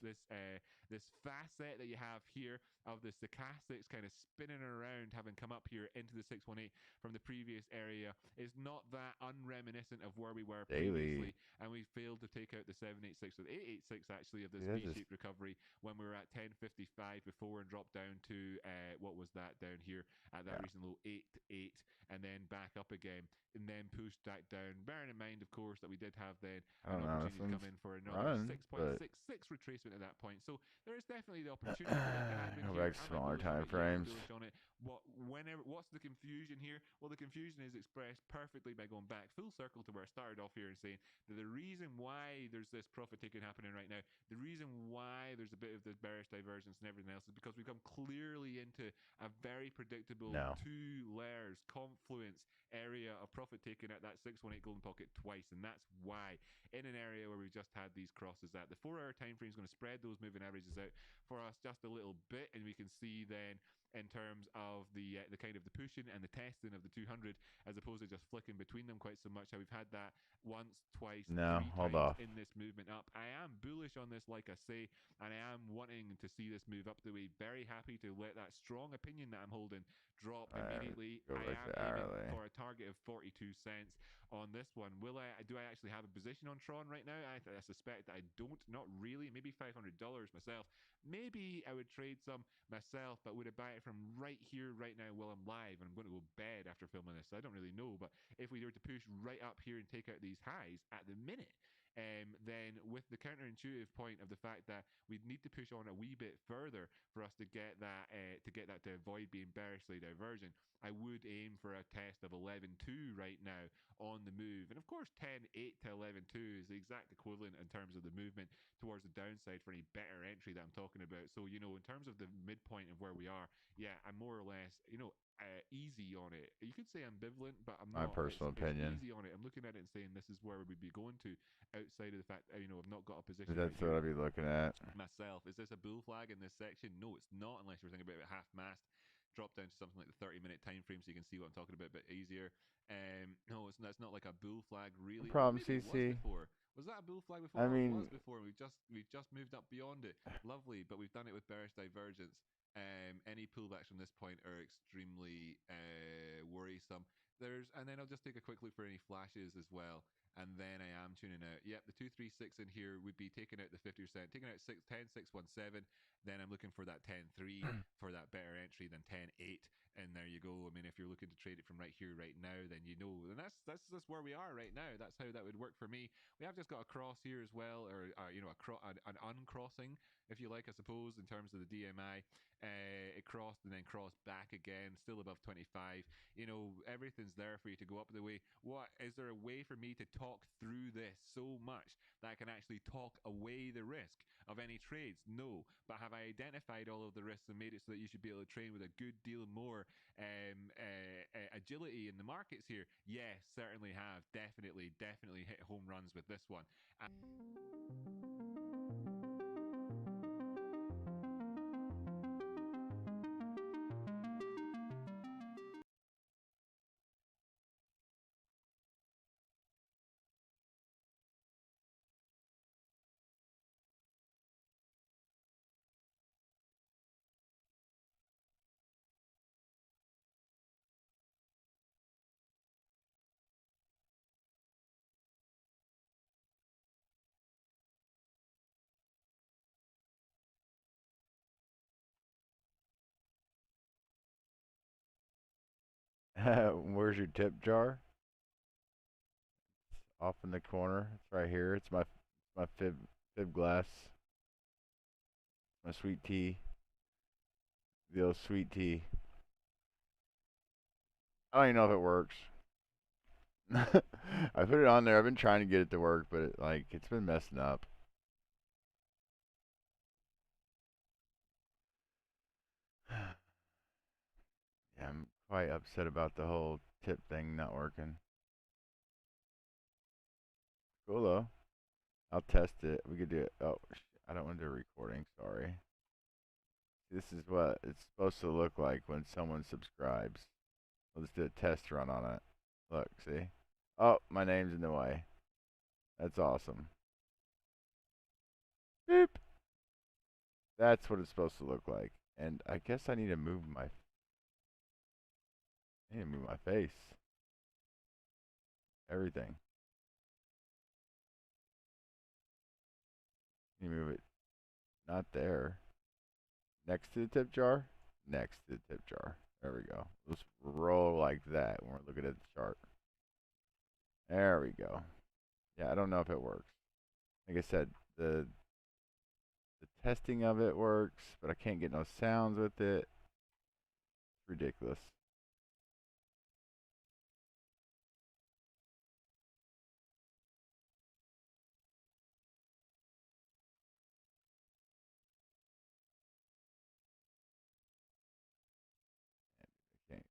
this facet that you have here of the stochastics kind of spinning around, having come up here into the 618 from the previous area, is not that unreminiscent of where we were previously, and we failed to take out the 786 or the 886 actually of this V-shaped recovery when we were at 1055 before and dropped down to what was that down here at that recent low 88, and then back up again, and then pushed back down. Bearing in mind, of course, that we did have then an opportunity to come in for another 6.66 retracement at that point. So there is definitely the opportunity for that to happen. Go back to smaller time frames. What's the confusion here? Well, the confusion is expressed perfectly by going back full circle to where I started off here and saying that the reason why there's this profit taking happening right now, the reason why there's a bit of this bearish divergence and everything else is because we've come clearly into a very predictable two layers confluence area of profit taking at that 618 golden pocket twice, and that's why in an area where we've just had these crosses at the 4 hour time frame is going to spread those moving averages out for us just a little bit, and we can see then in terms of the kind of the pushing and the testing of the 200 as opposed to just flicking between them quite so much. How we've had that once, twice, three times in this movement up. I am bullish on this, like I say, and I am wanting to see this move up the way. Very happy to let that strong opinion that I'm holding drop immediately. I am aiming for a target of 42 cents on this one. Do I actually have a position on Tron right now? I suspect that I don't. Not really. Maybe $500 myself. Maybe I would trade some myself, but would I buy it from right here, right now, while I'm live? And I'm going to go bed after filming this, so I don't really know. But if we were to push right up here and take out these highs at the minute, then with the counterintuitive point of the fact that we'd need to push on a wee bit further for us to get that to avoid being bearishly divergent, I would aim for a test of 11.2 right now on the move. And of course 10.8 to 11.2 is the exact equivalent in terms of the movement towards the downside for any better entry that I'm talking about. So, you know, in terms of the midpoint of where we are, yeah, I'm more or less, you know, easy on it. You could say ambivalent, but I'm not. My personal opinion. It's easy on it. I'm looking at it and saying this is where we'd be going to outside of the fact that, you know, I've not got a position. That's what I'd be looking at. Myself. Is this a bull flag in this section? No, it's not, unless you're thinking about it half mast. Drop down to something like the 30-minute time frame so you can see what I'm talking about a bit easier. No, that's not like a bull flag really. No problem, CC. Was that a bull flag before? I mean, it was before. We've just moved up beyond it. Lovely, but we've done it with bearish divergence. Any pullbacks from this point are extremely worrisome. And then I'll just take a quick look for any flashes as well. And then I am tuning out. Yep, the 236 in here would be taking out the 50%, taking out 10.617. Then I'm looking for that 10.3 for that better entry than 10.8. And there you go. I mean, if you're looking to trade it from right here, right now, then you know. And that's just where we are right now. That's how that would work for me. We have just got a cross here as well, or you know, an uncrossing, if you like, I suppose, in terms of the DMI. It crossed and then crossed back again, still above 25. You know, everything's there for you to go up the way. What is there a way for me to talk through this so much that I can actually talk away the risk of any trades? No, but have I identified all of the risks and made it so that you should be able to trade with a good deal more agility in the markets here? Yes, certainly have. Definitely hit home runs with this one. Where's your tip jar? It's off in the corner. It's right here. It's my fib glass. My sweet tea. The old sweet tea. I don't even know if it works. I put it on there. I've been trying to get it to work, but it's been messing up. Yeah, I'm quite upset about the whole tip thing not working. Cool though. I'll test it. We could do it. Oh, I don't want to do a recording. Sorry. This is what it's supposed to look like when someone subscribes. Let's do a test run on it. Look, see? Oh, my name's in the way. That's awesome. Beep. That's what it's supposed to look like. And I guess I need to move my face. Everything. You move it. Not there. Next to the tip jar? Next to the tip jar. There we go. Let's roll like that when we're looking at the chart. There we go. Yeah, I don't know if it works. Like I said, the testing of it works, but I can't get no sounds with it. It's ridiculous. I can't.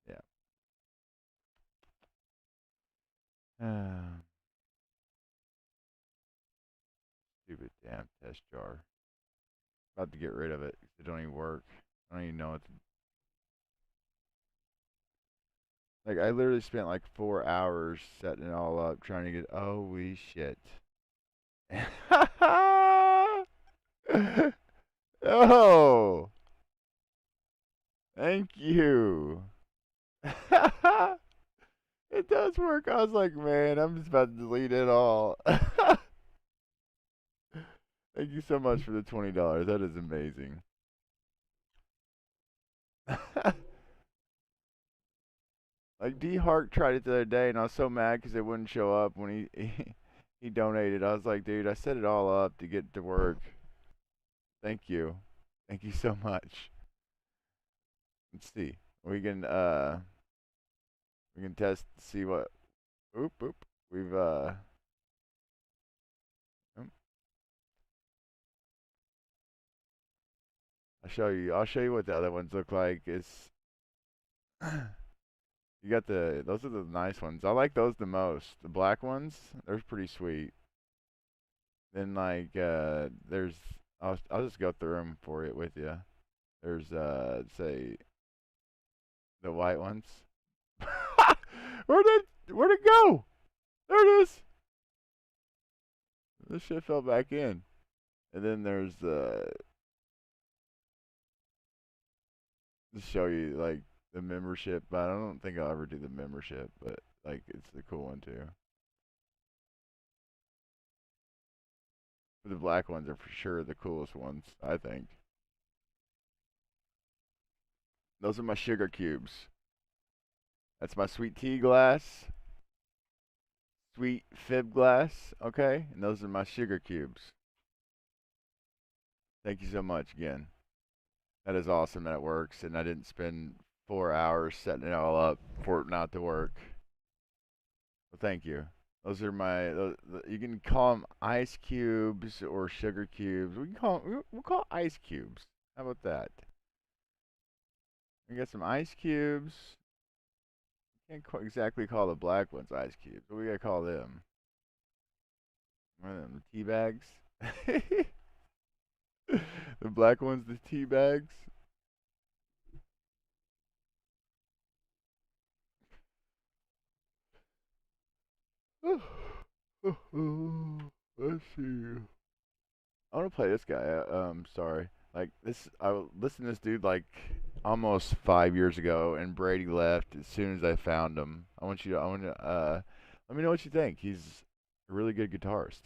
Yeah. Stupid damn test jar. About to get rid of it. It don't even work. I don't even know what to. Like, I literally spent like 4 hours setting it all up, trying to get. Holy shit. Oh! Thank you. It does work. I was like, man, I'm just about to delete it all. Thank you so much for the $20. That is amazing. Like D Hark tried it the other day, and I was so mad because it wouldn't show up when he donated. I was like, dude, I set it all up to get to work. Thank you so much. Let's see. We can test to see what. Oop. We've I'll show you what the other ones look like. It's you got those are the nice ones. I like those the most. The black ones, they're pretty sweet. Then there's I'll just go through them for it with you. There's say the white ones. Where'd it go? There it is. This shit fell back in. And then there's to show you like the membership, but I don't think I'll ever do the membership, but like it's the cool one too. But the black ones are for sure the coolest ones, I think. Those are my sugar cubes. That's my sweet tea glass. Sweet fib glass, okay? And those are my sugar cubes. Thank you so much again. That is awesome that it works, and I didn't spend 4 hours setting it all up for it not to work. Well, thank you. Those are you can call them ice cubes or sugar cubes. We'll call ice cubes. How about that? We got some ice cubes. Can't exactly call the black ones ice cubes, but we gotta call them. What are them, tea bags? The black ones, the tea bags. Let's see. I want to play this guy. Sorry. Like this, I listened to this dude like almost 5 years ago, and Brady left as soon as I found him. I want to, let me know what you think. He's a really good guitarist.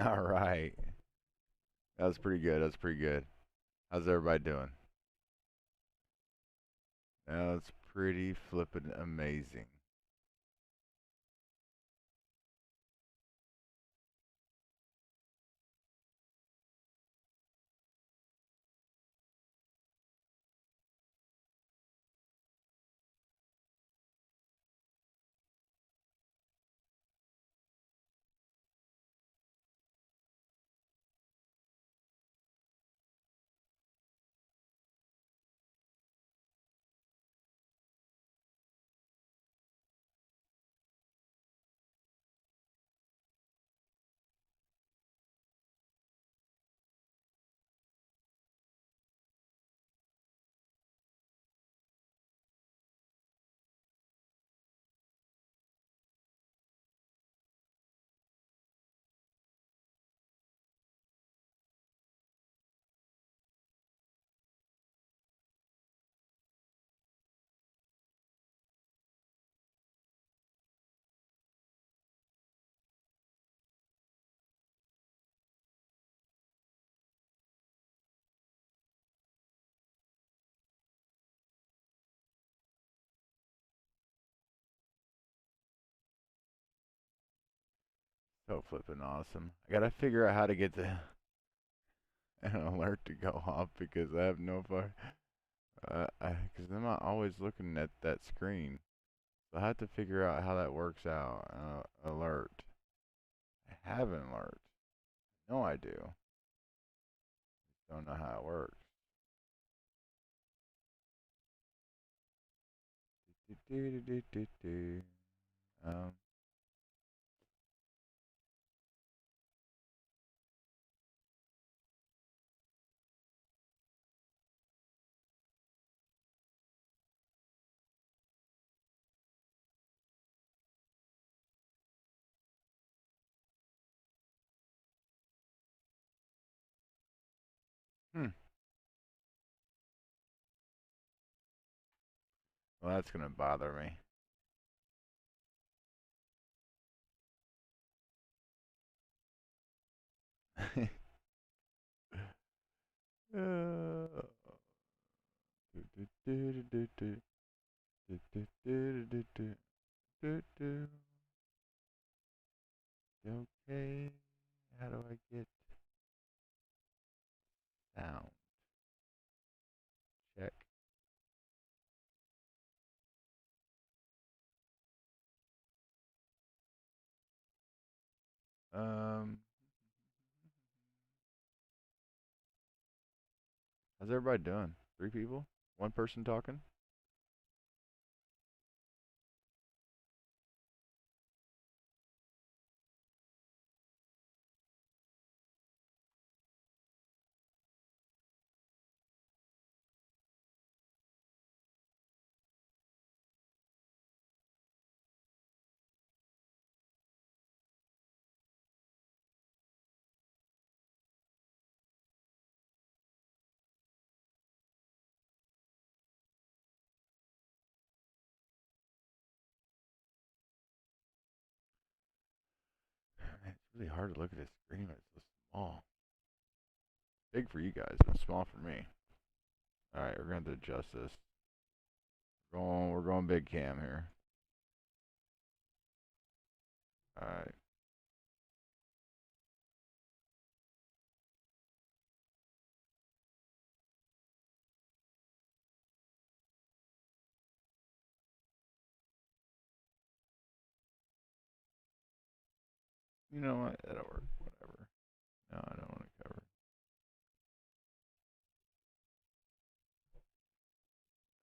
All right. That was pretty good. That's pretty good. How's everybody doing? That's pretty flippin' amazing. So flippin' awesome. I gotta figure out how to get the an alert to go off because I have no far. Because I'm not always looking at that screen. So I have to figure out how that works out. Alert. I have an alert. No, I do. Don't know how it works. Um, well, that's gonna bother me. Okay, how do I get sound? Check. How's everybody doing? 3 people? 1 person talking? Man, it's really hard to look at this screen when it's so small. Big for you guys, but small for me. Alright, we're going to adjust this. We're going big cam here. Alright. You know what? That'll work. Whatever. No, I don't want to cover.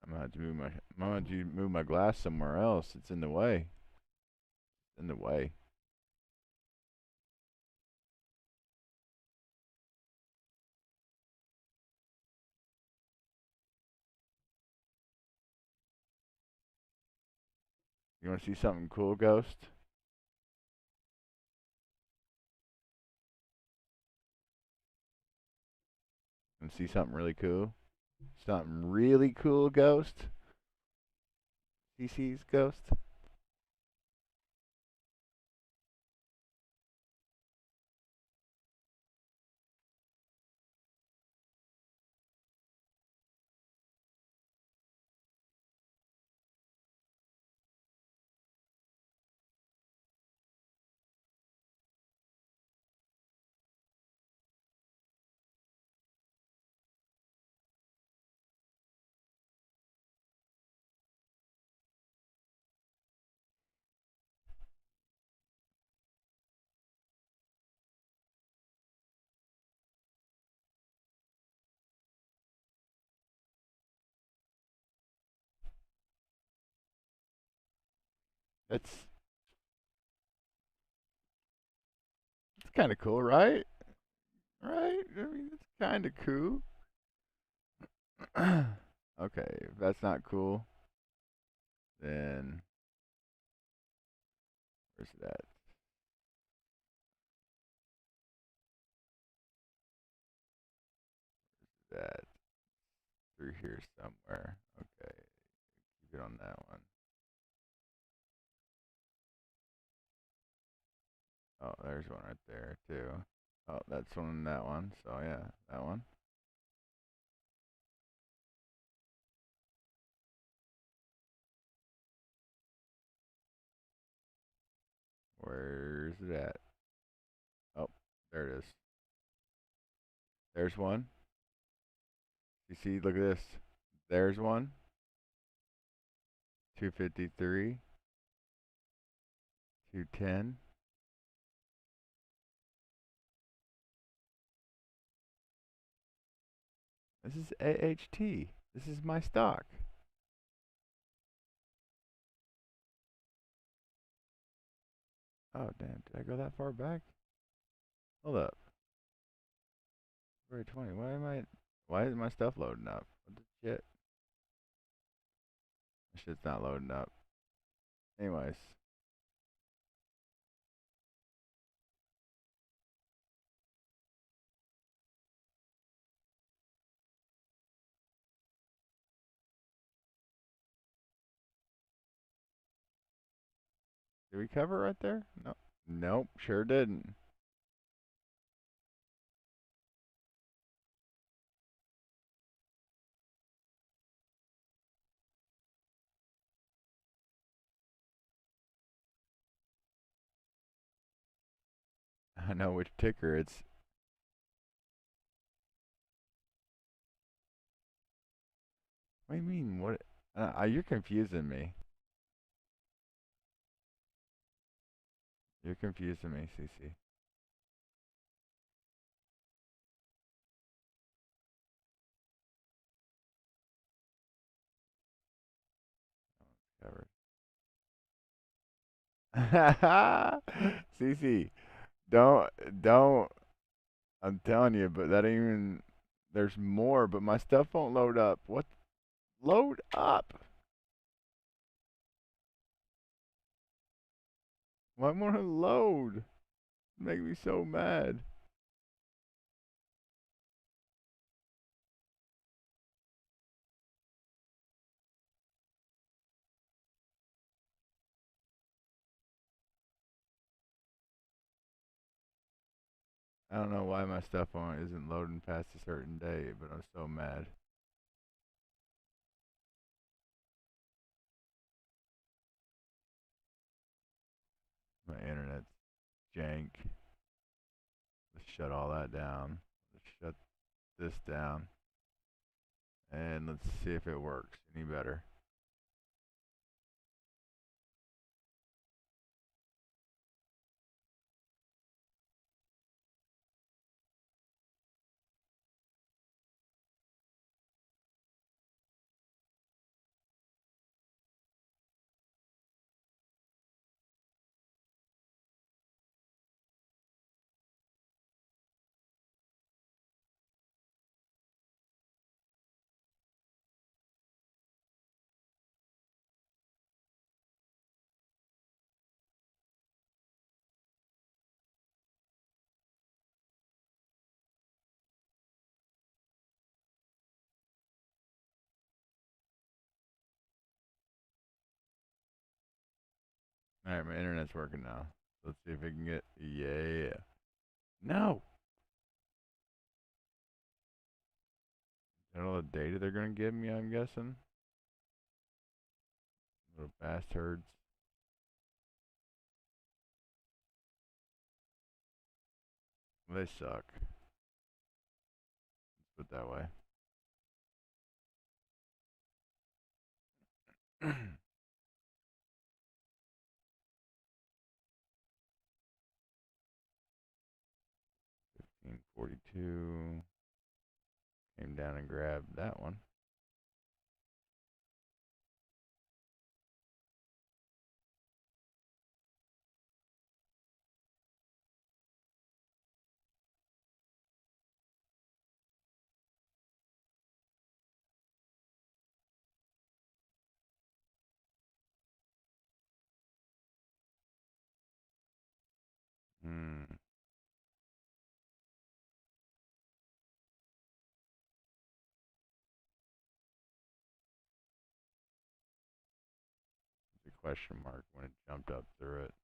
I'm gonna have to move my glass somewhere else. It's in the way. It's in the way. You want to see something cool, Ghost? And see something really cool? Something really cool, Ghost? CC's Ghost? It's kind of cool, right? Right? I mean, it's kind of cool. Okay, if that's not cool, then where's that? That through here somewhere. Okay, keep it on that one. Oh, there's one right there too. Oh, that's one in that one. So yeah, that one. Where's it at? Oh, there it is. There's one. You see, look at this. There's one. 253. 210. This is AHT. This is my stock. Oh, damn. Did I go that far back? Hold up. February 20. Why is my stuff loading up? What the shit? This shit's not loading up. Anyways. Did we cover right there? No. Nope, sure didn't. I know which ticker it's. What do you mean? What? You're confusing me. You're confusing me, CC. Covered. CC, don't. I'm telling you, but that ain't even. There's more, but my stuff won't load up. What? Load up. Why won't it load? Make me so mad. I don't know why my stuff isn't loading past a certain day, but I'm so mad. My internet's jank. Let's shut all that down. Let's shut this down. And let's see if it works any better. Alright, my internet's working now. Let's see if we can get. Yeah. No! Is that all the data they're gonna give me, I'm guessing? Little bastards. They suck. Let's put it that way. 1542. Came down and grabbed that one. question mark when it jumped up through it.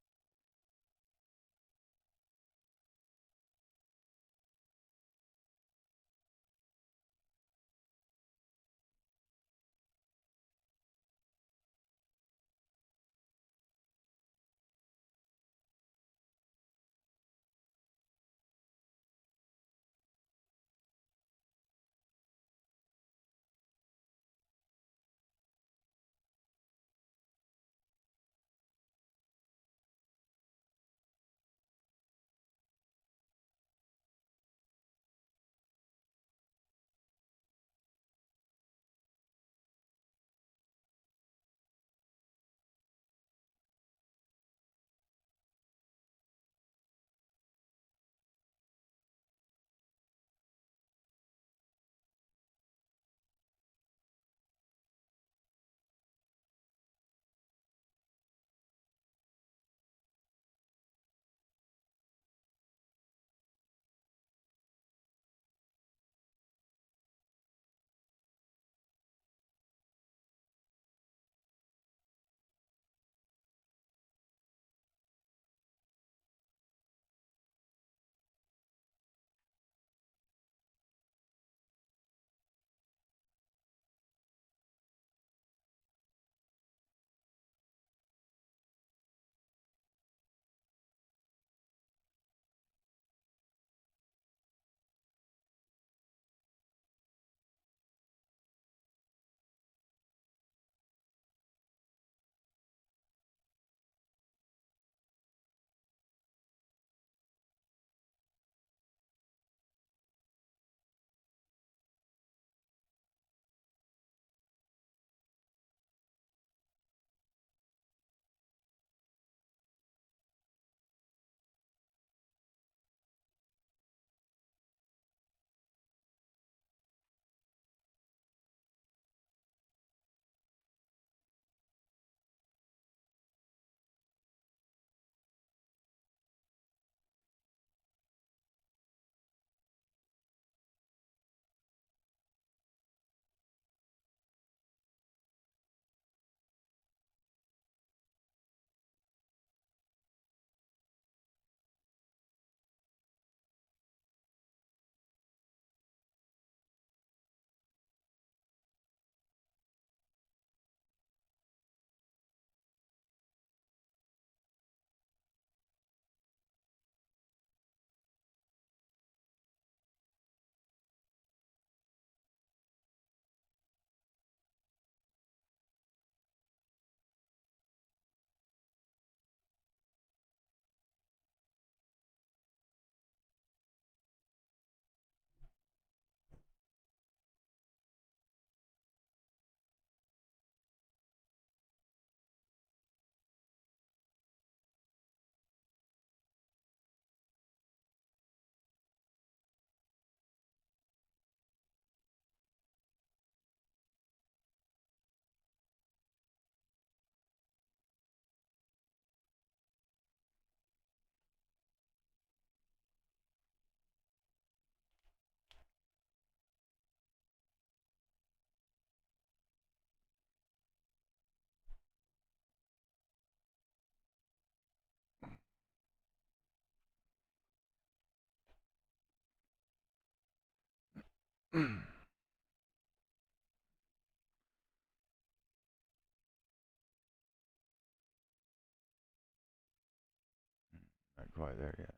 Not quite there yet.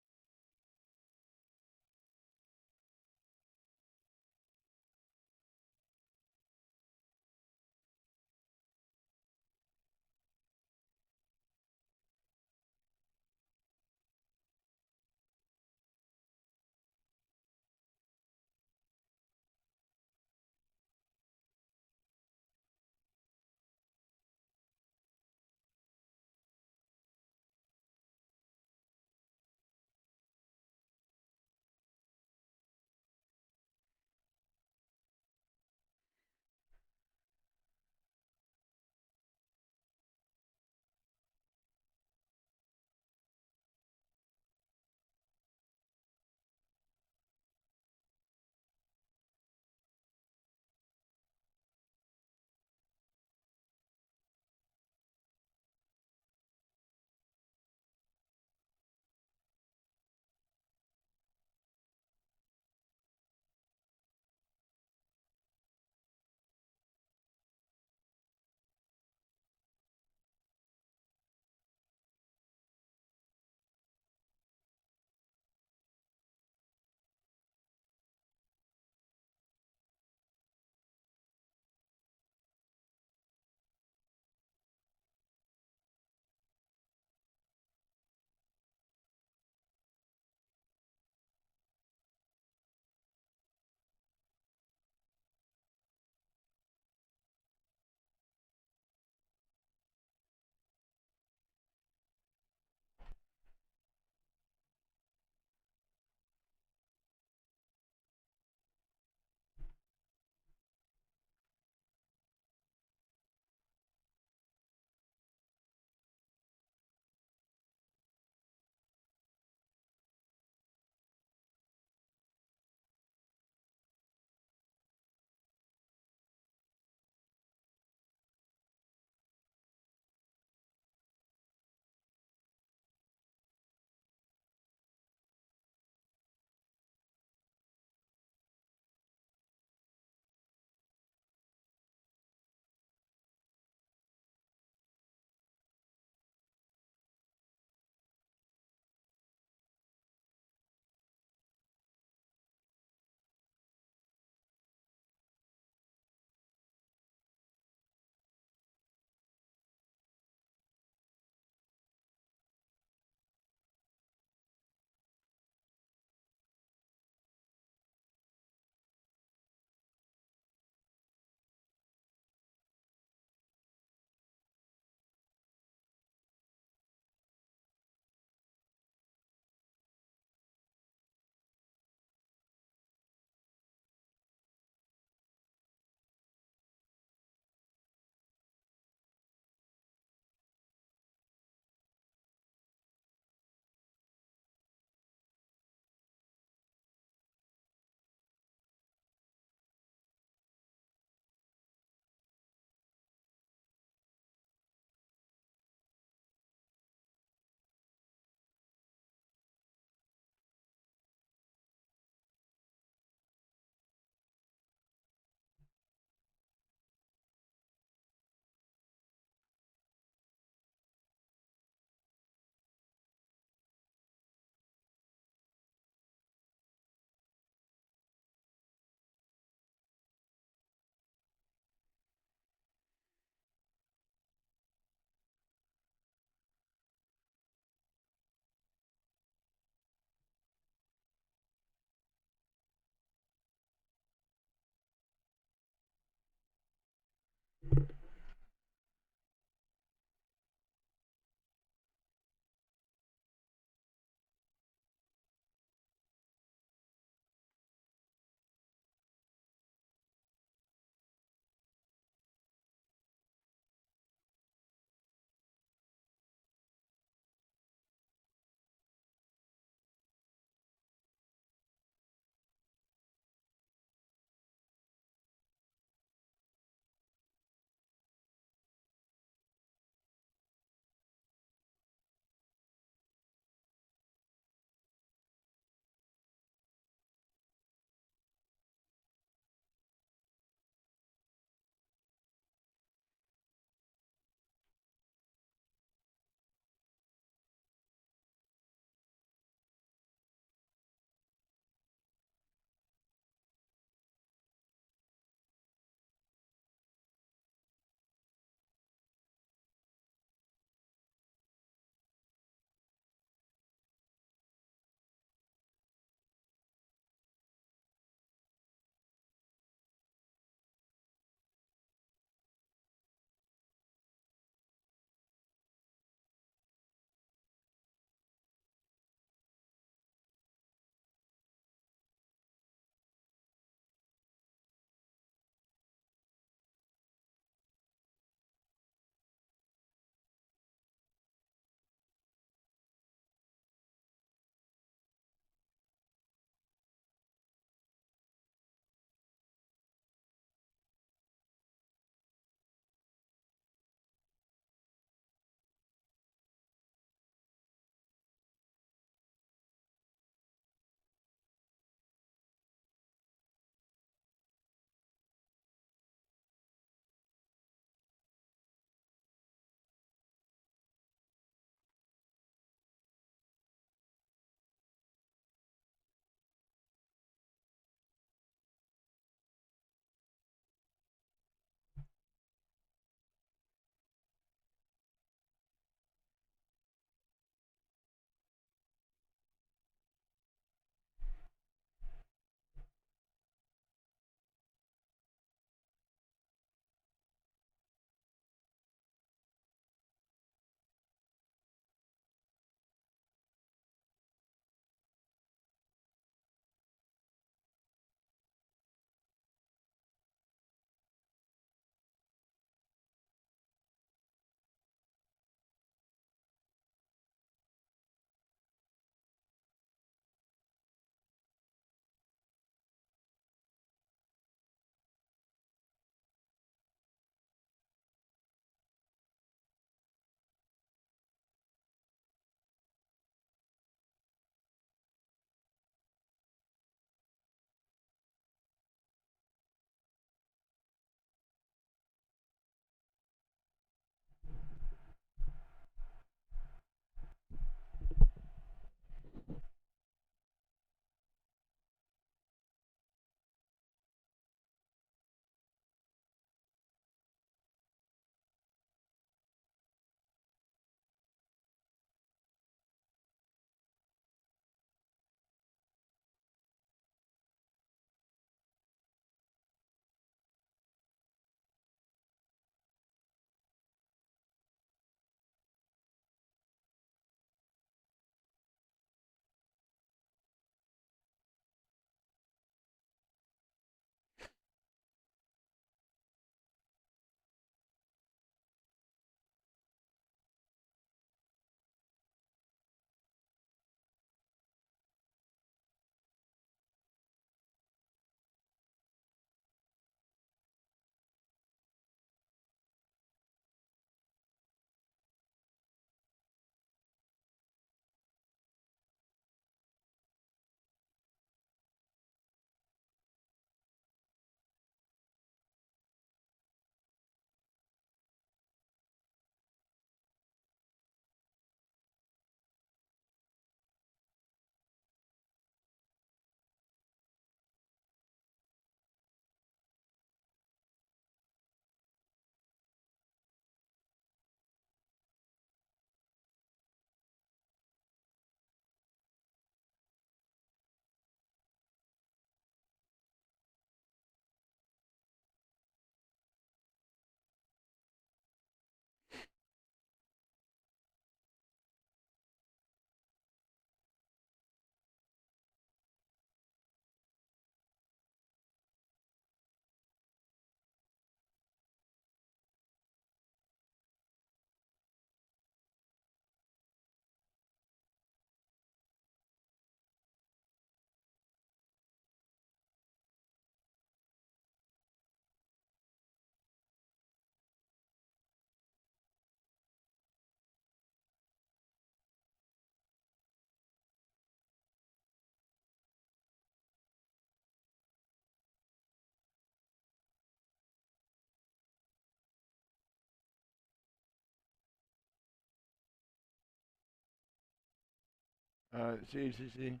See.